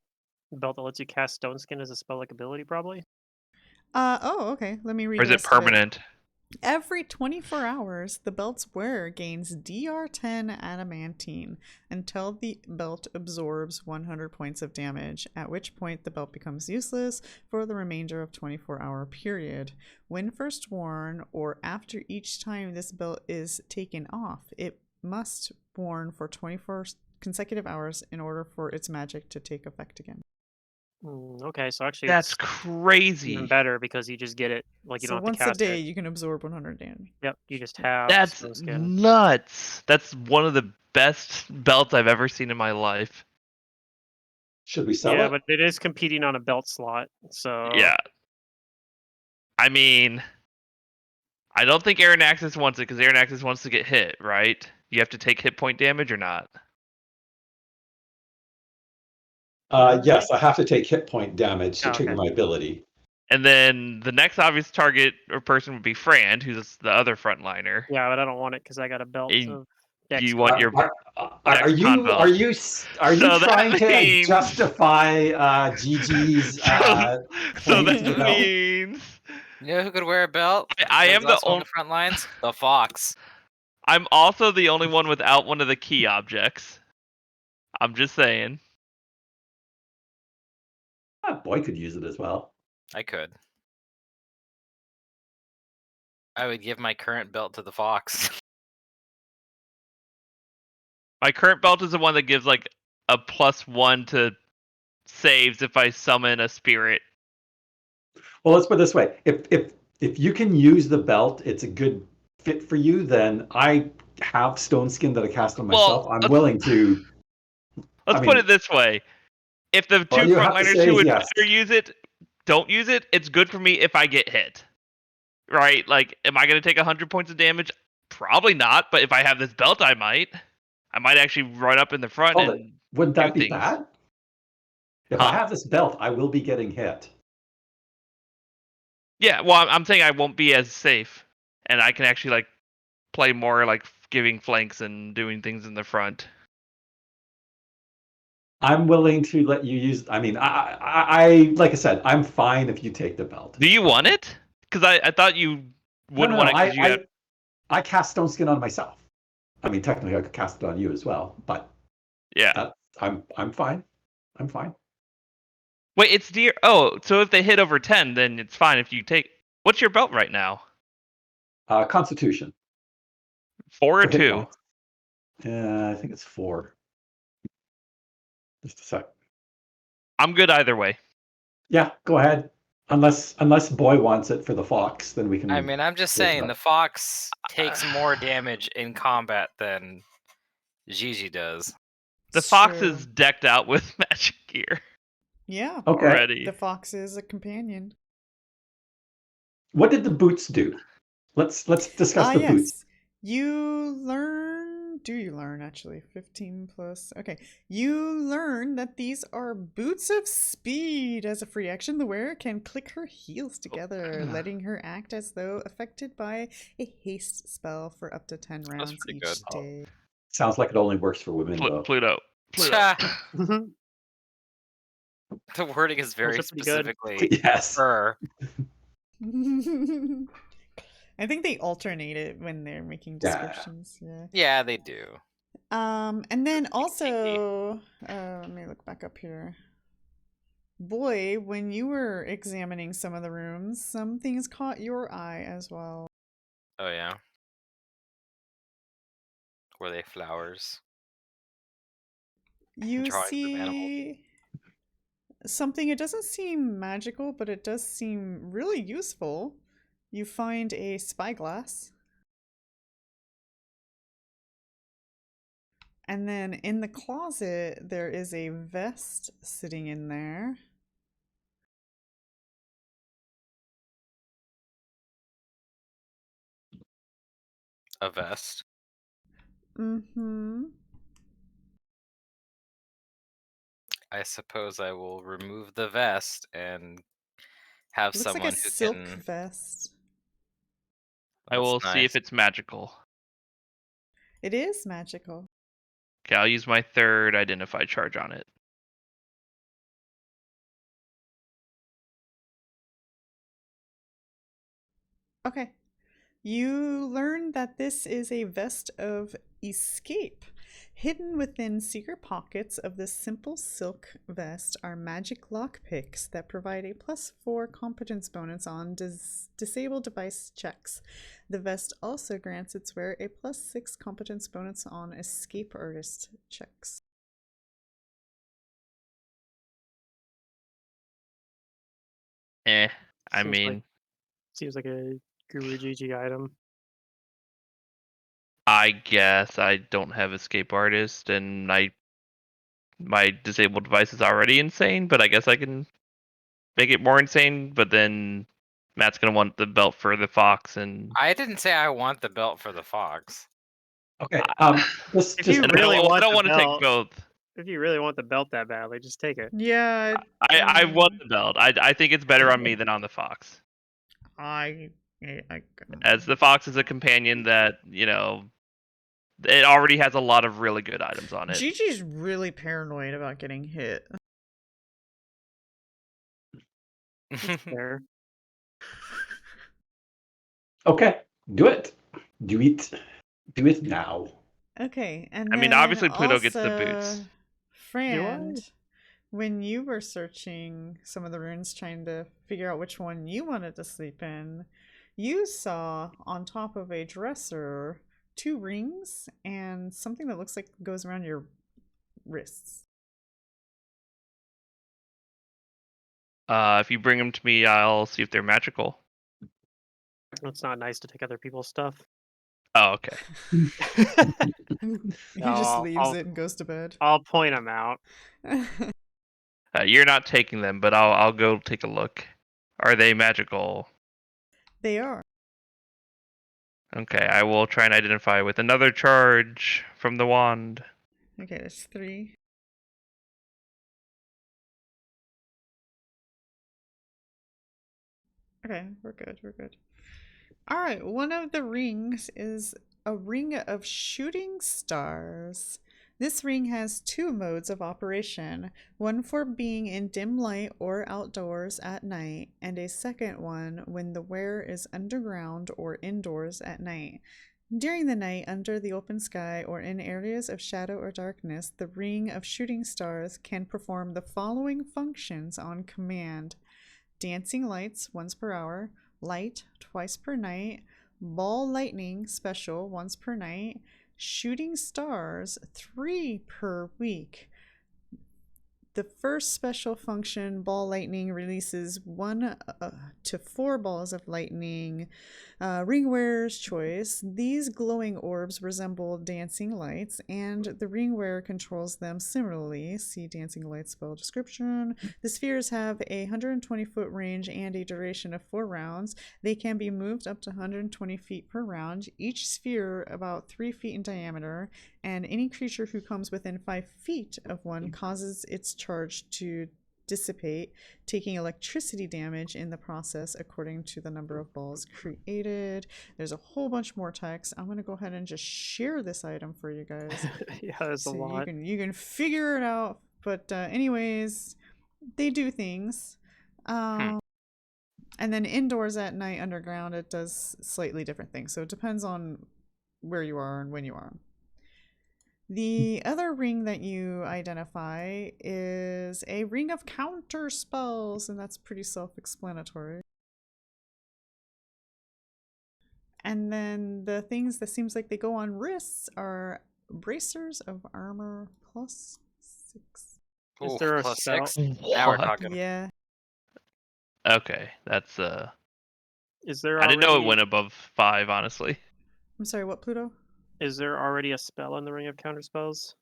The belt that lets you cast Stone Skin as a spell-like ability, probably. Oh, okay. Let me read Or the is it rest of permanent? Every 24 hours, the belt's wearer gains DR10 adamantine until the belt absorbs 100 points of damage, at which point the belt becomes useless for the remainder of 24-hour period. When first worn, or after each time this belt is taken off, it must worn for 24 consecutive hours in order for its magic to take effect again. Okay, so actually That's it's crazy. even better because you just get it, like you So don't have once to a cast day, it. you can absorb 100 damage. Yep, you just have That's Stone Skin. nuts. That's one of the best belts I've ever seen in my life. Should we sell Yeah, it? but it is competing on a belt slot, so Yeah. I mean, I don't think Aaron Axis wants it because Aaron Axis wants to get hit, right? You have to take hit point damage or not? Yes, I have to take hit point damage to Oh, trigger okay. my ability. And then the next obvious target or person would be Frand, who's the other frontliner. Yeah, but I don't want it because I got a belt And of Dex. you want your Are Dexcon you belt. are you are you So that trying to means- justify Gigi's so claim to the that belt? means You know who could wear a belt? I am the last one on only. the front lines. The Fox. I'm also the only one without one of the key objects. I'm just saying. Boy could use it as well. I could. I would give my current belt to the Fox. My current belt is the one that gives like a +1 to saves if I summon a spirit. Well, let's put it this way: if you can use the belt, it's a good fit for you. Then I have stone skin that I cast on myself. I'm willing to. Let's put it this way: if the two All you have to frontliners say who is would yes. better use it don't use it, it's good for me if I get hit. Right? Like, am I going to take 100 points of damage? Probably not. But if I have this belt, I might. I might actually run up in the front Hold it. and Wouldn't do that be things. bad? If Huh? I have this belt, I will be getting hit. Yeah, well, I'm saying I won't be as safe, and I can actually like play more like giving flanks and doing things in the front. I'm willing to let you use. I mean, I like I said, I'm fine if you take the belt. Do you want it? Because I thought you would No. want it because you had. I cast stone skin on myself. I mean, technically, I could cast it on you as well, but Yeah. I'm fine. I'm fine. Wait, it's dear. Oh, so if they hit over 10, then it's fine if you take. What's your belt right now? Constitution. 4 or For hit 2? points. Yeah, I think it's 4. Just a sec. I'm good either way. Yeah, go ahead. Unless Boy wants it for the Fox, then we can. I mean, I'm just saying the Fox takes more damage in combat than Gigi does. The It's Fox true. is decked out with magic gear Yeah. Okay. already. The fox is a companion. What did the boots do? Let's discuss the boots. Yes. You learn. Do you learn actually? 15 plus. Okay. You learn that these are boots of speed. As a free action, the wearer can click her heels together, letting her act as though affected by a haste spell for up to 10 rounds pretty each good. day. Sounds like it only works for women, though. Pluto. Cha. The wording is very Those are pretty good. specifically Yes. her. I think they alternate it when they're making Yeah. descriptions. Yeah. Yeah, they do. And then also, let me look back up here. Boy, when you were examining some of the rooms, some things caught your eye as well. Oh yeah. Were they flowers? You Drawings of animals. see something, it doesn't seem magical, but it does seem really useful. You find a spyglass. And then in the closet, there is a vest sitting in there. A vest. Mm-hmm. I suppose I will remove the vest and have It looks like a someone who silk can. vest. I That's will see if nice. it's magical. It is magical. Okay, I'll use my third identify charge on it. Okay. You learn that this is a vest of escape. Hidden within secret pockets of this simple silk vest are magic lockpicks that provide a +4 competence bonus on disable device checks. The vest also grants its wearer a +6 competence bonus on escape artist checks. I Seems mean, like seems like a Guru GG item. I guess I don't have escape artist, and my disabled device is already insane, but I guess I can make it more insane. But then Matt's gonna want the belt for the fox, and I didn't say I want the belt for the fox. Okay. If Just you and I really don't, I want don't the want to take belt, both. if you really want the belt that badly, just take it. Yeah. I want the belt. I think it's better on me than on the fox, I as the fox is a companion that it already has a lot of really good items on it. Gigi's really paranoid about getting hit. There. okay. Do it. Do it. Do it now. Okay, and I mean, then obviously Pluto gets the also, boots. Frand, when you were searching some of the runes trying to figure out which one you wanted to sleep in, you saw on top of a dresser 2 rings and something that looks like goes around your wrists. If you bring them to me, I'll see if they're magical. It's not nice to take other people's stuff. Oh, okay. He just leaves it and goes to bed. I'll point them out. You're not taking them, but I'll go take a look. Are they magical? They are. Okay, I will try and identify with another charge from the wand. Okay, there's 3. Okay, we're good, we're good. Alright, one of the rings is a ring of shooting stars. This ring has 2 modes of operation, one for being in dim light or outdoors at night, and a second one when the wearer is underground or indoors at night. During the night, under the open sky or in areas of shadow or darkness, the ring of shooting stars can perform the following functions on command: dancing lights once per hour, light twice per night, ball lightning special once per night, shooting stars 3 per week. The first special function, ball lightning, releases 1 to 4 balls of lightning. Ring wearer's choice. These glowing orbs resemble dancing lights, and the ring wearer controls them similarly. See dancing lights spell description. The spheres have a 120-foot range and a duration of 4 rounds. They can be moved up to 120 feet per round, each sphere about 3 feet in diameter, and any creature who comes within 5 feet of one causes its charge to dissipate, taking electricity damage in the process according to the number of balls created. There's a whole bunch more text. I'm going to go ahead and just share this item for you guys. Yeah, there's a so lot. you can figure it out. But anyways, they do things. And then indoors at night underground, it does slightly different things. So it depends on where you are and when you are. The other ring that you identify is a ring of counter spells, and that's pretty self-explanatory. And then the things that seems like they go on wrists are bracers of armor +6. Is Ooh, there a plus spell? 6? Now we're What? talking. Yeah. Okay, that's Is there I didn't know it already went above 5, honestly. I'm sorry, what, Pluto? is there already a spell in the ring of counter spells?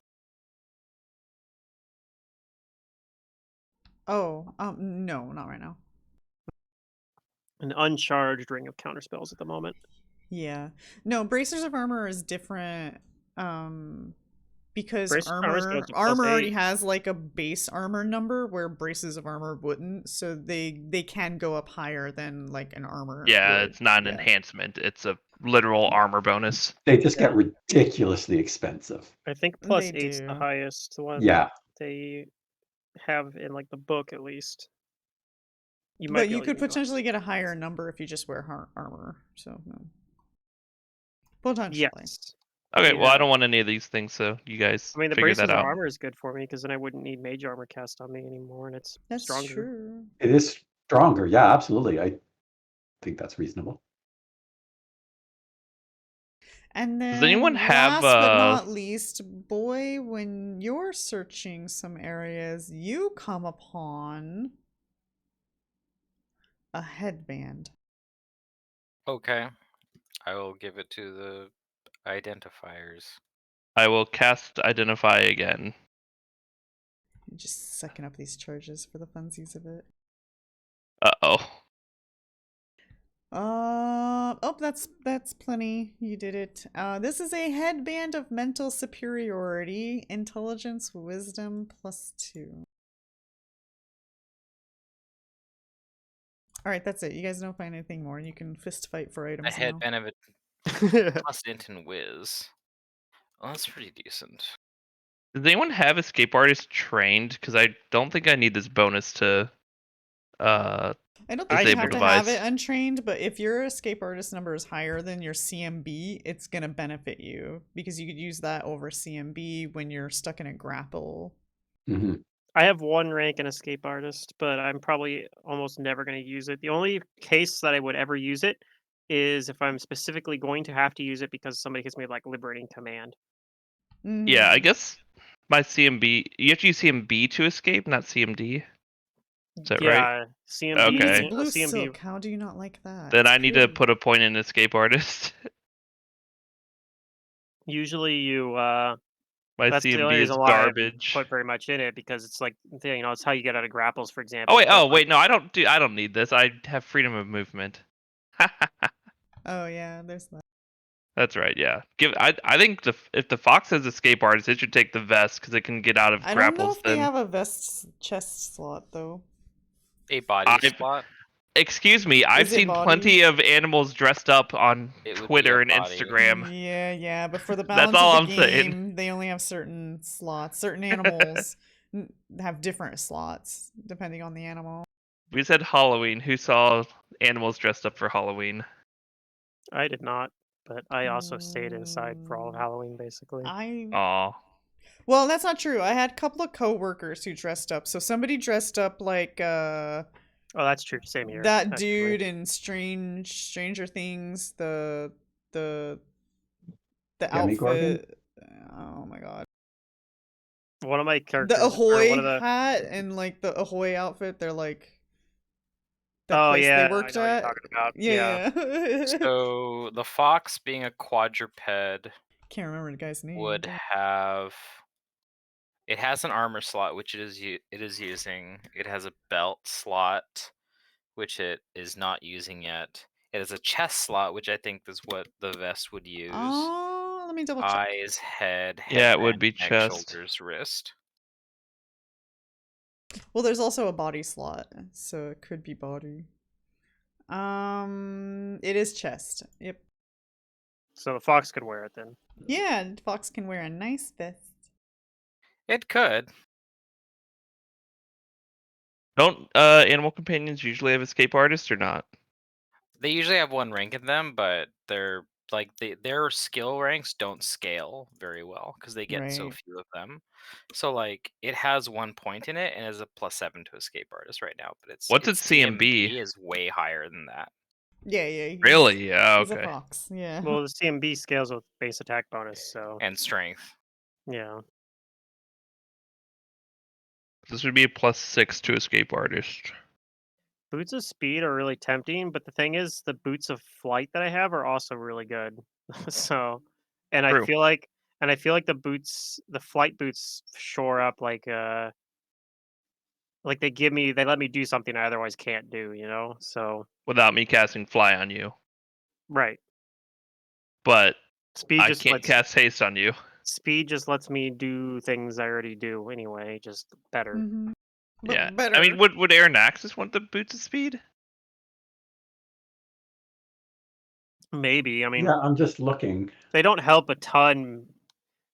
Oh, no, not right now. An uncharged ring of counter spells at the moment. Yeah. No, bracers of armor is different because Brace armor's goes to armor already +8. has like a base armor number where braces of armor wouldn't, so they can go up higher than like an armor Yeah, would. it's not an Yeah. enhancement. It's a literal armor bonus. They just Yeah. get ridiculously expensive. I think They +8's the do. highest one Yeah. they have in like the book at least. You might But be you able to could even go potentially get a higher number if you just wear armor. So no. Potentially. Yes. Okay, well I Yeah. don't want any of these things, so you guys I mean, the figure that braces of out. armor is good for me because then I wouldn't need mage armor cast on me anymore, and it's That's stronger. true. It is stronger. Yeah, absolutely. I think that's reasonable. And then Does anyone have last but not least, boy, when you're searching some areas, you come upon a headband. Okay. I will give it to the identifiers. I will cast Identify again. You're just sucking up these charges for the funsies of it. Uh-oh. Oh, that's plenty. You did it. This is a headband of mental superiority, intelligence, wisdom +2. All right, that's it. You guys don't find anything more. You can fist fight for A items now. headband of it plus int and whiz. Well, that's pretty decent. Does anyone have Escape Artist trained? Because I don't think I need this bonus to I don't think you disable have to have device. it untrained, but if your escape artist number is higher than your CMB, it's gonna benefit you because you could use that over CMB when you're stuck in a grapple. Hmm. I have 1 rank in escape artist, but I'm probably almost never going to use it. The only case that I would ever use it is if I'm specifically going to have to use it because somebody hits me with like liberating command. Yeah, I Mhm. guess my CMB. You have to use CMB to escape, not CMD. Is that right? Yeah, I mean, it's Okay. CMB, blue CMB. silk. How do you not like that? Then It's I need to pretty. put a point in Escape Artist. Usually, My that's the only CMB is reason why I haven't garbage. put very much in it because it's like it's how you get out of grapples, for Oh example. wait, But like, no, I don't need this. I have freedom of movement. Oh yeah, there's that. That's right. Yeah. I think if the fox has Escape Artist, it should take the vest because it can get out of I don't know grapples. if they Then have a vest chest slot though. A body I've slot. excuse me. I've Is it seen plenty bodies? of animals dressed up on It would be a Twitter and body. Instagram. Yeah, but for the That's balance of all the I'm saying. game, they only have certain slots. Certain animals have different slots depending on the animal. We said Halloween. Who saw animals dressed up for Halloween? I did not. But I also stayed inside for all of Mm, Halloween, basically. Aw. Well, that's not true. I had a couple of coworkers who dressed up. So somebody dressed up like Oh, that's true. Same here. that actually. dude in Stranger Things, the Demigorgon? outfit. Oh my god. One of my The characters, or one Ahoy of the. hat and like the Ahoy outfit, they're like that Oh place they yeah, I worked know what you're at. talking about. Yeah, yeah. So the fox, being a quadruped, Can't remember the guy's name. would Damn. have. It has an armor slot, which it is using. It has a belt slot, which it is not using yet. It has a chest slot, which I think is what the vest would use. Oh, let me double check. Eyes, head, Yeah, it would headband, be neck, chest. shoulders, wrist. Well, there's also a body slot, so it could be body. It is chest. Yep. So the fox could wear it then. Yeah, Fox can wear a nice vest. It could. Don't animal companions usually have escape artists or not? They usually have one rank in them, but they're like their skill ranks don't scale very well because they get so Right. few of them. So like it has 1 point in it and is a +7 to escape artist right now, but What's its its CMB? is way higher than that. Yeah, yeah. Really? Yeah. He's a Okay. fox. Yeah. Well, the CMB scales with base attack bonus, so And strength. yeah. This would be a +6 to escape artist. Boots of speed are really tempting, but the thing is, the boots of flight that I have are also really good. So, and I True. feel like, the flight boots shore up like they let me do something I otherwise can't do. So Without me casting fly on you, right, but speed I just can't lets cast haste on you. speed just lets me do things I already do anyway, just better. Mm-hmm. But Yeah. better. I mean, would Aeronaxis want the boots of speed? Maybe. I mean, Yeah, I'm just looking. they don't help a ton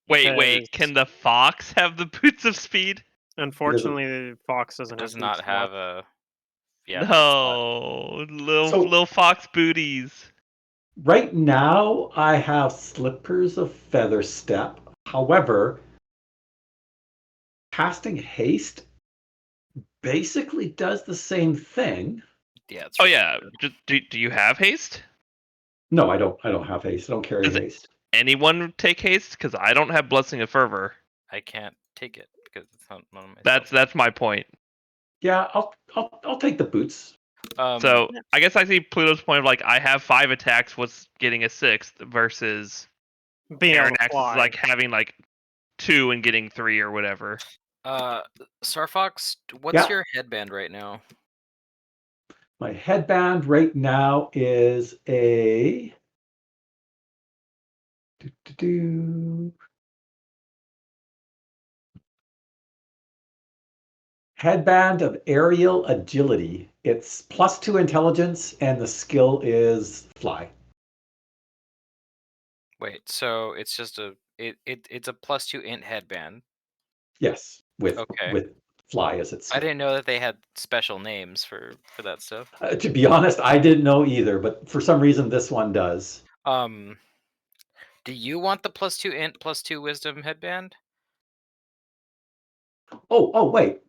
Wait. because Can the fox have the boots of speed? unfortunately, the fox It doesn't have does boot not have slots. a boot slot. No, little So fox booties. right now I have slippers of feather step. However, casting haste basically does the same thing. Yeah, it's Oh really yeah. good. Do you have haste? No, I don't. I don't have haste. I don't carry Does haste. anyone take haste? Because I don't have blessing of fervor. I can't take it because it's not one of my That's my point. Yeah, I'll take the boots. So Yeah. I guess I see Pluto's point of like I have 5 attacks. What's getting a 6th versus Being able to Aeronaxis is fly. like having like 2 and getting 3 or whatever. Starfox, what's Yeah. your headband right now? My headband right now is a headband of aerial agility. It's +2 intelligence, and the skill is fly. Wait, so it's just it's a +2 int headband. Yes, Okay. with fly as its. I didn't know that they had special names for that stuff. To be honest, I didn't know either, but for some reason this one does. Do you want the +2 int +2 wisdom headband? Oh, wait.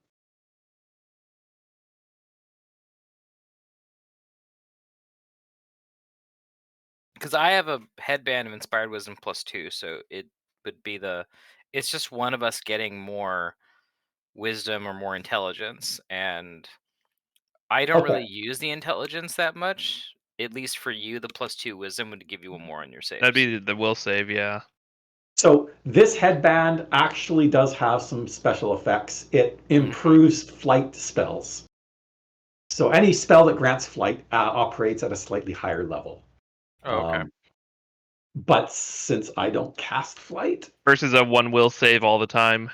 Because I have a headband of inspired wisdom +2, so it would be it's just one of us getting more wisdom or more intelligence, and I don't really Okay. use the intelligence that much. At least for you, the +2 wisdom would give you one more on your saves. That'd be the will save, yeah. So this headband actually does have some special effects. It improves flight spells. So any spell that grants flight operates at a slightly higher level. Oh, okay. But since I don't cast flight, Versus a 1 will save all the time.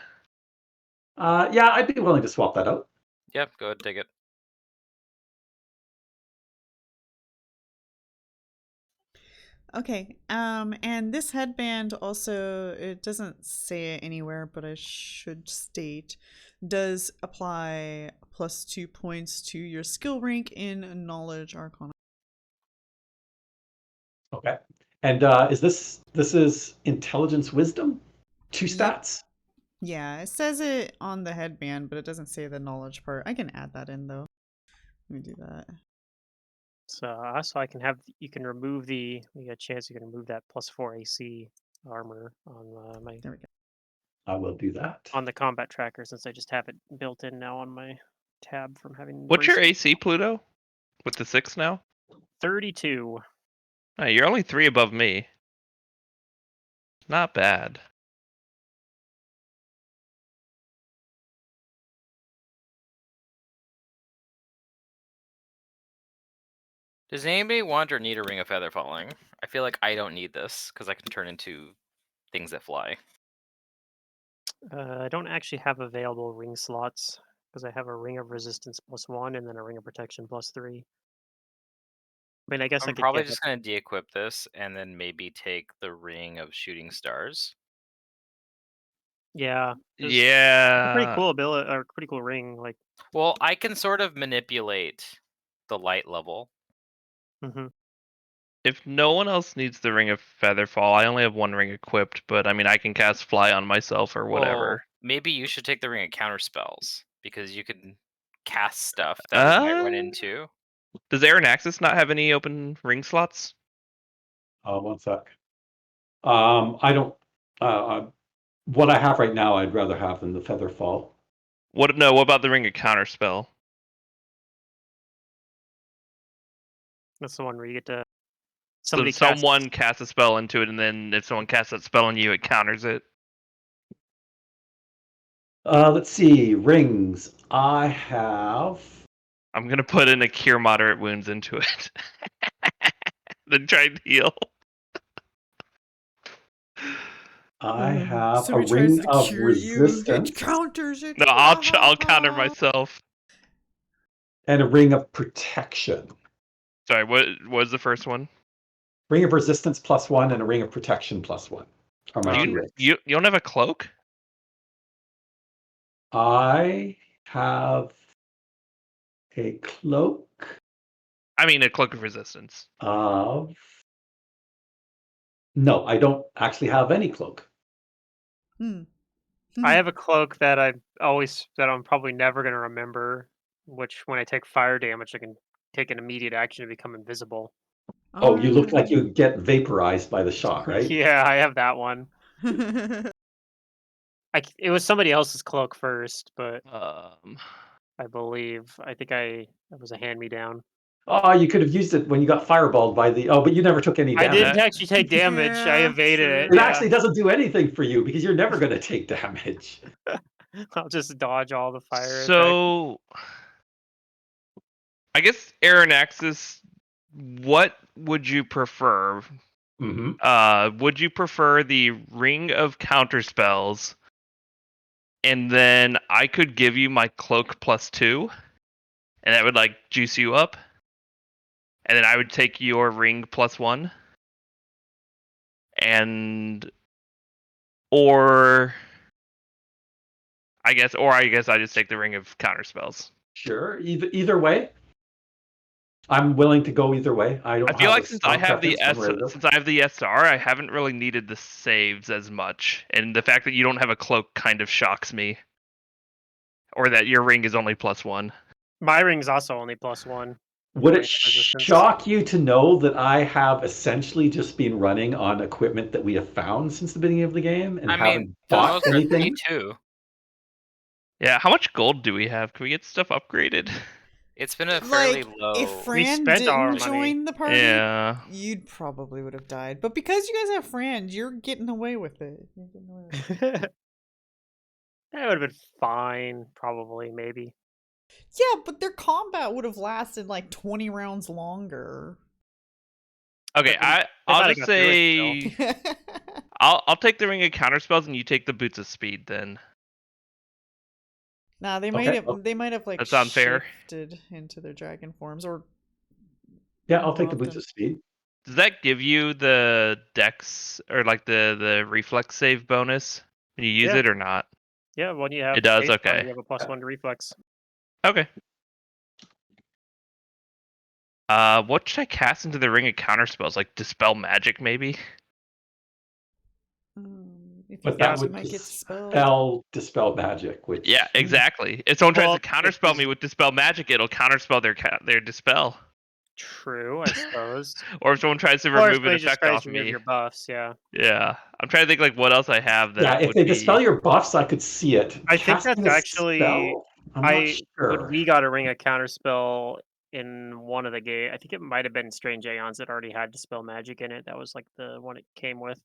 yeah, I'd be willing to swap that out. Yep, go ahead, take it. Okay. And this headband also, it doesn't say it anywhere, but I should state, does apply +2 points to your skill rank in Knowledge Arcana. Okay. And is this is intelligence wisdom? 2 Yep. stats? Yeah, it says it on the headband, but it doesn't say the knowledge part. I can add that in though. Let me do that. So I can you can remove you get a chance you can remove that +4 AC armor on my There we go. I will do that. on the combat tracker since I just have it built in now on my tab from having. What's your bracing. AC, Pluto? With the 6 now? 32. Oh, you're only 3 above me. Not bad. Does anybody want or need a ring of feather falling? I feel like I don't need this because I can turn into things that fly. I don't actually have available ring slots because I have a ring of resistance +1 and then a ring of protection +3. I mean, I guess I I'm could probably get just gonna de-equip this and then maybe take the ring of shooting stars. Yeah. It's a pretty Yeah. cool ability or pretty cool ring. Like Well, I can sort of manipulate the light level. Hmm. If no one else needs the Ring of Featherfall, I only have one ring equipped, but I mean, I can cast Fly on myself or Well, whatever. maybe you should take the ring of counter spells because you can cast stuff that we might run Uh, into. Does Aaron Axis not have any open ring slots? One sec. I don't. What I have right now, I'd rather have than the Featherfall. What? No. What about the Ring of Counterspell? That's the one where you get to So somebody casts. someone casts a spell into it, and then if someone casts that spell on you, it counters it. Let's see. Rings. I have. I'm gonna put in a Cure Moderate Wounds into it. Then try and heal. I have a Somebody tries ring to of cure you, resistance it counters it. No, I'll counter myself. and a ring of protection. Sorry, what was the first one? Ring of resistance +1 and a ring of protection +1 are my two rings. You don't have a cloak? I have a cloak I mean, a cloak of resistance. of. No, I don't actually have any cloak. I have a cloak that I'm probably never gonna remember. Which, when I take fire damage, I can take an immediate action to become invisible. Oh, you look like you get vaporized by the shot, right? Yeah, I have that one. It was somebody else's cloak first, but I think it was a hand-me-down. Oh, you could have used it when you got fireballed by the. Oh, but you never took any I damage. didn't actually take damage. I Yeah, evaded it. It Yeah. actually doesn't do anything for you because you're never going to take damage. I'll just dodge all the fire attacks. So, I guess Aaron Axis, what would you prefer? Would you prefer the Ring of Counterspells, and then I could give you my cloak +2, and that would like juice you up, and then I would take your ring +1, and or I guess I just take the Ring of Counterspells. Sure. Either way, I'm willing to go either way. I don't. I feel have like a since I strong have the preference one way or the other. since I have the SR, I haven't really needed the saves as much, and the fact that you don't have a cloak kind of shocks me, or that your ring is only +1. My ring's also only +1. Would it resistance. shock you to know that I have essentially just been running on equipment that we have found since the beginning of the game and I haven't mean, for the bought most part, me anything? too. Yeah, how much gold do we have? Can we get stuff upgraded? It's been a fairly Like, low. if Fran spent all our didn't money. join the party, Yeah. you'd probably would have died. But because you guys have Fran, you're getting away with it. That would have been fine, probably, maybe. Yeah, but their combat would have lasted like 20 rounds longer. Okay, But I'll thought I just got through it say I'll take the Ring of Counterspells and you take the Boots of Speed then. Nah, they Okay, might have like That sounds fair. shifted into their dragon forms, or Yeah, I'll take the evolved boots them. of speed. Does that give you the dex or like the reflex save bonus when you use Yeah. it or not? Yeah, when you have It does, base armor, okay. you have a +1 to reflex. Okay. What should I cast into the Ring of Counterspells? Like Dispel Magic, maybe? If But you that cast, would it might get dispelled. dispel magic, which Yeah, exactly. If someone tries Well, to counterspell me with Dispel Magic, it'll counterspell their Dispel. True, I suppose. Or if someone tries to Or if remove an somebody just effect tries off to remove me. your buffs, yeah. Yeah. I'm trying to think like what else I have that yeah, if would they be... dispel your buffs, I could see it. I think Casting that's a actually spell, I'm not when sure. we got a ring of counterspell in one of the game. I think it might have been Strange Aeons that already had Dispel Magic in it. That was like the one it came with.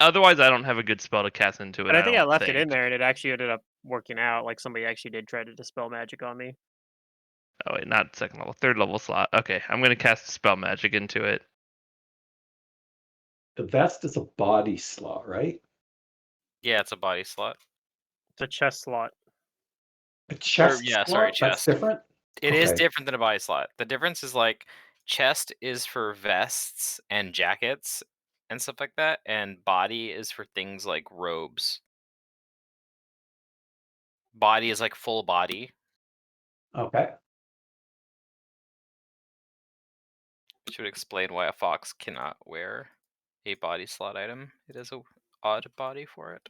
Otherwise I don't have a good spell to cast into it. But I think I don't left it in there and it actually ended up working out. Like somebody actually did try to Dispel Magic on me. Oh wait, not second level, third level slot. Okay, I'm gonna cast Dispel Magic into it. The vest is a body slot, right? Yeah, it's a body slot. It's a chest slot. A chest yeah, slot? sorry, That's chest. different? It is Okay. different than a body slot. The difference is like chest is for vests and jackets and stuff like that, and body is for things like robes. Body is like full body, Okay. Which would explain why a fox cannot wear a body slot item. It is a odd body for it.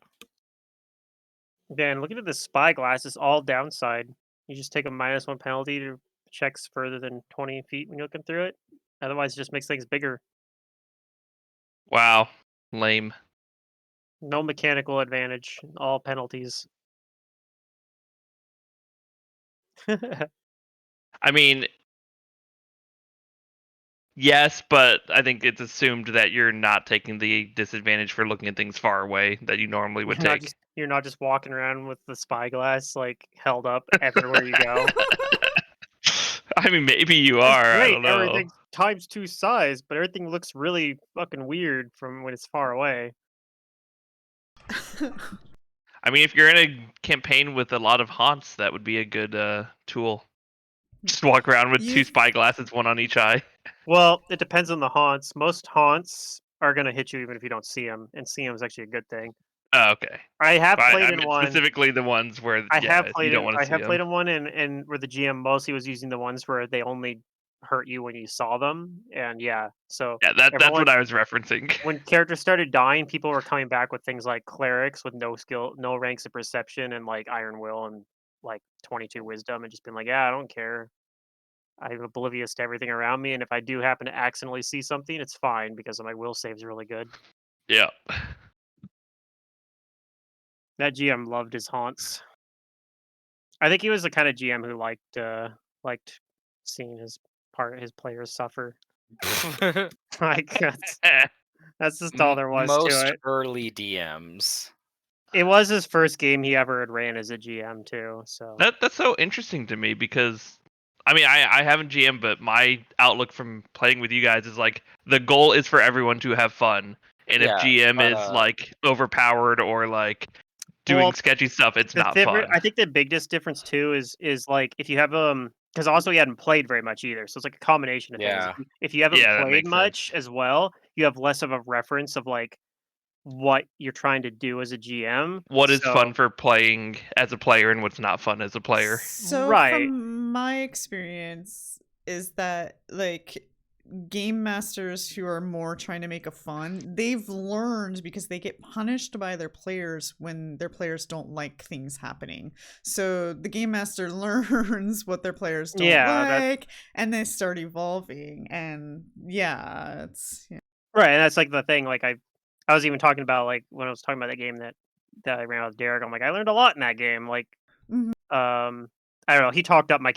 Dan, looking at the spyglass is all downside. You just take a -1 penalty to checks further than 20 feet when you're looking through it. Otherwise, it just makes things bigger. Wow, lame. No mechanical advantage. All penalties. I mean, yes, but I think it's assumed that you're not taking the disadvantage for looking at things far away that you normally would take. You're not just walking around with the spyglass like held up everywhere you go. I mean, maybe you It's are. I great. don't know. Everything's ×2 size, but everything looks really fucking weird from when it's far away. I mean, if you're in a campaign with a lot of haunts, that would be a good tool. Just walk around with You- 2 spyglasses, one on each eye. Well, it depends on the haunts. Most haunts are gonna hit you even if you don't see them, and see them is actually a good thing. Oh, okay. I have But played I in meant one. specifically the ones where I have you played don't it. want I to see have played them. in one, and where the GM mostly was using the ones where they only hurt you when you saw them, and yeah, so Yeah, that's everyone, what I was referencing. when characters started dying, people were coming back with things like clerics with no skill, no ranks of perception, and like iron will and like 22 wisdom, and just being like, yeah, I don't care. I'm oblivious to everything around me, and if I do happen to accidentally see something, it's fine because my will save's really good. Yeah. That GM loved his haunts. I think he was the kind of GM who liked seeing his players suffer. Like that's just all there was to Most it. early DMs. It was his first game he ever had ran as a GM too. So That's so interesting to me because I mean I haven't GM, but my outlook from playing with you guys is like the goal is for everyone to have fun. And if Yeah, GM but, is like overpowered or like doing well, sketchy stuff, it's the not different. fun. I think the biggest difference too is like if you have because also he hadn't played very much either, so it's like a combination of things. Yeah. If you haven't Yeah, that played makes much sense. as well, you have less of a reference of like what you're trying to do as a GM. What is So fun for playing as a player and what's not fun as a player? So right. from my experience is that like game masters who are more trying to make a fun, they've learned because they get punished by their players when their players don't like things happening. So the game master learns what their players don't like and they start evolving, and yeah, it's Right, and that's like the thing. Like I was even talking about like when I was talking about that game that I ran with Derek. I'm like I learned a lot in that game. Like Mhm. I don't know. He talked up that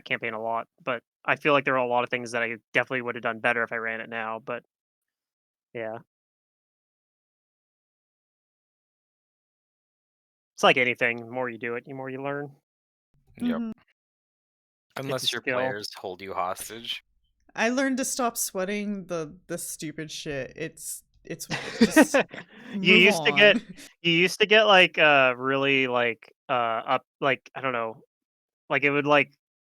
campaign a lot, but I feel like there are a lot of things that I definitely would have done better if I ran it now. But yeah, it's like anything. The more you do it, the more you learn. Yep. Mhm. Unless a your skill. players hold you hostage. I learned to stop sweating the stupid shit. It's just you move used to get on. you used to get like really like up like I don't know, like it would like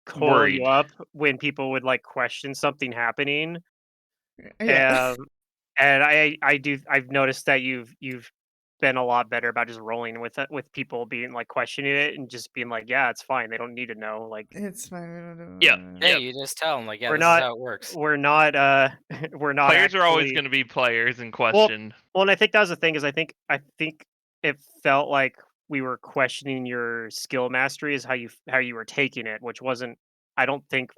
coil you Worried. up when people would like question something happening. Yeah. And I've noticed that you've been a lot better about just rolling with it, with people being like questioning it and just being like, yeah, it's fine. They don't need to know. Like It's fine. We don't Yep. do Hey, Yep. you just tell them like, yeah, we're this is not how it works. we're not we're not Players are always actually going to be players and well question. well and I think that was the thing is I think it felt like we were questioning your skill mastery is how you were taking it, which wasn't I don't think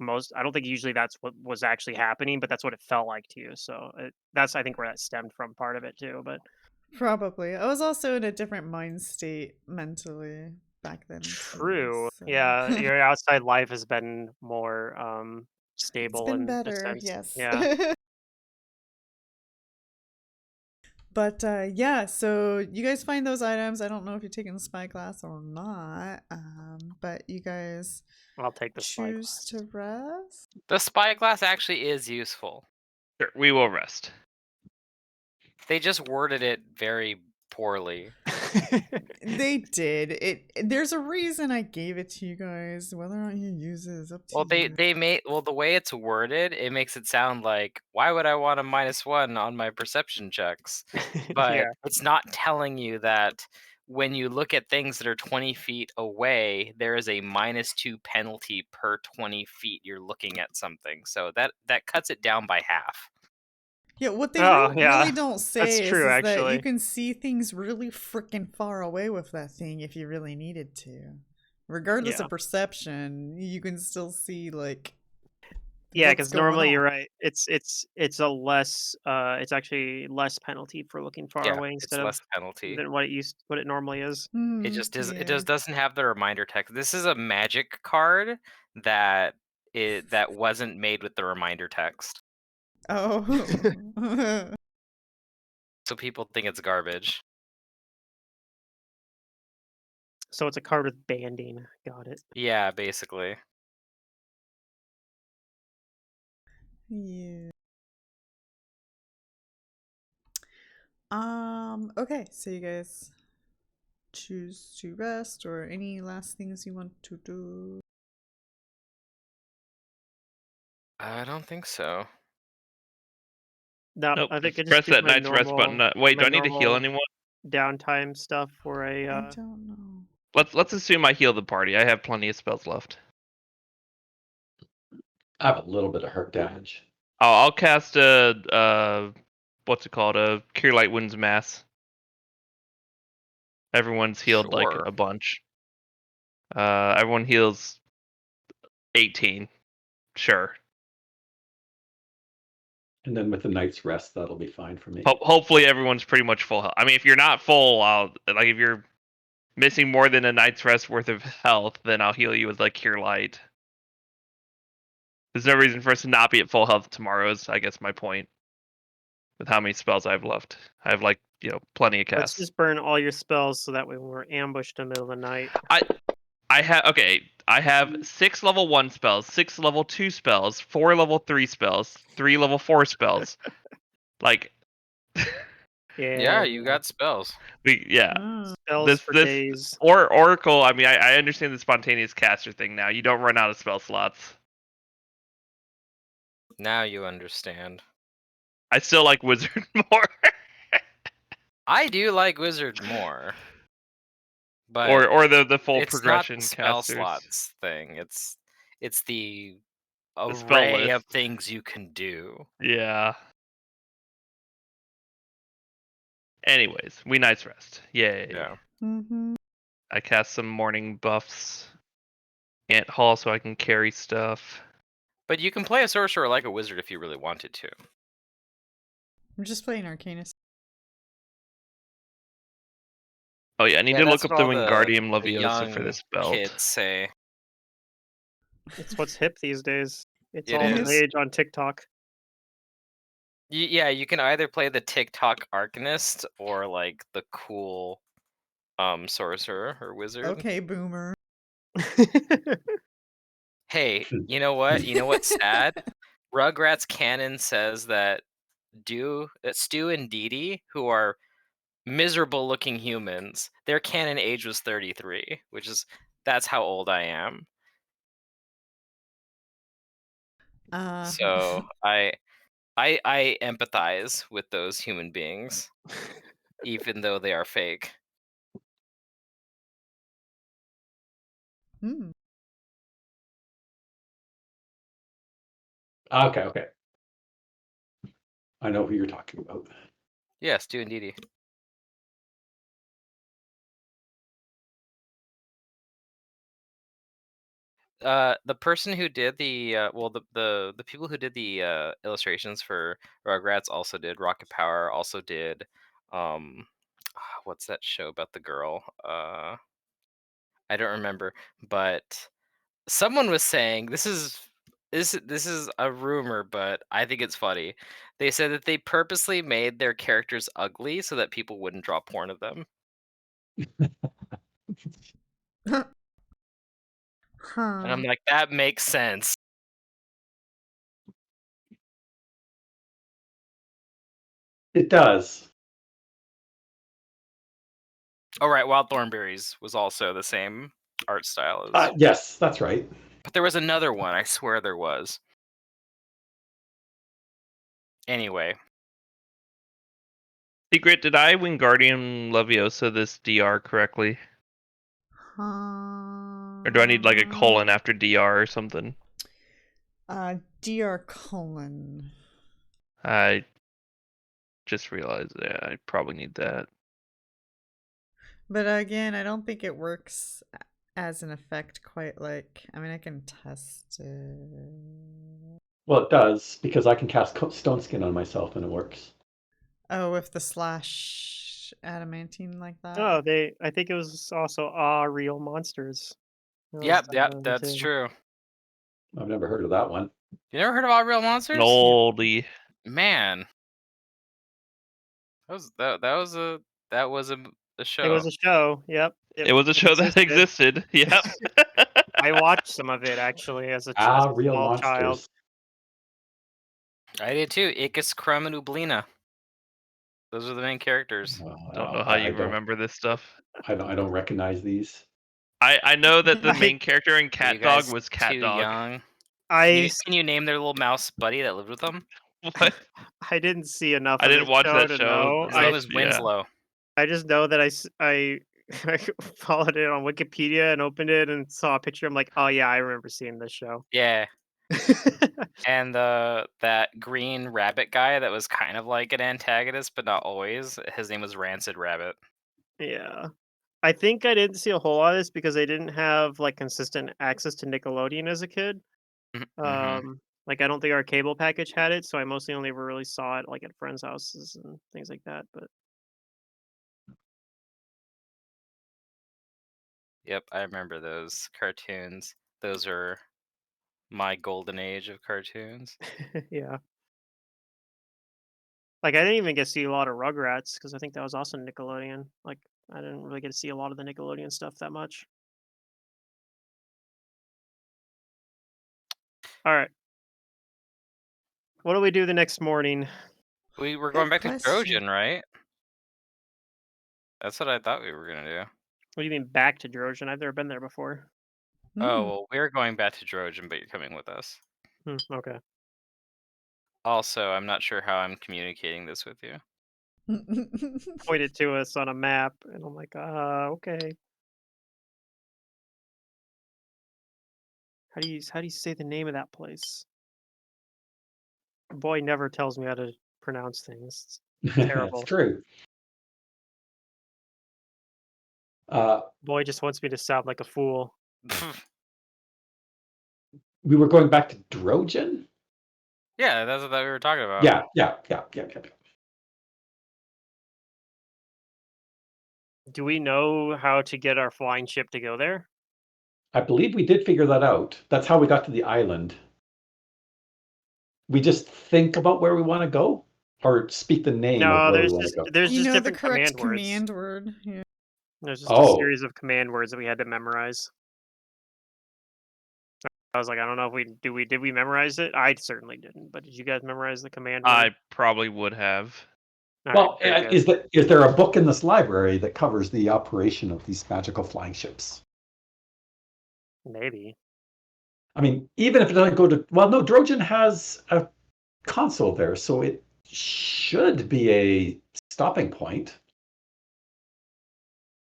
usually that's what was actually happening, but that's what it felt like to you. So that's I think where that stemmed from part of it too. But Probably. I was also in a different mind state mentally back then too. true, So yeah, your outside life has been more it's stable been in a better, sense. yes. Yeah, But yeah, so you guys find those items. I don't know if you're taking the spyglass or not. But you guys I'll take the choose spyglass. to rest. The spyglass actually is useful. Sure, we will rest. They just worded it very poorly. They did. There's a reason I gave it to you guys. Whether or not you use it is up to Well, you. they made the way it's worded, it makes it sound like why would I want a -1 on my perception checks? But Yeah, it's not telling you that when you look at things that are 20 feet away, there is a -2 penalty per 20 feet you're looking at something. So that cuts it down by half. Yeah, what they Oh, yeah. really don't say true, is that you actually. can see things really freaking far away with that thing if you really needed to. Regardless Yeah. of perception, you can still see like Yeah, what's because going normally on. you're right. It's a less it's actually less penalty for looking far Yeah, away it's instead of less penalty. than what it normally is. It just Yeah. doesn't have the reminder text. This is a magic card that wasn't made with the reminder text. Oh. So people think it's garbage. So it's a card with banding. Got it. Yeah, basically. Yeah. Okay, so you guys choose to rest or any last things you want to do? I don't think so. No, Nope. I think I just Press do that my night's rest button. normal Wait, do my I need to heal normal anyone? downtime stuff for I a don't know. Let's assume I heal the party. I have plenty of spells left. I have a little bit of hurt damage. I'll cast a what's it called? A Cure Light Wounds Mass. Everyone's healed like Sure. a bunch. Everyone heals 18. Sure. And then with the night's rest, that'll be fine for me. Hopefully everyone's pretty much full health. I mean, if you're not full, if you're missing more than a night's rest worth of health, then I'll heal you with like Cure Light. There's no reason for us to not be at full health tomorrow. Is I guess my point. With how many spells I have left, I have plenty of let's casts. just burn all your spells so that way when we're ambushed in the middle of the night. I have 6 level 1 spells, 6 level 2 spells, 4 level 3 spells, 3 level 4 spells. Like Yeah, you got spells. Ah. spells for days. Or Oracle, I mean I understand the spontaneous caster thing now. You don't run out of spell slots. Now you understand. I still like Wizard more. I do like Wizard more. But or the full it's not progression the spell casters. slots thing. It's the spell array of list. things you can do. Yeah. Anyways, we night's rest. Yay. Yeah. Mm-hmm. I cast some morning buffs. Ant Hall so I can carry stuff. But you can play a sorcerer like a wizard if you really wanted to. I'm just playing Arcanist. Oh yeah, I need to look up the Wingardium the Leviosa young for this belt. kids say. It's what's hip these days. It's It all the is. rage on TikTok. Yeah, you can either play the TikTok Arcanist or like the cool sorcerer or wizard. Okay, boomer. Hey, you know what? You know what's sad? Rugrats canon says that Stu and Dee Dee, who are miserable looking humans, their canon age was 33, that's how old I am. So I empathize with those human beings, even though they are fake. Hmm. Okay. I know who you're talking about. Yes, Stu and Dee Dee. The person who did the the people who did the illustrations for Rugrats also did Rocket Power, also did what's that show about the girl? I don't remember, but someone was saying this is a rumor, but I think it's funny. They said that they purposely made their characters ugly so that people wouldn't draw porn of them. And I'm like, that makes sense. It does. Oh right, Wild Thornberries was also the same art style as. Yes, that's right. But there was another one. I swear there was. Anyway. Secret, did I Wingardium Leviosa this DR correctly? Or do I need like a colon after DR or something? DR colon. I just realized that I probably need that. But again, I don't think it works as an effect quite like. I mean, I can test it. Well, it does, because I can cast Stone Skin on myself and it works. Oh, with the slash adamantine like that. Oh, I think it was also real monsters. That Yep, was yep, one that's too. true. I've never heard of that one. You never heard of All Real Monsters? An oldie. Man, that was a show. It was a show. Yep. It was a show that existed. Yep. I watched some of it actually as a Real small monsters. child. I did too. Icus, Crumb, and Ublina. Those are the main characters. Don't know how you remember this stuff. I don't recognize these. I know that the main character in Are you Cat guys Dog was Cat too Dog. young? I Can you name their little mouse buddy that lived with them? What? I didn't see enough. I of didn't this watch that to show. know. His name was Yeah. Winslow. I just know that I followed it on Wikipedia and opened it and saw a picture. I'm like, oh yeah, I remember seeing this show. Yeah. And that green rabbit guy that was kind of like an antagonist, but not always. His name was Rancid Rabbit. Yeah. I think I didn't see a whole lot of this because I didn't have like consistent access to Nickelodeon as a kid. Mm-hmm. Like I don't think our cable package had it, so I mostly only ever really saw it like at friends' houses and things like that. But Yep, I remember those cartoons. Those are my golden age of cartoons. yeah. Like I didn't even get to see a lot of Rugrats because I think that was also Nickelodeon. Like I didn't really get to see a lot of the Nickelodeon stuff that much. All right. What do we do the next morning? We were going back to question. Trojan, right? That's what I thought we were gonna do. What do you mean back to Drojan? I've never been there before. Oh, well, we're going back to Trojan, but you're coming with us. Okay. Also, I'm not sure how I'm communicating this with you. Pointed to us on a map, and I'm like, okay. How do you say the name of that place? Boy never tells me how to pronounce things. It's terrible. It's true. Boy just wants me to sound like a fool. We were going back to Drojan? Yeah, that's what we were talking about. Yeah. Do we know how to get our flying ship to go there? I believe we did figure that out. That's how we got to the island. We just think about where we want to go, or speak the name of where we want to go. There's you just know the different correct command word. Yeah. There's just a series of command words that we had to memorize. I was like, I don't know if did we memorize it? I certainly didn't, but did you guys memorize the command word? I probably would have. Well, is there a book in this library that covers the operation of these magical flying ships? Maybe. I mean, even if it doesn't go to... Well, no, Drojan has a console there, so it should be a stopping point.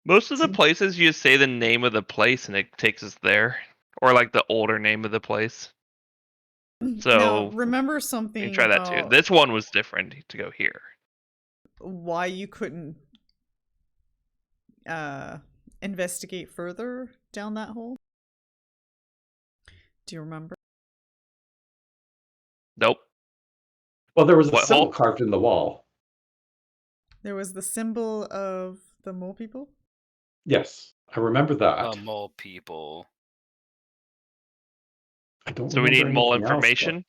Most of the places you say the name of the place and it takes us there. Or like the older name of the place. So now, remember something. You can try that too. This one was different to go here. Why you couldn't investigate further down that hole? Do you remember? Nope. Well, there was a symbol carved in the wall. There was the symbol of the mole people? Yes, I remember that. The mole people. I don't So we need mole anything else, information?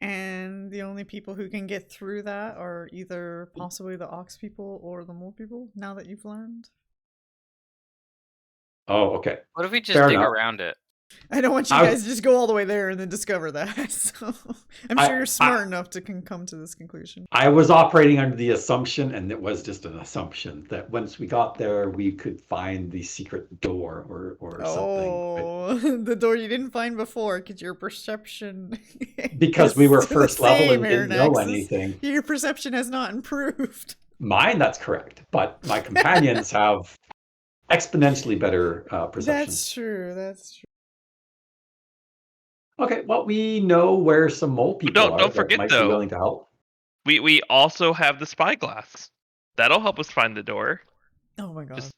And the only people who can get through that are either possibly the ox people or the mole people, now that you've learned. Oh, okay. What if we just dig around it? I don't want you I was- guys to just go all the way there and then discover that. So I'm sure you're smart enough to come to this conclusion. I was operating under the assumption, and it was just an assumption, that once we got there, we could find the secret door or something. Oh, the door you didn't find before because your perception Because is we were still the first level same, and didn't know Aranaxis. anything. Your perception has not improved. Mine, that's correct. But my companions have exponentially better perception. That's true. That's true. Okay, well, we know where some mole people Don't are that forget, might be though. willing to help. We also have the spyglass. That'll help us find the door. Oh my god. Just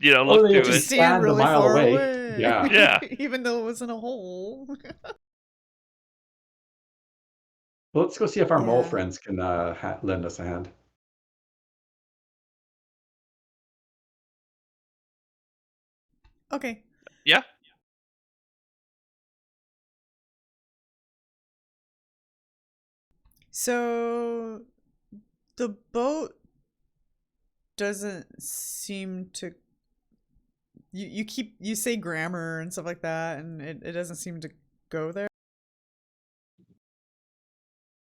look they through Just it. stand really mile far away. away. Yeah. Yeah. Even though it was in a hole. Well, let's go see if our mole Yeah. friends can lend us a hand. Okay. Yeah. So the boat doesn't seem to you say grammar and stuff like that, and it doesn't seem to go there.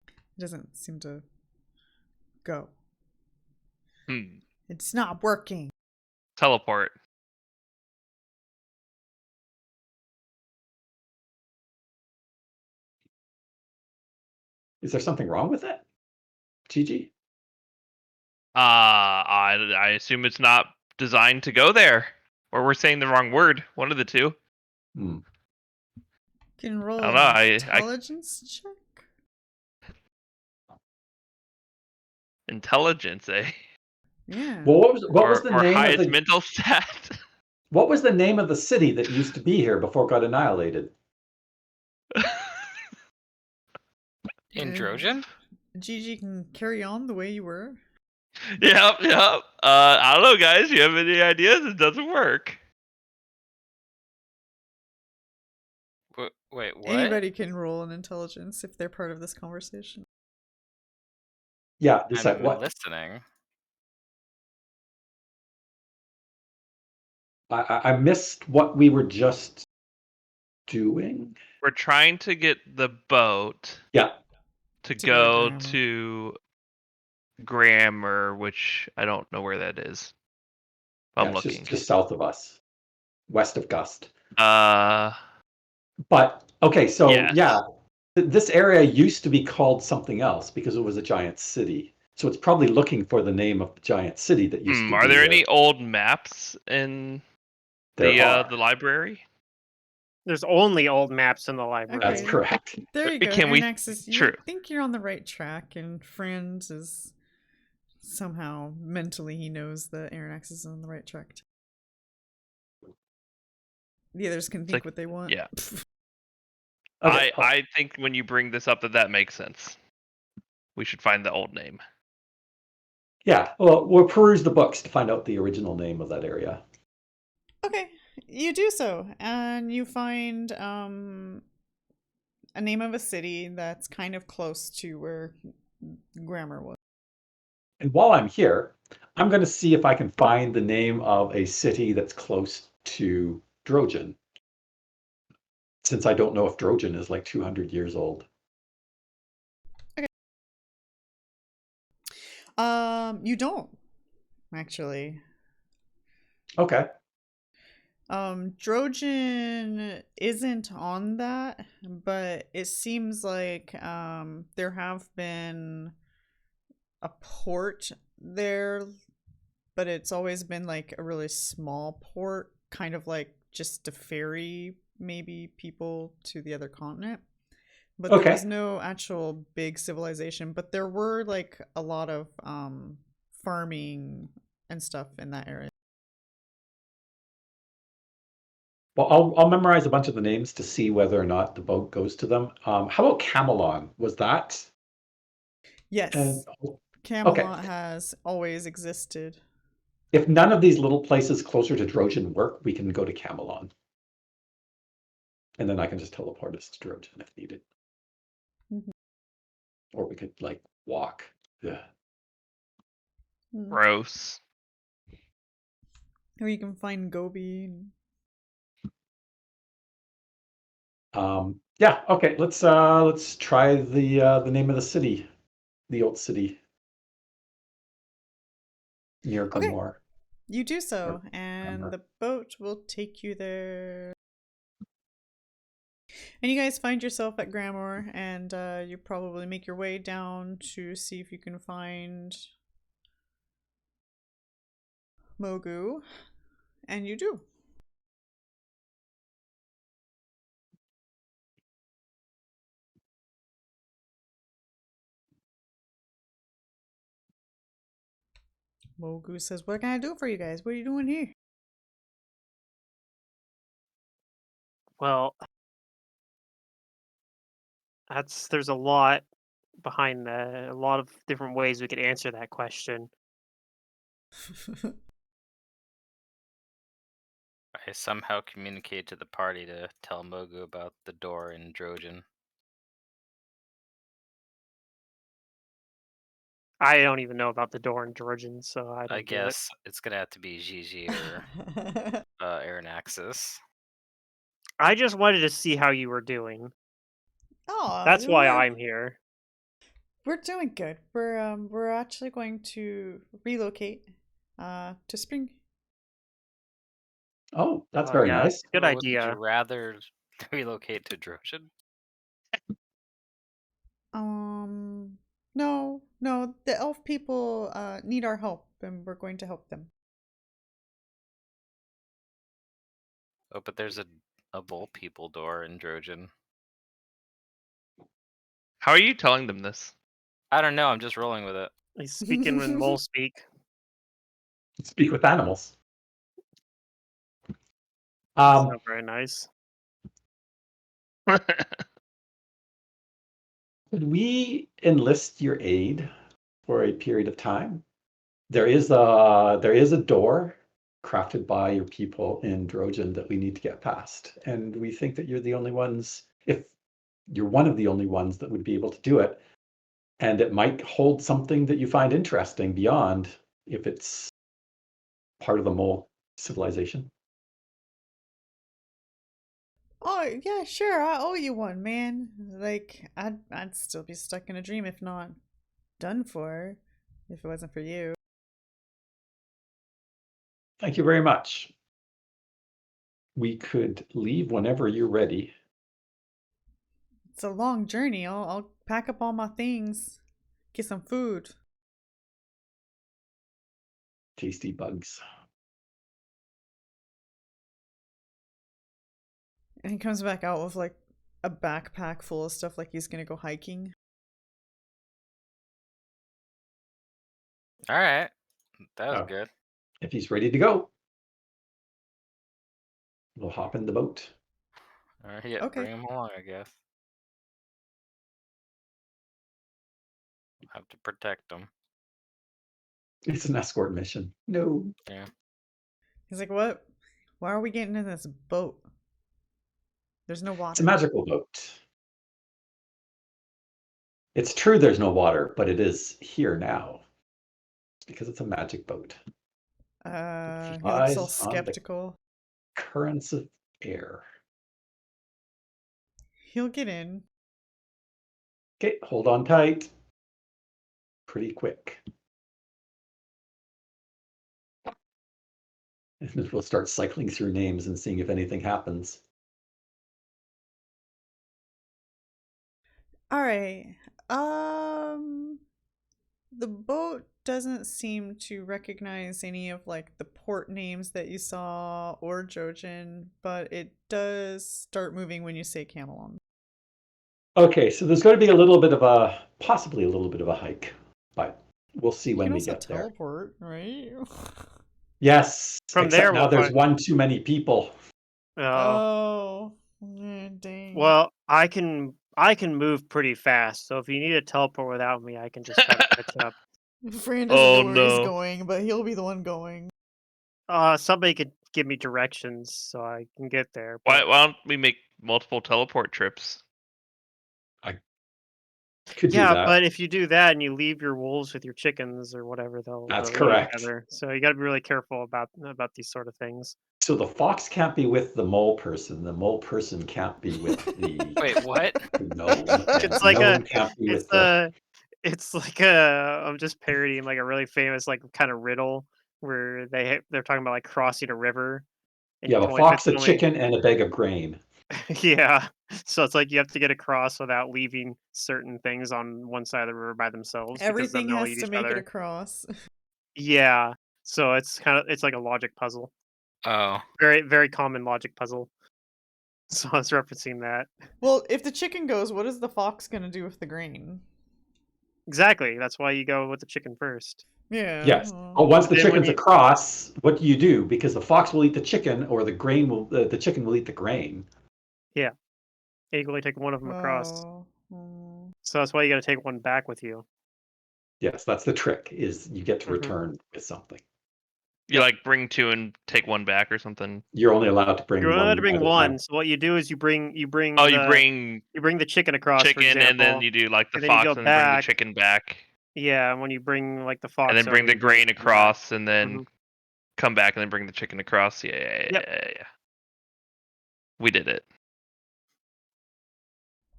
It doesn't seem to go. It's not working. Teleport. Is there something wrong with it, Gigi? I assume it's not designed to go there, or we're saying the wrong word. One of the two. Hmm. Can roll I don't know, an intelligence check. Intelligence, eh? Yeah. Well, what was the or name of highest the mental stat? what was the name of the city that used to be here before it got annihilated? Androgen? Gigi can carry on the way you were. Yep. I don't know, guys. You have any ideas? It doesn't work. Wait, what? Anybody can roll an intelligence if they're part of this conversation. Yeah, decide I'm what. listening. I missed what we were just doing. We're trying to get the boat Yeah. to To go Grammar. to Grammar, which I don't know where that is. I'm Yeah, it's looking. just south of us, west of Gust. Uh, But okay, so Yes. yeah, this area used to be called something else because it was a giant city. So it's probably looking for the name of the giant city that used to be are there here. any old maps in There are. the library? There's only old maps in the library. That's Okay. correct. There you go. Can we- Aranaxis, you True. think you're on the right track, and Friends is somehow mentally he knows that Aranaxis is on the right track. The others can think like- what they want. yeah. Okay. I think when you bring this up that makes sense. We should find the old name. Yeah, well, we'll peruse the books to find out the original name of that area. Okay, you do so, and you find a name of a city that's kind of close to where Grammar was. And while I'm here, I'm going to see if I can find the name of a city that's close to Drogen, since I don't know if Drogen is like 200 years old. You don't actually. Okay. Drogen isn't on that, but it seems like there have been a port there, but it's always been like a really small port, kind of like just to ferry maybe people to the other continent. But there was Okay. no actual big civilization, but there were like a lot of farming and stuff in that area. Well, I'll memorize a bunch of the names to see whether or not the boat goes to them. How about Camelon? Was that? Yes. And Camelot has always existed. if none of these little places closer to Drogen work, we can go to Camelon. And then I can just teleport us to Drogen if needed. Mhm. Or we could like walk. Yeah. Gross. Or you can find Gobi. Yeah, okay, let's try the name of the city, the old city near Okay. Grimoire. You do so, Or and Grammar. the boat will take you there. And you guys find yourself at Grammar, and you probably make your way down to see if you can find Mogu, and you do. Mogu says, "What can I do for you guys? What are you doing here?" Well, there's a lot behind that. A lot of different ways we could answer that question. I somehow communicate to the party to tell Mogu about the door in Trojan. I don't even know about the door in Georgian, so I I don't do it. guess it's gonna have to be Gigi or Aaron Axis. I just wanted to see how you were doing. Oh, That's why I'm here. We're doing good. We're actually going to relocate to Spring. Oh, that's Oh very yeah, nice. good Wouldn't you idea. rather relocate to Trojan? No, the elf people need our help, and we're going to help them. Oh, but there's a bull people door in Trojan. How are you telling them this? I don't know. I'm just rolling with it. He's speaking in mole speak. Speak with animals. That's not very nice. Could we enlist your aid for a period of time? There is a door crafted by your people in Drojan that we need to get past, and we think that you're the only ones, if you're one of the only ones that would be able to do it, and it might hold something that you find interesting beyond if it's part of the mole civilization. Oh yeah, sure. I owe you one, man. Like I'd still be stuck in a dream if not done for, if it wasn't for you. Thank you very much. We could leave whenever you're ready. It's a long journey. I'll pack up all my things, get some food. Tasty bugs. And he comes back out with like a backpack full of stuff, like he's gonna go hiking. All right, that was Oh, good. if he's ready to go, we'll hop in the boat. All right, yeah, Okay. bring him along, I guess. Have to protect him. It's an escort mission. No. Yeah. He's like, "What? Why are we getting in this boat? There's no It's a water." magical boat. It's true there's no water, but it is here now. Because it's a magic boat. It He looks all flies on the skeptical. currents of air. He'll get in. Okay, hold on tight. Pretty quick. And then we'll start cycling through names and seeing if anything happens. All right. The boat doesn't seem to recognize any of like the port names that you saw or Jojen, but it does start moving when you say Camelon. Okay, so there's going to be possibly a little bit of a hike, but we'll see You when can we also get there. teleport, right? Yes, From except there, now we'll there's find. one too many people. Oh, dang. Well, I can move pretty fast, so if you need to teleport without me, I can just try to catch up. Fran doesn't Oh know where he's no. going, but he'll be the one going. Somebody could give me directions so I can get there. Why But don't we make multiple teleport trips? Could do Yeah, that. but if you do that and you leave your wolves with your chickens or whatever, That's they'll eat each correct. other. So you got to be really careful about these sort of things. So the fox can't be with the mole person. The mole person can't be with the Wait, what? gnome. And It's the like gnome can't be it's with the. a, it's like a. I'm just parodying like a really famous like kind of riddle where they're talking about like crossing a river, and You you have can a only fit fox, a so many. chicken, and a bag of grain. Yeah, so it's like you have to get across without leaving certain things on one side of the river by themselves because then Everything they'll has eat to each make it other. across. Yeah, so it's like a logic puzzle. Oh, Very, very common logic puzzle. So I was referencing that. Well, if the chicken goes, what is the fox gonna do with the grain? Exactly. That's why you go with the chicken first. Yeah. Yes. Oh, once But the then when chicken's you across, what do you do? Because the fox will eat the chicken, or the grain will. The chicken will eat the grain. yeah, you can only take one of them across. Oh. Oh. So that's why you got to take one back with you. Yes, that's the trick. Is you get to Mhm. return with something. You like bring two and take one back or something. You're only allowed to bring You're only allowed one to bring at a one. time. So what you do is you bring Oh, the you bring the chicken across, for chicken, and then example, you do like the and then you go fox, and then bring the back. chicken back, Yeah, and when you bring like the and fox then bring over, the you bring grain the chicken back. across, and then Mhm. come back, and then bring the chicken across. Yeah. Yep. We did it.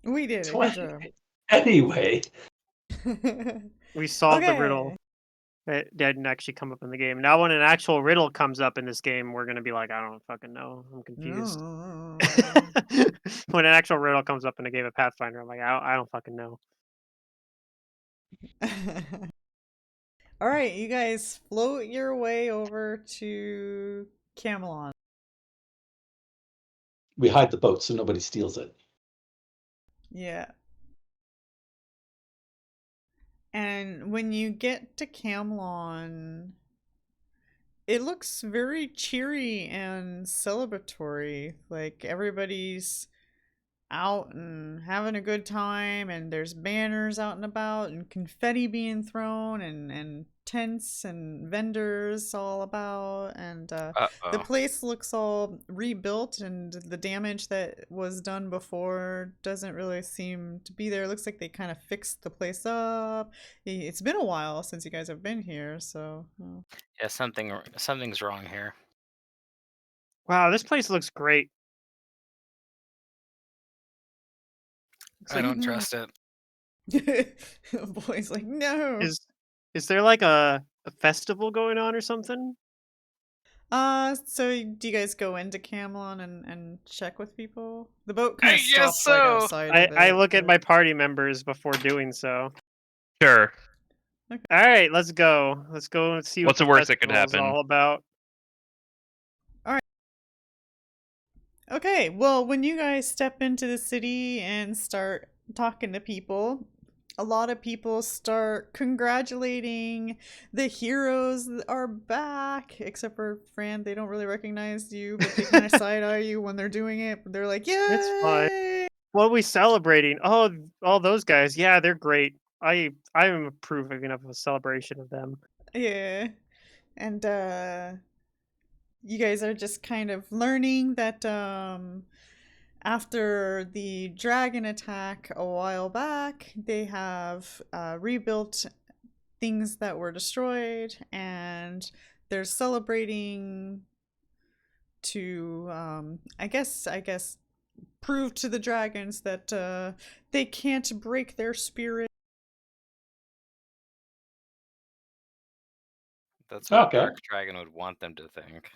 We did it. So Good job. anyway, We solved the Okay. riddle. It didn't actually come up in the game. Now, when an actual riddle comes up in this game, we're gonna be like, I don't fucking know. I'm confused. No. When an actual riddle comes up in a game of Pathfinder, I'm like, I don't fucking know. All right, you guys float your way over to Camelon. we hide the boat so nobody steals it. Yeah. And when you get to Camelon, it looks very cheery and celebratory. Like everybody's out and having a good time, and there's banners out and about, and confetti being thrown, and tents and vendors all about, and the uh-oh. place looks all rebuilt, and the damage that was done before doesn't really seem to be there. It looks like they kind of fixed the place up. It's been a while since you guys have been here, so Yeah, something's wrong here. Wow, this place looks great. It's I like, don't trust it. boy's like, no. is there like a festival going on or something? So do you guys go into Camelon and check with people? The boat kind I of guess stops like so. outside of I it. look at but- my party members before doing so. Sure. All right, let's go. Let's go and see What's what the worst that could festival is happen? all about. Okay, well, when you guys step into the city and start talking to people, a lot of people start congratulating the heroes are back, except for Fran. They don't really recognize you, but they kind of side eye you when they're doing it. But they're like, It's fine. "Yay!" What are we celebrating? Oh, all those guys. Yeah, they're great. I'm approving of a celebration of them. Yeah, and you guys are just kind of learning that after the dragon attack a while back, they have rebuilt things that were destroyed, and they're celebrating to I guess prove to the dragons that they can't break their spirit. That's what Okay. Dark Dragon would want them to think.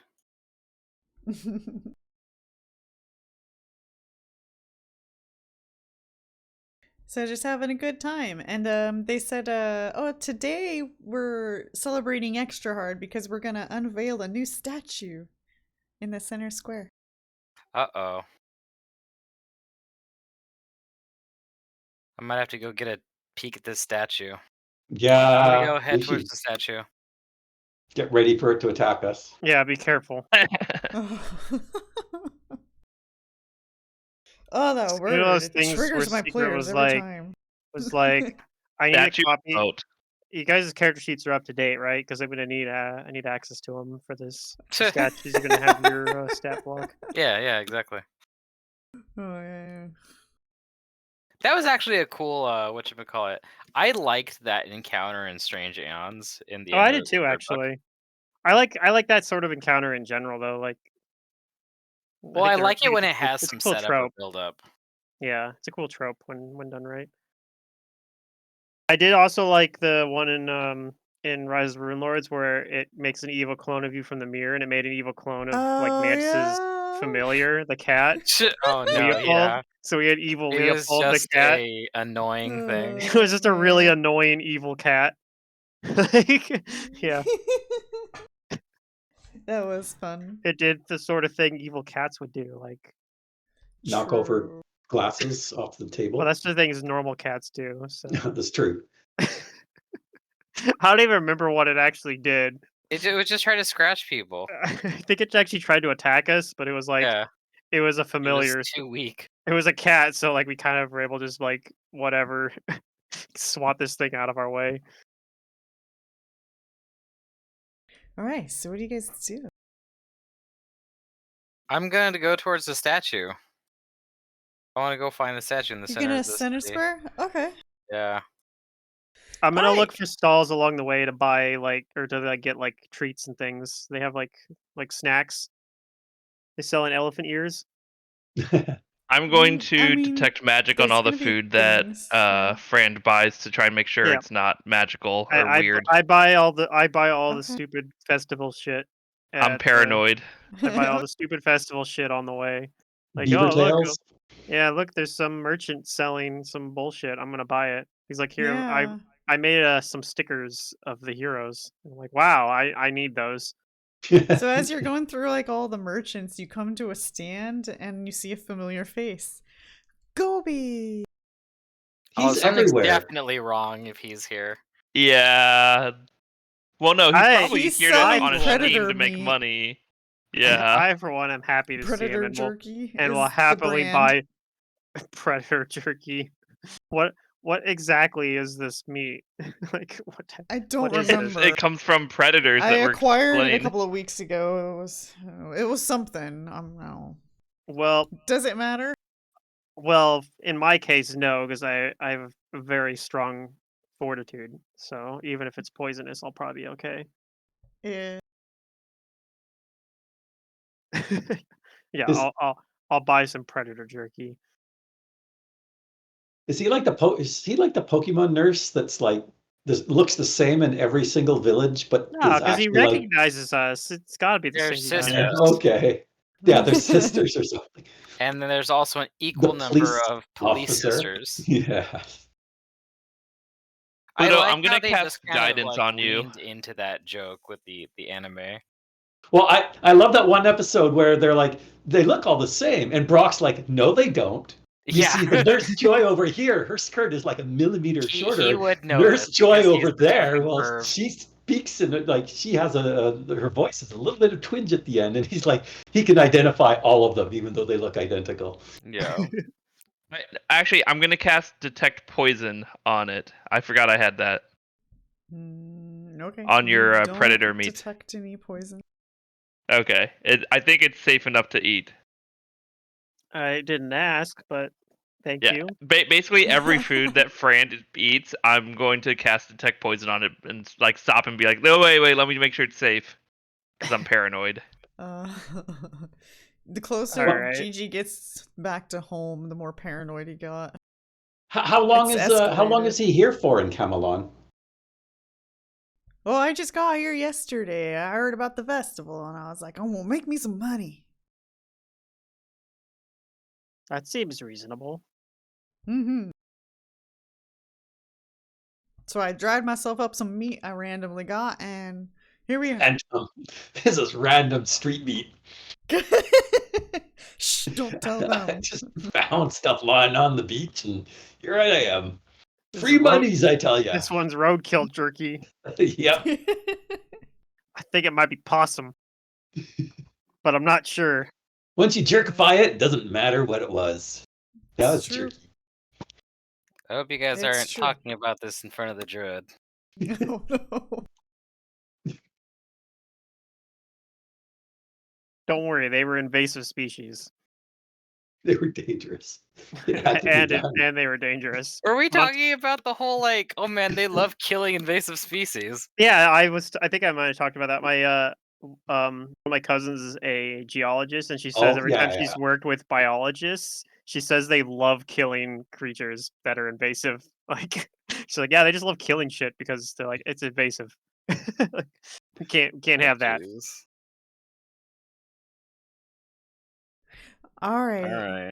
So just having a good time. And they said, oh, today we're celebrating extra hard because we're gonna unveil a new statue in the center square. Uh-oh. I might have to go get a peek at this statue. I'm gonna go Yeah, head we towards should the statue. get ready for it to attack us. Yeah, be careful. Oh, that It's one of word. those It things where triggers my Secret players every time. was like, I need a Statue copy. boat. You guys' character sheets are up to date, right? Because I'm gonna need I need access to them for this statues. You're gonna have your stat block. Yeah, exactly. Oh, yeah. That was actually a cool whatchamacallit. I liked that encounter in Strange Aeons in the Oh, end I of did the too, third book. actually. I like that sort of encounter in general, though. Like, Well, I like it when it it's has it's a some cool setup or trope. build up. Yeah, it's a cool trope when done right. I did also like the one in Rise of the Rune Lords where it makes an evil clone of you from the mirror, and it made an evil clone of like Oh Mantis's yeah. familiar, the cat, Oh no, Leopold. yeah. So we had evil It was Leopold the just cat. a annoying thing. It was just a really man. annoying evil cat. Like, yeah, That was fun. it did the sort of thing evil cats would do. Like, Knock over True. glasses off the well, table. that's the things normal cats do. So That's true. I don't even remember what it actually did. It would just try to scratch people. I think it actually tried to attack us, but it was like Yeah, it was a it was familiar. too weak. It was a cat, so like we kind of were able to just like whatever swat this thing out of our way. All right. So what do you guys do? I'm gonna go towards the statue. I want to go find the statue in the You're center gonna of the center city. square? Okay. Yeah. I'm gonna look Alright. for stalls along the way to buy like or to like get like treats and things. They have like snacks. They sell in elephant ears. I'm going I to mean, detect magic on there's all the gonna be food that things. Yeah. Fran buys to try and make sure Yeah. it's not magical or weird. I buy all the the Okay. stupid festival shit I'm at paranoid. I buy all the stupid festival shit on the way. Like, Beaver oh look, tails. yeah, look, there's some merchant selling some bullshit. I'm gonna buy it. He's like, here, Yeah. I made some stickers of the heroes. I'm like, wow, I need those. So as you're going through like all the merchants, you come to a stand and you see a familiar face. Gobi. Oh, He's something's everywhere. definitely wrong if he's here. Yeah. Well, no, he's probably He's here to, selling on a predator scheme to make meat. money. Yeah. I, for one, am happy to see him, Predator and jerky will is the happily brand. buy predator jerky. What exactly is this meat? Like I don't what is this? remember. It comes from predators I that were acquired it a explained. couple of weeks ago. It was something. I don't know. Well, Does it matter? well, in my case, no, because I have a very strong fortitude. So even if it's poisonous, I'll probably be okay. Yeah. Yeah, Is I'll buy some predator jerky. is he like is he like the Pokemon nurse that's like this looks the same in every single village, but No, is because he actually like recognizes us. It's got to be the They're same guy. yeah, sisters. okay. Yeah, they're sisters or something. And then there's also an The equal number police of police officer. sisters. Yeah. I Pluto, like I'm how gonna they just cast kind of guidance like on you. leaned into that joke with the anime. Well, I love that one episode where they're like, they look all the same. And Brock's like, no, they don't. You Yeah. see the Nurse Joy over here, her skirt is like a millimeter He shorter. would Nurse notice Joy because he's over the there, fucking well, perv. she speaks in it like she has her voice has a little bit of twinge at the end. And he's like, he can identify all of them, even though they look identical. Yeah. Actually, I'm gonna cast detect poison on it. I forgot I had that Okay. on your You don't predator meat. detect any poison. Okay, I think it's safe enough to eat. I didn't ask, but thank Yeah, you. basically every food that Fran eats, I'm going to cast detect poison on it and like stop and be like, no, wait, let me make sure it's safe, because I'm paranoid. The closer Alright. Gigi gets back to home, the more paranoid he got. How long It's is he here for in Camelon? Oh, I just got here yesterday. I heard about the festival and I was like, oh, well, make me some money. That seems reasonable. Mm-hmm. So I dried myself up some meat I randomly got, and here we are. And this is random street meat. Shh, don't tell I them. just found stuff lying on the beach, and here I am. This Free is road- monies, I tell you. This one's roadkill jerky. Yep. I think it might be possum, but I'm not sure. Once you jerkify it, it doesn't matter what it was. That was It's true. jerky. I hope you guys It's aren't true. talking about this in front of the druid. Oh, no. Don't worry, they were invasive species. They were dangerous. It had to be done. and they were dangerous. Are we Monst- talking about the whole like, oh man, they love killing invasive species? Yeah, I think I might have talked about that. One of my cousins is a geologist, and she says Oh, every time yeah, she's yeah. worked with biologists, she says they love killing creatures that are invasive. Like she's like, yeah, they just love killing shit because they're like it's invasive. Can't Oh, have that. jeez. All right.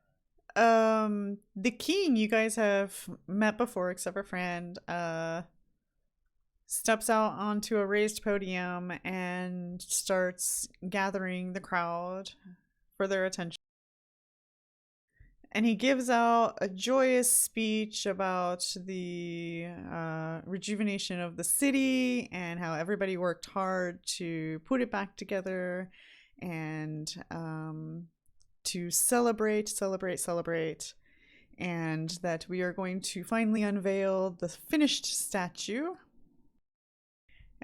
Alright. The king you guys have met before, except for Fran, steps out onto a raised podium and starts gathering the crowd for their attention. And he gives out a joyous speech about the rejuvenation of the city and how everybody worked hard to put it back together and to celebrate, and that we are going to finally unveil the finished statue.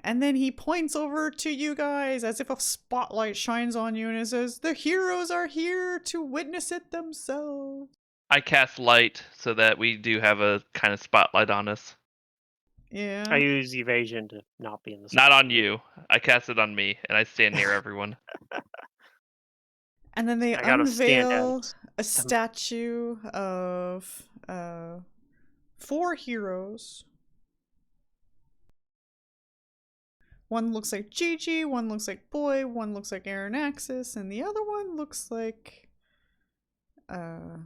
And then he points over to you guys as if a spotlight shines on you and it says, "The heroes are here to witness it themselves." I cast light so that we do have a kind of spotlight on us. Yeah. I use evasion to not be in the Not on spotlight. you. I cast it on me, and I stand near everyone. And then they I gotta stand unveil out. a statue of 4 heroes. One looks like Gigi, one looks like Boy, one looks like Aaron Axis, and the other one looks like A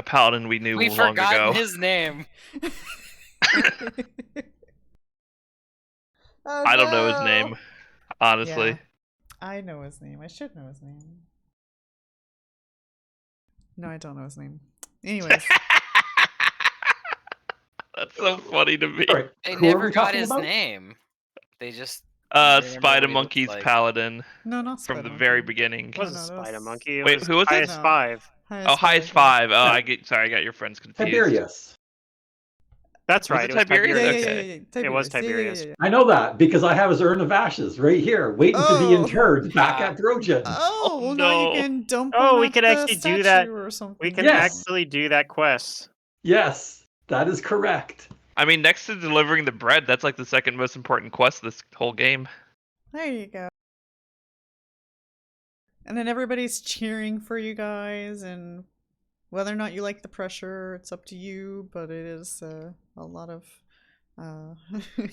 paladin we knew We've long forgotten ago. his name. Oh, I don't know his no. name, honestly. Yeah, I know his name. I should know his name. No, I don't know his name. Anyways. That's so funny to me. All right. They Who are never we got talking his about? name. They just remember Spider what he looks Monkey's like. Paladin No, not from Spider the very Monkey. beginning. It wasn't no, that Spider was- Monkey. It Wait, was who was it? highest No. 5. Highest yeah. 5. Oh, Yeah. I got your friends confused. Tiberius. That's Was right. it It was Tiberius? Tiberius. Okay. Tiberius. It was Yeah, Tiberius. yeah. I know that because I have his urn of ashes right here, waiting to be Oh. interred back Ah. at Trojan. Oh, well, Oh, now you no. can dump Oh, him we at could the actually do statue that. or something. We can Yes. actually do that quest. Yes, that is correct. I mean, next to delivering the bread, that's like the second most important quest of this whole game. There you go. And then everybody's cheering for you guys, and whether or not you like the pressure, it's up to you, but it is a lot of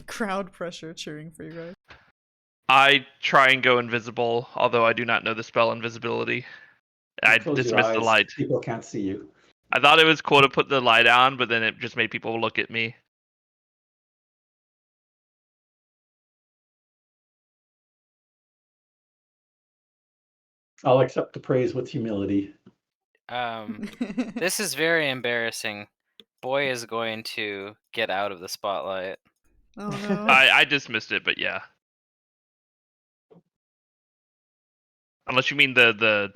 crowd pressure cheering for you guys. I try and go invisible, although I do not know the spell invisibility. I Close your dismissed the eyes. light. People can't see you. I thought it was cool to put the light on, but then it just made people look at me. I'll accept the praise with humility. This is very embarrassing. Boy is going to get out of the spotlight. Oh no. I dismissed it, but yeah. Unless you mean the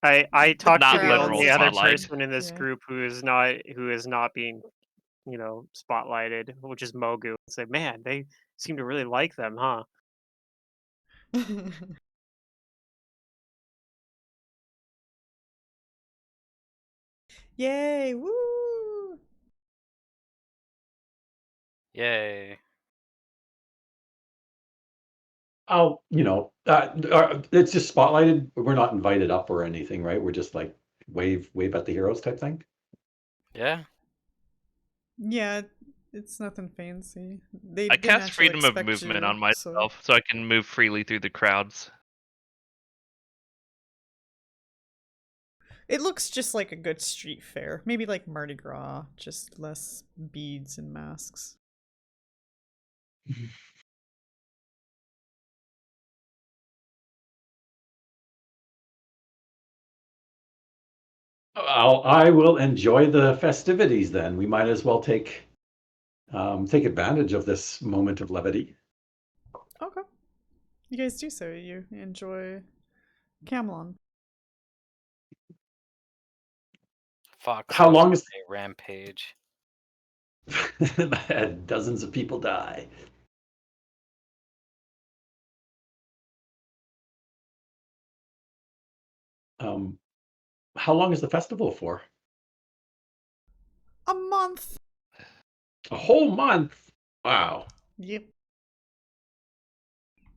I talked not to the literal only other spotlight. person in this Yeah. group who is not being, spotlighted, which is Mogu. I said, man, they seem to really like them, huh? Yay! Woo! Yay. I'll, it's just spotlighted. We're not invited up or anything, right? We're just like wave at the heroes type thing. Yeah. Yeah, it's nothing fancy. They I didn't cast actually freedom of expect movement you, on myself, so I can move freely through the crowds. It looks just like a good street fair. Maybe like Mardi Gras, just less beads and masks. I will enjoy the festivities then. We might as well take advantage of this moment of levity. Okay. You guys do so. You enjoy Camelon. Fox. How long is a rampage? and dozens of people die. How long is the festival for? A month. A whole month. Wow. Yep.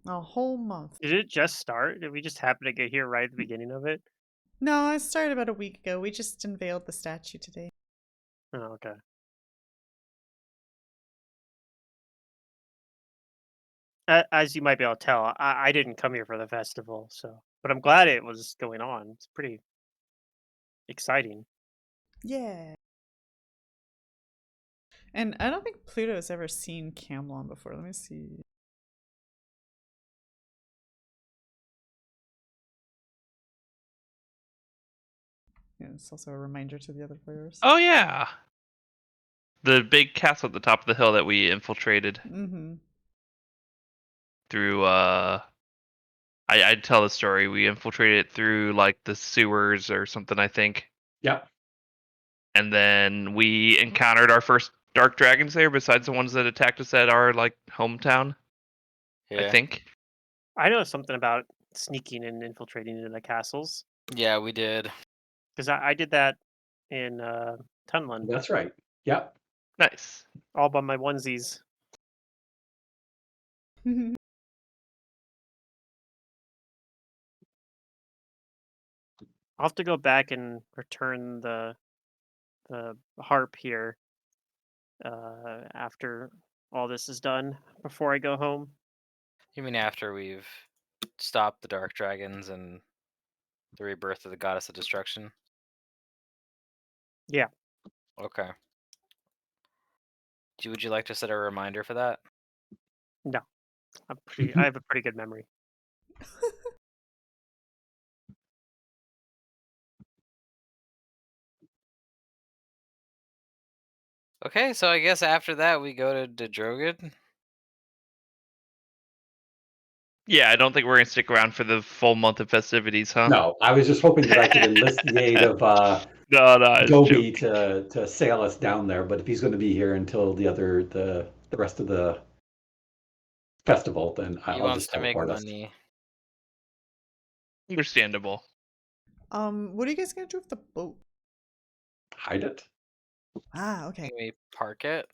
A whole month. Did it just start? Did we just happen to get here right at the beginning of it? No, I started about a week ago. We just unveiled the statue today. Oh, okay. As you might be able to tell, I didn't come here for the festival, so but I'm glad it was going on. It's pretty exciting. Yeah. And I don't think Pluto's ever seen Camlon before. Let me see. Yeah, it's also a reminder to the other players. Oh yeah, the big castle at the top of the hill that we infiltrated Mm-hmm. through. I'd tell the story. We infiltrated it through like the sewers or something, I think, Yep. and then we encountered our first dark dragons there, besides the ones that attacked us at our like hometown. I Yeah. think. I know something about sneaking and infiltrating into the castles Yeah, we did. because I did that in Tunland That's right. Yep. Nice. all by my onesies. I'll have to go back and return the harp here after all this is done before I go home. You mean after we've stopped the dark dragons and the rebirth of the goddess of destruction? Yeah. Okay. Would you like to set a reminder for that? No, I have a pretty good memory. Okay, so I guess after that we go to Drogon. Yeah, I don't think we're gonna stick around for the full month of festivities, huh? No, I was just hoping that I could enlist the aid of No, I was Gobi joking. to sail us down there. But if he's going to be here until the rest of the festival, then He I'll wants just to make teleport us. money. Understandable. What are you guys gonna do with the boat? Hide it. Ah, okay. Can we park it?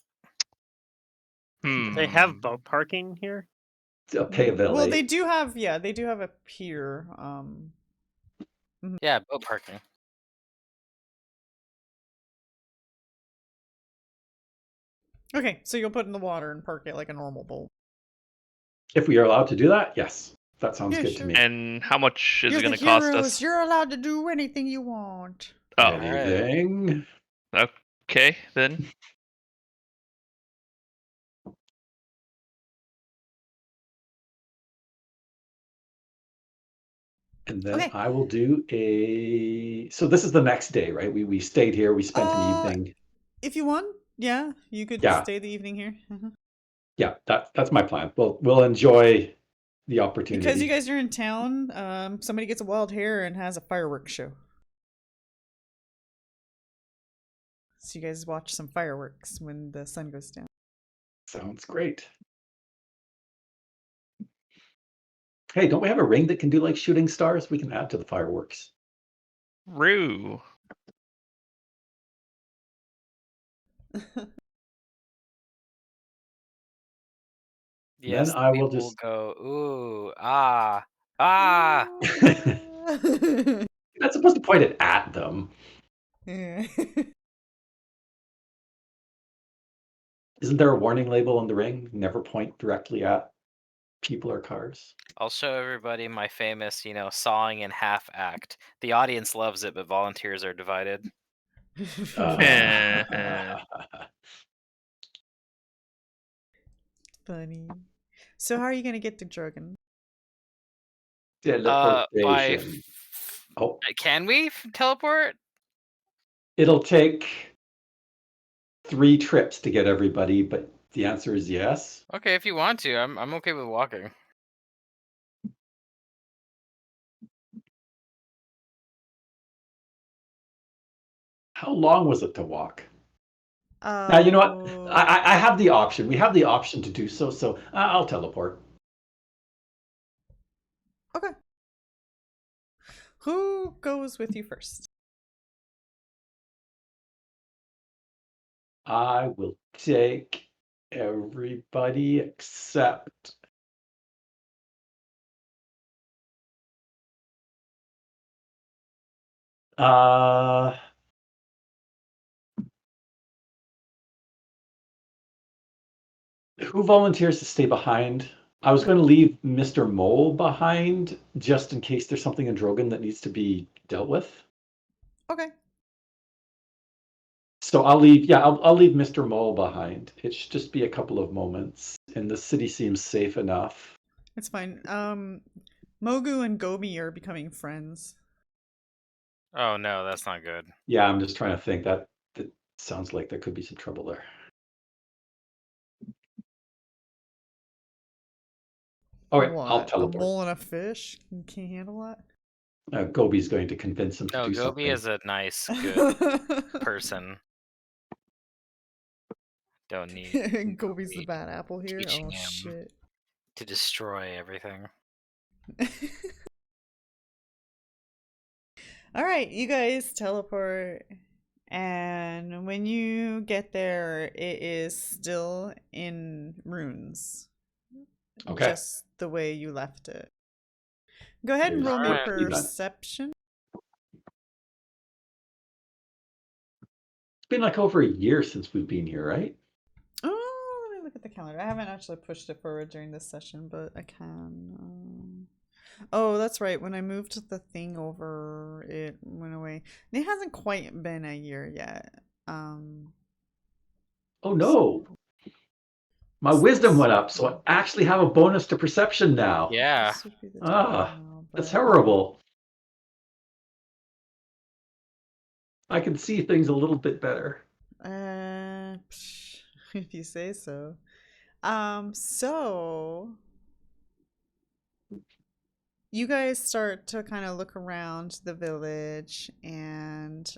Hmm. They have boat parking here. Pay a bill. Well, eh? they do have a pier. Yeah, boat parking. Okay, so you'll put it in the water and park it like a normal boat. If we are allowed to do that, yes, that sounds Yeah, good sure. to me. And how much is You're it the gonna cost heroes. us? You're allowed to do anything you want. Oh, Anything? okay then. And then Okay. I will do a. So this is the next day, right? We stayed here. We spent an evening. If you want, yeah, you could Yeah. stay the evening here. Yeah, that's my plan. We'll enjoy the opportunity. Because you guys are in town, somebody gets a wild hair and has a fireworks show. So you guys watch some fireworks when the sun goes down. Sounds great. Hey, don't we have a ring that can do like shooting stars? We can add to the fireworks. Rue. Yes, Then I will people just. go, ooh, ah. You're not supposed to point it at them. Yeah. Isn't there a warning label on the ring? Never point directly at people or cars. I'll show everybody my famous, sawing in half act. The audience loves it, but volunteers are divided. Funny. So how are you gonna get to Drogon? Teleportation. Oh, Can we teleport? it'll take 3 trips to get everybody, but the answer is yes. Okay, if you want to, I'm okay with walking. How long was it to walk? Now, you know what? I have the option. We have the option to do so, so I'll teleport. Okay. Who goes with you first? I will take everybody except uh who volunteers to stay behind? I was going to leave Mr. Mole behind just in case there's something in Drogon that needs to be dealt with. Okay. So I'll leave. Yeah, I'll leave Mr. Mole behind. It should just be a couple of moments, and the city seems safe enough. It's fine. Mogu and Gobi are becoming friends. Oh no, that's not good. Yeah, I'm just trying to think. That sounds like there could be some trouble there. Okay, I'll What? A teleport. mole and a fish? You can't handle that? Gobi's going to convince him to No, do Gobi something. is a nice, good person. Don't need Gobi's the bad apple here. teaching Oh him. shit. To destroy everything. All right, you guys teleport, and when you get there, it is still in runes. Okay. Just the way you left it. Go ahead and There's roll me Alright. perception. It's been like over a year since we've been here, right? Oh, let me look at the calendar. I haven't actually pushed it forward during this session, but I can. Oh, that's right. When I moved the thing over, it went away. It hasn't quite been a year yet. Oh no! My wisdom went up, so I actually have a bonus to perception now. Yeah. This would be the time now, That's but- horrible. I can see things a little bit better. If you say so. So you guys start to kind of look around the village, and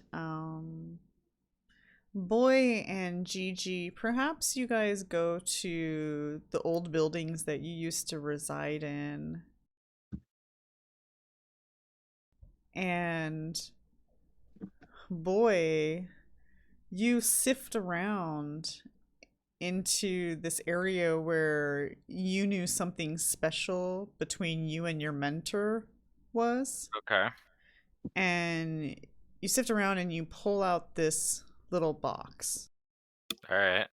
Boy and Gigi, perhaps you guys go to the old buildings that you used to reside in. And Boy, you sift around into this area where you knew something special between you and your mentor was. Okay. And you sift around and you pull out this little box. Alright.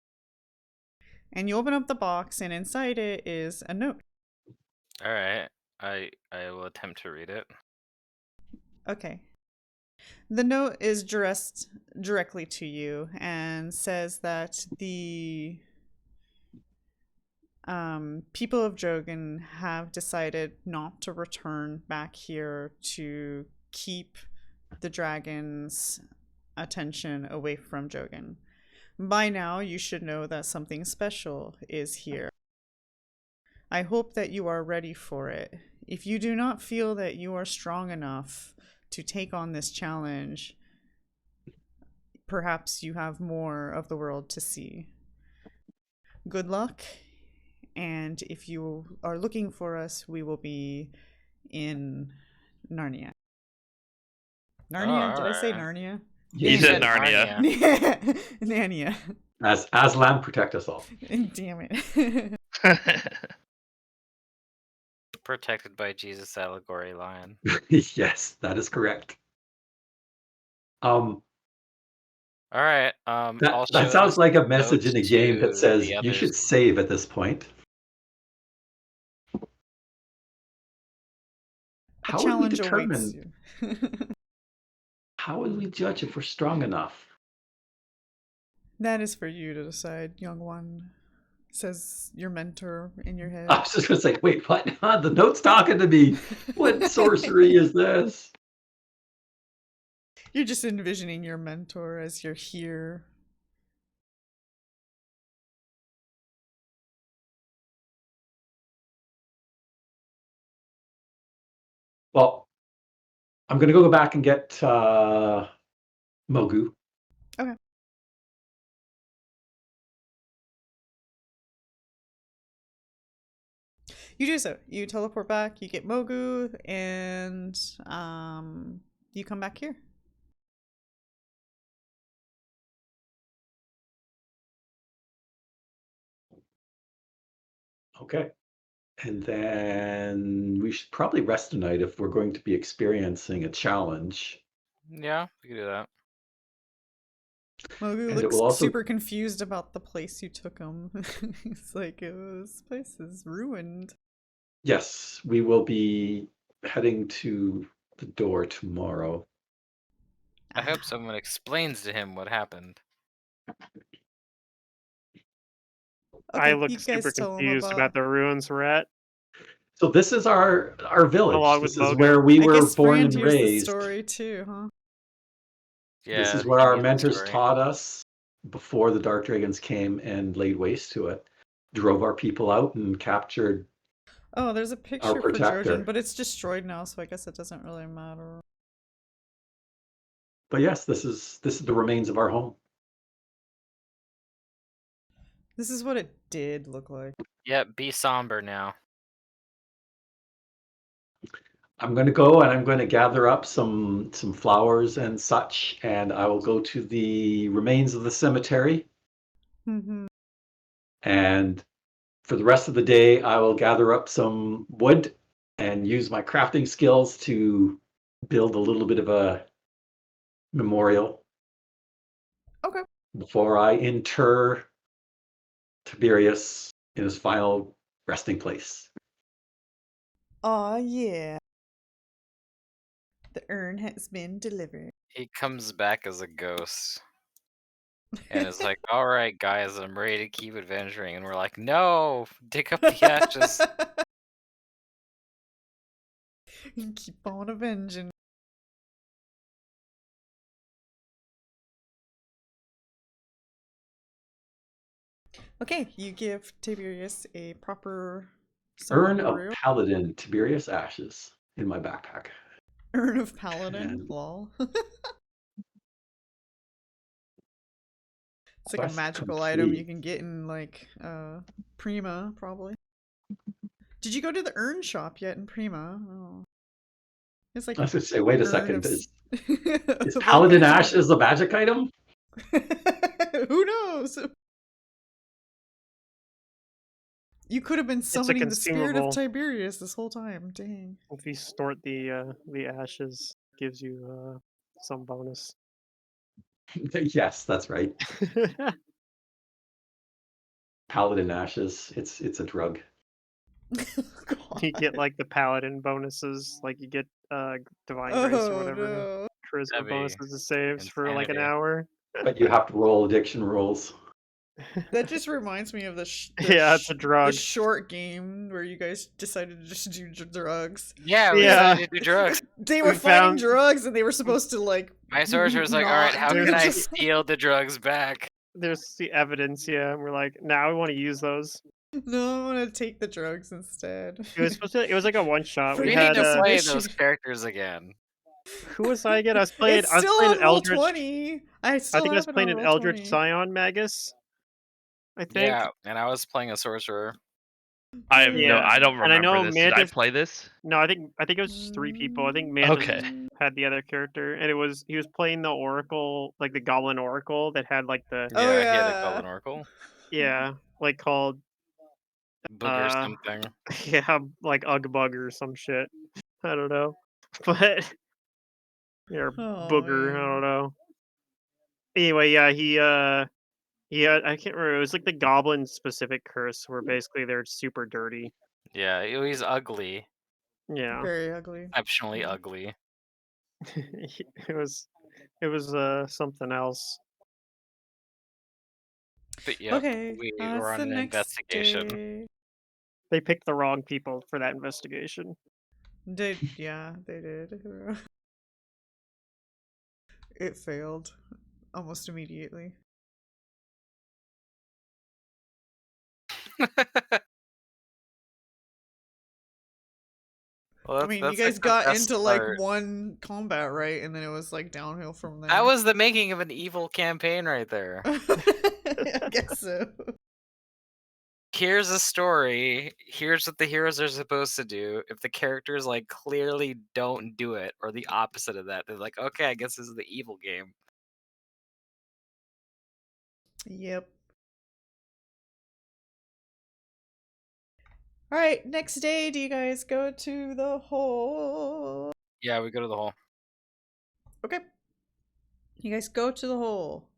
And you open up the box, and inside it is a note. Alright. I will attempt to read it. Okay. The note is addressed directly to you and says that the people of Drogon have decided not to return back here to keep the dragon's attention away from Drogon. By now, you should know that something special is here. I hope that you are ready for it. If you do not feel that you are strong enough to take on this challenge, perhaps you have more of the world to see. Good luck, and if you are looking for us, we will be in Narnia. Narnia? Did I say alright. Narnia? Yeah, You you said said Narnia. Narnia. as Aslan protect us all. Damn it. Protected by Jesus allegory lion. Yes, that is correct. Alright. That I'll show sounds this like a message note in a game that to says the you others. should save at this point. A How would we challenge awaits determine? you. How would we judge if we're strong enough? That is for you to decide, young one, says your mentor in your head. I was just gonna say, wait, what? The note's talking to me. What sorcery is this? You're just envisioning your mentor as you're here. Well, I'm gonna go back and get Mogu. Okay. You do so. You teleport back, you get Mogu, and you come back here. Okay. And then we should probably rest tonight if we're going to be experiencing a challenge. Yeah, we could do that. Mogu And it looks will also super confused about the place you took him. He's like, "Oh, this place is ruined." Yes, we will be heading to the door tomorrow. I hope someone explains to him what happened. I Okay, look you super guys tell him confused about the ruins we're at, So this is our village. along with This is Mogu. where we I were guess born Fran and hears the raised. story too, huh? This Yeah, is where he our knew the mentors story. taught us before the Dark Dragons came and laid waste to it. Drove our people out and captured Oh, there's a our picture for Trojan, protector. but it's destroyed now, so I guess it doesn't really matter. But yes, this is the remains of our home. This is what it did look like. Yep, be somber now. I'm going to go and I'm going to gather up some flowers and such, and I will go to the remains of the cemetery. Mm-hmm. And for the rest of the day, I will gather up some wood and use my crafting skills to build a little bit of a memorial Okay. before I inter Tiberius in his final resting place. Aw, yeah. The urn has been delivered. He comes back as a ghost. And it's like, all right, guys, I'm ready to keep adventuring. And we're like, no, dig up the ashes. Keep on avenging. Okay, you give Tiberius a proper Urn of memorial. Paladin Tiberius ashes in my backpack. Urn of Paladin, And lol. It's like a quest magical item you complete. can get in like Prima, probably. Did you go to the urn shop yet in Prima? Oh. It's like I was going to say, wait a urn second. of Is of Paladin magic. ashes a magic item? Who knows? You could have been It's a summoning the spirit of consumable. Tiberius this whole time. Dang. If you snort the ashes, gives you some bonus. Yes, that's right. Paladin ashes. It's a drug. You get like the paladin bonuses, like you get divine grace or Oh whatever, no. charisma That'd be bonuses and saves for like an insanity. hour. But you have to roll addiction rolls. That just reminds me of Yeah, it's a the drug. short game where you guys decided to just do drugs. Yeah, we Yeah. decided to do drugs. They We were fighting found- drugs and they were supposed to like My sorcerer was like, all right, not how do can I the- steal the drugs back? There's the evidence, yeah. And we're like, now we want to use those. No, I want to take the drugs instead. It was supposed to. It was like a one shot. We We Forget had need to this play mission. those characters again. who was I again? I was playing. It's I was still playing on an roll Eldritch. 20. I still I think I was have it playing on an roll Eldritch 20. Scion Magus. I think. Yeah, and I was playing a sorcerer. I have Yeah, I don't and I remember know this. Did I Mantis. play this? No, I think it was 3 people. I think Mantis Okay. had the other character, and he was playing the Oracle, like the Goblin Oracle that had like the Oh, Yeah, he had a yeah. Goblin Oracle. like called Booger something. yeah, like Ugbug or some shit. I don't know, but yeah, Oh, Booger. I man. don't know. Anyway, yeah, he had, I can't remember. It was like the Goblin specific curse, where basically they're super dirty. Yeah, he's ugly. Yeah, Very ugly. Exceptionally Yeah. ugly. it was something else. But yeah, Okay, we it's were on the an next investigation. day. They picked the wrong people for that investigation. Yeah, they did. It failed almost immediately. Well, I mean, you that's guys like the got best into like part. one combat, right? And then it was like downhill from there. That was the making of an evil campaign right there. I guess so. Here's a story. Here's what the heroes are supposed to do. If the characters like clearly don't do it, or the opposite of that, they're like, okay, I guess this is the evil game. Yep. All right, next day, do you guys go to the hole? Yeah, we go to the hole. Okay. You guys go to the hole.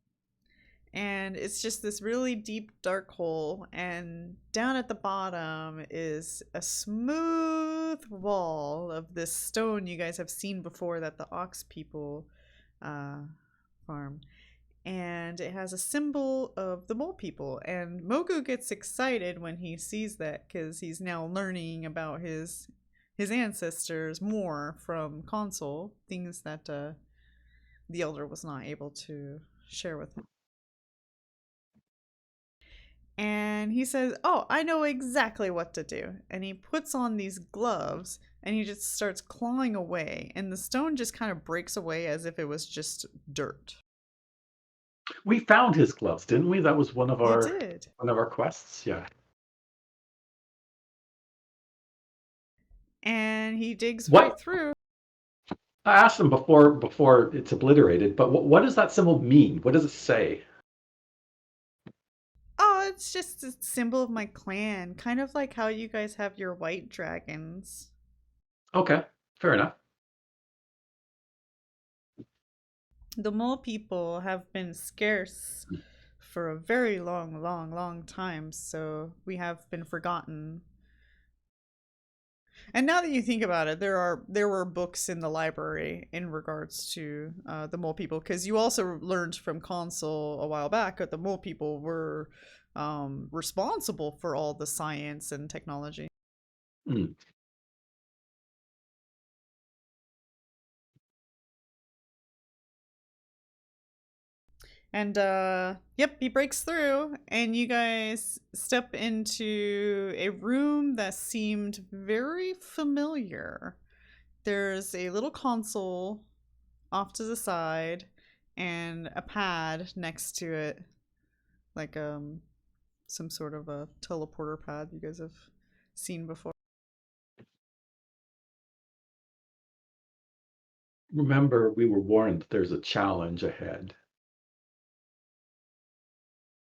And it's just this really deep, dark hole. And down at the bottom is a smooth wall of this stone you guys have seen before that the ox people farm. And it has a symbol of the mole people. And Mogu gets excited when he sees that because he's now learning about his ancestors more from console, things that the elder was not able to share with him. And he says, "Oh, I know exactly what to do." And he puts on these gloves and he just starts clawing away, and the stone just kind of breaks away as if it was just dirt. We found his gloves, didn't we? That was one of You our did. quests. Yeah. And he digs What right through. I asked him before it's obliterated, but what does that symbol mean? What does it say? Oh, it's just a symbol of my clan, kind of like how you guys have your white dragons. Okay, fair enough. The mole people have been scarce for a very long, long, long time, so we have been forgotten. And now that you think about it, there were books in the library in regards to the mole people, because you also learned from console a while back that the mole people were responsible for all the science and technology. Mm. And yep, he breaks through, and you guys step into a room that seemed very familiar. There's a little console off to the side and a pad next to it, like some sort of a teleporter pad you guys have seen before. Remember, we were warned there's a challenge ahead.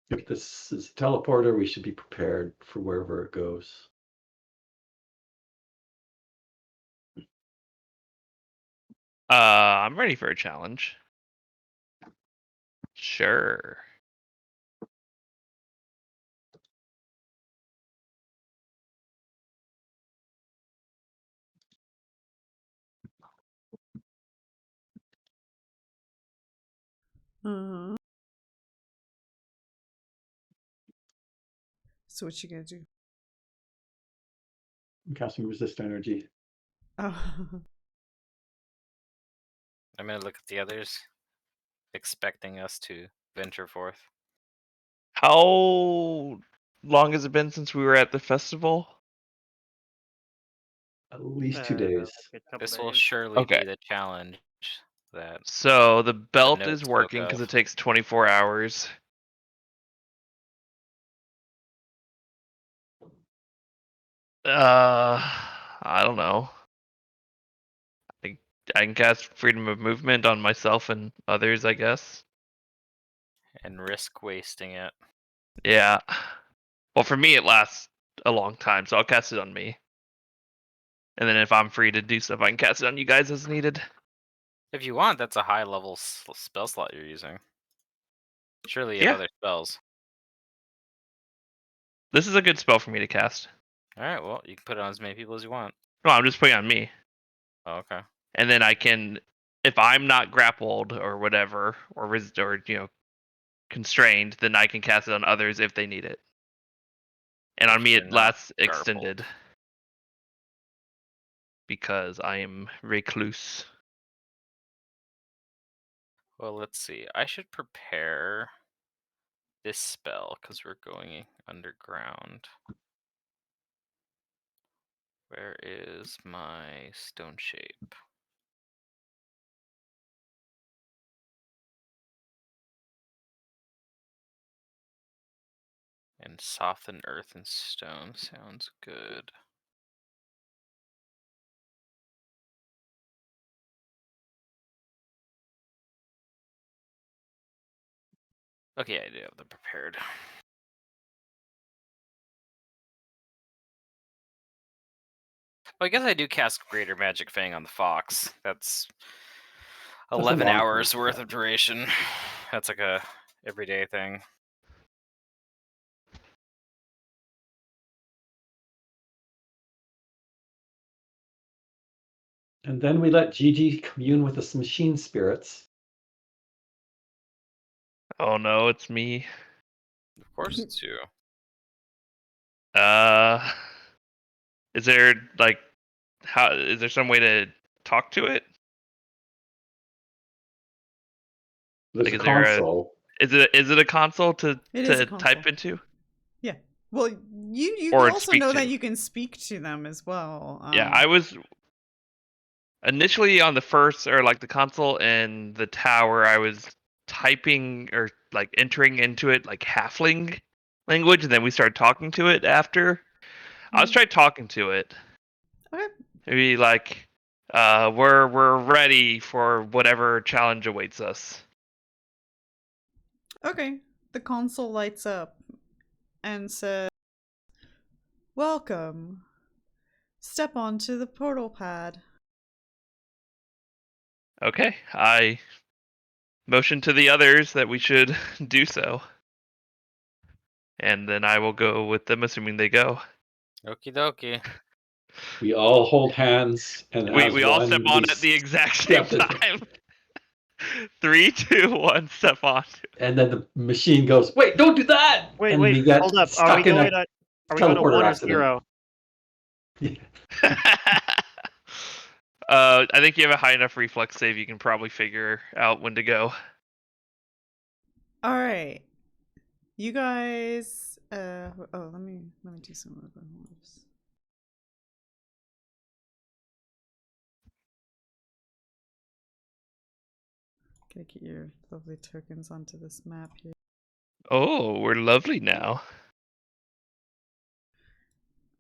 If this is a teleporter, we should be prepared for wherever it goes. I'm ready for a challenge. Sure. Uh-huh. So what you gonna do? I'm casting resist energy. Oh. I'm gonna look at the others, expecting us to venture forth. How long has it been since we were at the festival? At least 2 days. Like a couple This will days. surely Okay. be the challenge that So the belt note is spoke working because of. it takes 24 hours. I don't know. I, I can cast freedom of movement on myself and others, I guess. and risk wasting it. Yeah. Well, for me, it lasts a long time, so I'll cast it on me. And then if I'm free to do stuff, I can cast it on you guys as needed. If you want, that's a high level spell slot you're using. Surely you have Yeah. other spells. This is a good spell for me to cast. Alright, well, you can put it on as many people as you want. No, I'm just putting it on me. Oh, okay. And then I can, if I'm not grappled or whatever, or constrained, then I can cast it on others if they need it. And on If me, you're it not lasts garbled. extended because I am recluse. Well, let's see. I should prepare this spell because we're going underground. Where is my stone shape? And soften earth and stone sounds good. Okay, I do have them prepared. Well, I guess I do cast Greater Magic Fang on the Fox. That's a 11 long hours time. worth of duration. That's like a everyday thing. And then we let Gigi commune with the machine spirits. Oh no, it's me. Of course, it's you. Is there like how? Is there some way to talk to it? There's Like, a is there console. is it a console to It is a type console. into? Yeah. Well, you Or also speak know to? that you can speak to them as well. Yeah, I was initially on the first or like the console and the tower. I was typing or like entering into it like halfling language, and then we started talking to it after. I was trying talking to it. Okay. Maybe like, we're ready for whatever challenge awaits us. Okay. The console lights up and says, "Welcome. Step onto the portal pad." Okay, I motion to the others that we should do so, and then I will go with them, assuming they go. Okie dokie. We all hold hands, and as We all one, step we on at the exact same step into- time. 3, 2, 1, step on. And then the machine goes, "Wait, don't do that!" Wait, and wait, we get hold up. Are we stuck in going a to teleporter 1 or accident. 0? I think you have a high enough reflex save. You can probably figure out when to go. All right. You guys let me do some of the moves. Gotta get your lovely tokens onto this map here. Oh, we're lovely now.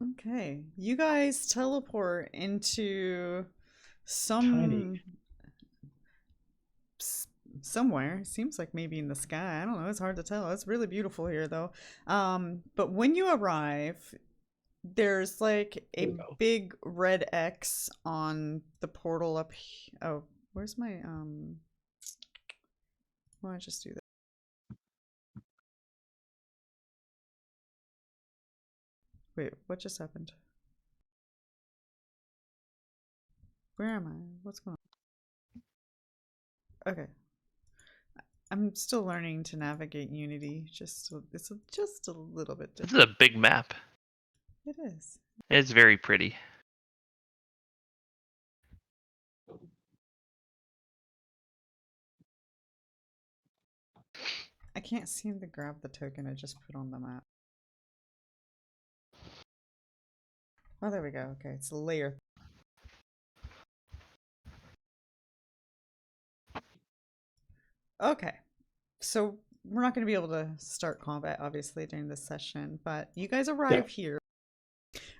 Okay. You guys teleport into Tiny. somewhere. Seems like maybe in the sky. I don't know. It's hard to tell. It's really beautiful here though. But when you arrive, there's like a big red X on the portal up oh, where's my why don't I just do that? Wait, what just happened? Where am I? What's going on? Okay. I'm still learning to navigate Unity. It's just a little bit This different. is a big map. It is. It's very pretty. I can't seem to grab the token I just put on the map. Oh, there we go. Okay, it's a layer. Okay, so we're not going to be able to start combat, obviously, during this session, but you guys arrive here,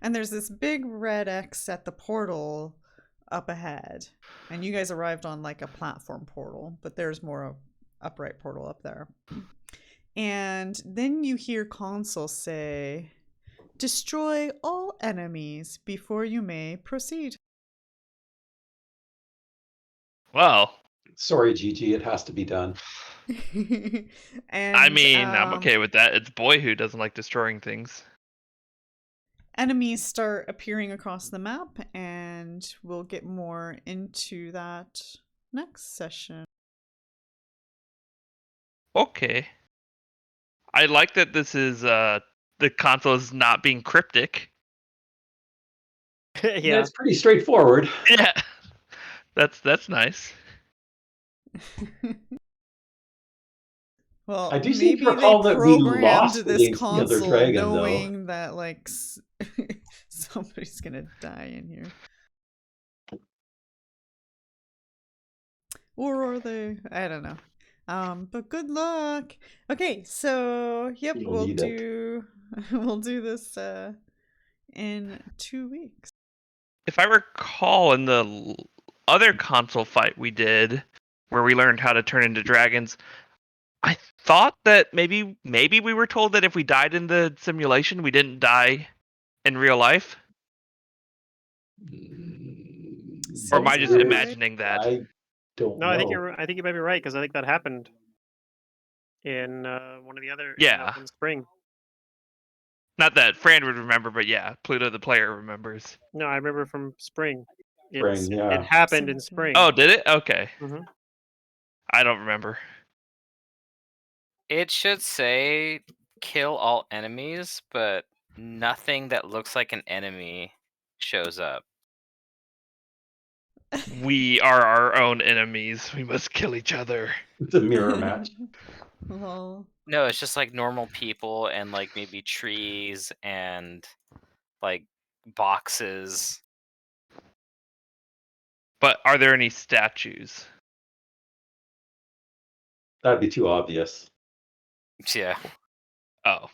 and there's this big red X at the portal up ahead, and you guys arrived on like a platform portal, but there's more upright portal up there. And then you hear console say, "Destroy all enemies before you may proceed." Well, Sorry, Gigi, it has to be done. And I mean, I'm okay with that. It's Boy who doesn't like destroying things. enemies start appearing across the map, and we'll get more into that next session. Okay. I like that this is the console is not being cryptic. Yeah, it's pretty straightforward. Yeah. That's nice. Well, I do seem to maybe they recall that we programmed lost this against the other console dragon, though. knowing that like somebody's gonna die in here. Or are they? I don't know. But good luck. Okay, so yep, You'll we'll need it. do we'll do this in 2 weeks. If I recall, in the other console fight we did, where we learned how to turn into dragons, I thought that maybe we were told that if we died in the simulation, we didn't die in real life. Or am I Seems just about right. imagining that? I don't No, know. I think you might be right because I think that happened in one of the other Yeah. in spring. Not that Fran would remember, but yeah, Pluto the player remembers. No, I remember from spring. Spring, It yeah. happened in Same spring. Oh, did it? Okay. hmm I don't remember. It should say kill all enemies, but nothing that looks like an enemy shows up. We are our own enemies. We must kill each other. It's a mirror match. Well, No, it's just like normal people and like maybe trees and like boxes. But are there any statues? That'd be too obvious. Yeah. Oh.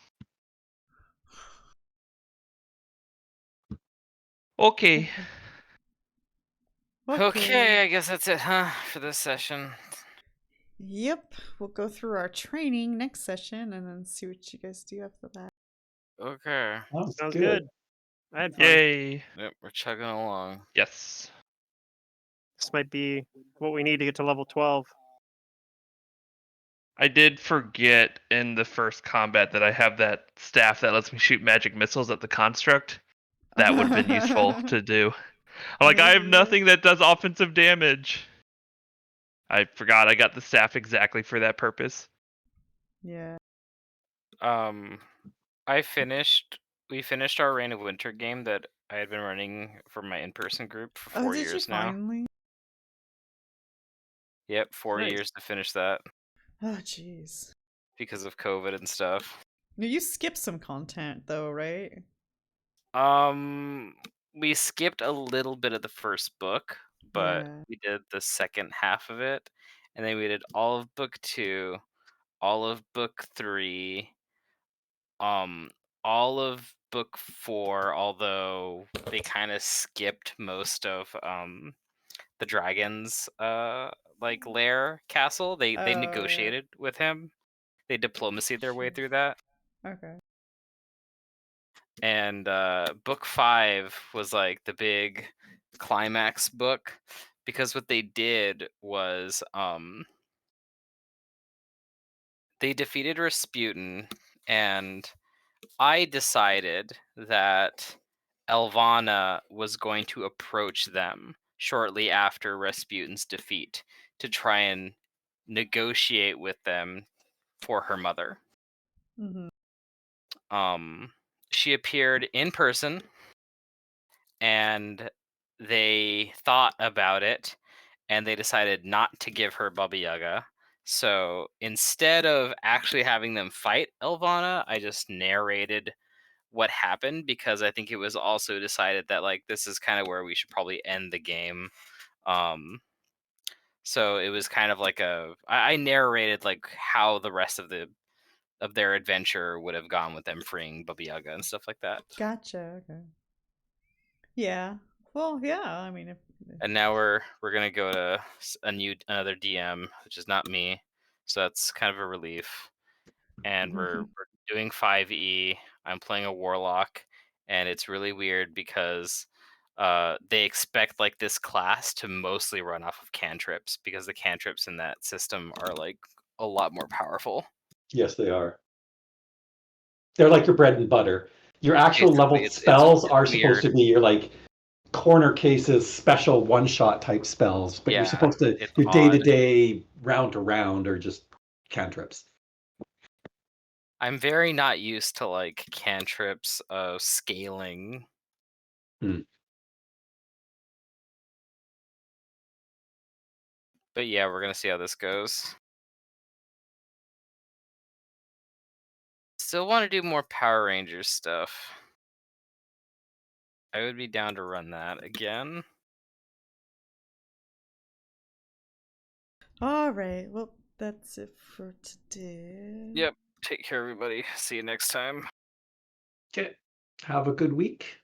Okay. Okay, I guess that's it, huh, for this session. Yep. We'll go through our training next session and then see what you guys do after that. Okay. Sounds good. I had fun. Yay. Yep, we're chugging along. Yes. This might be what we need to get to level 12. I did forget in the first combat that I have that staff that lets me shoot magic missiles at the construct. That would have been useful to do. I'm like, I have Maybe, nothing that does offensive damage. I forgot I got the staff exactly for that purpose. Yeah. We finished our Reign of Winter game that I had been running for my in-person group for 4 Did you years now. finally? Yep, 4 Nice. years to finish that Oh, jeez. because of COVID and stuff. You skipped some content though, right? We skipped a little bit of the first book, but Yeah. we did the second half of it, and then we did all of book 2, all of book 3, all of book 4, although they kind of skipped most of the dragon's like lair castle. They Oh, yeah. negotiated with him. They diplomacied their way through that. Okay. And book 5 was like the big climax book, because what they did was they defeated Rasputin, and I decided that Elvana was going to approach them shortly after Rasputin's defeat to try and negotiate with them for her mother. Mm-hmm. She appeared in person, and they thought about it, and they decided not to give her Baba Yaga. So instead of actually having them fight Elvana, I just narrated what happened, because I think it was also decided that like this is kind of where we should probably end the game. So it was kind of like I narrated like how the rest of their adventure would have gone with them freeing Baba Yaga and stuff like that. Gotcha. Okay. Yeah. Well, yeah. I mean, if And now we're gonna go to another DM, which is not me, so that's kind of a relief. And we're doing 5e. I'm playing a warlock, and it's really weird because they expect like this class to mostly run off of cantrips, because the cantrips in that system are like a lot more powerful. Yes, they are. They're like your bread and butter. Your actual Basically, level it's spells are weird. supposed to be your like corner cases, special one-shot type spells, but you're Yeah, supposed to it's your odd. day-to-day, round-to-round are just cantrips. I'm very not used to like cantrips scaling. But yeah, we're gonna see how this goes. Still want to do more Power Rangers stuff. I would be down to run that again. All right. Well, that's it for today. Yep. Take care, everybody. See you next time. Okay. Have a good week.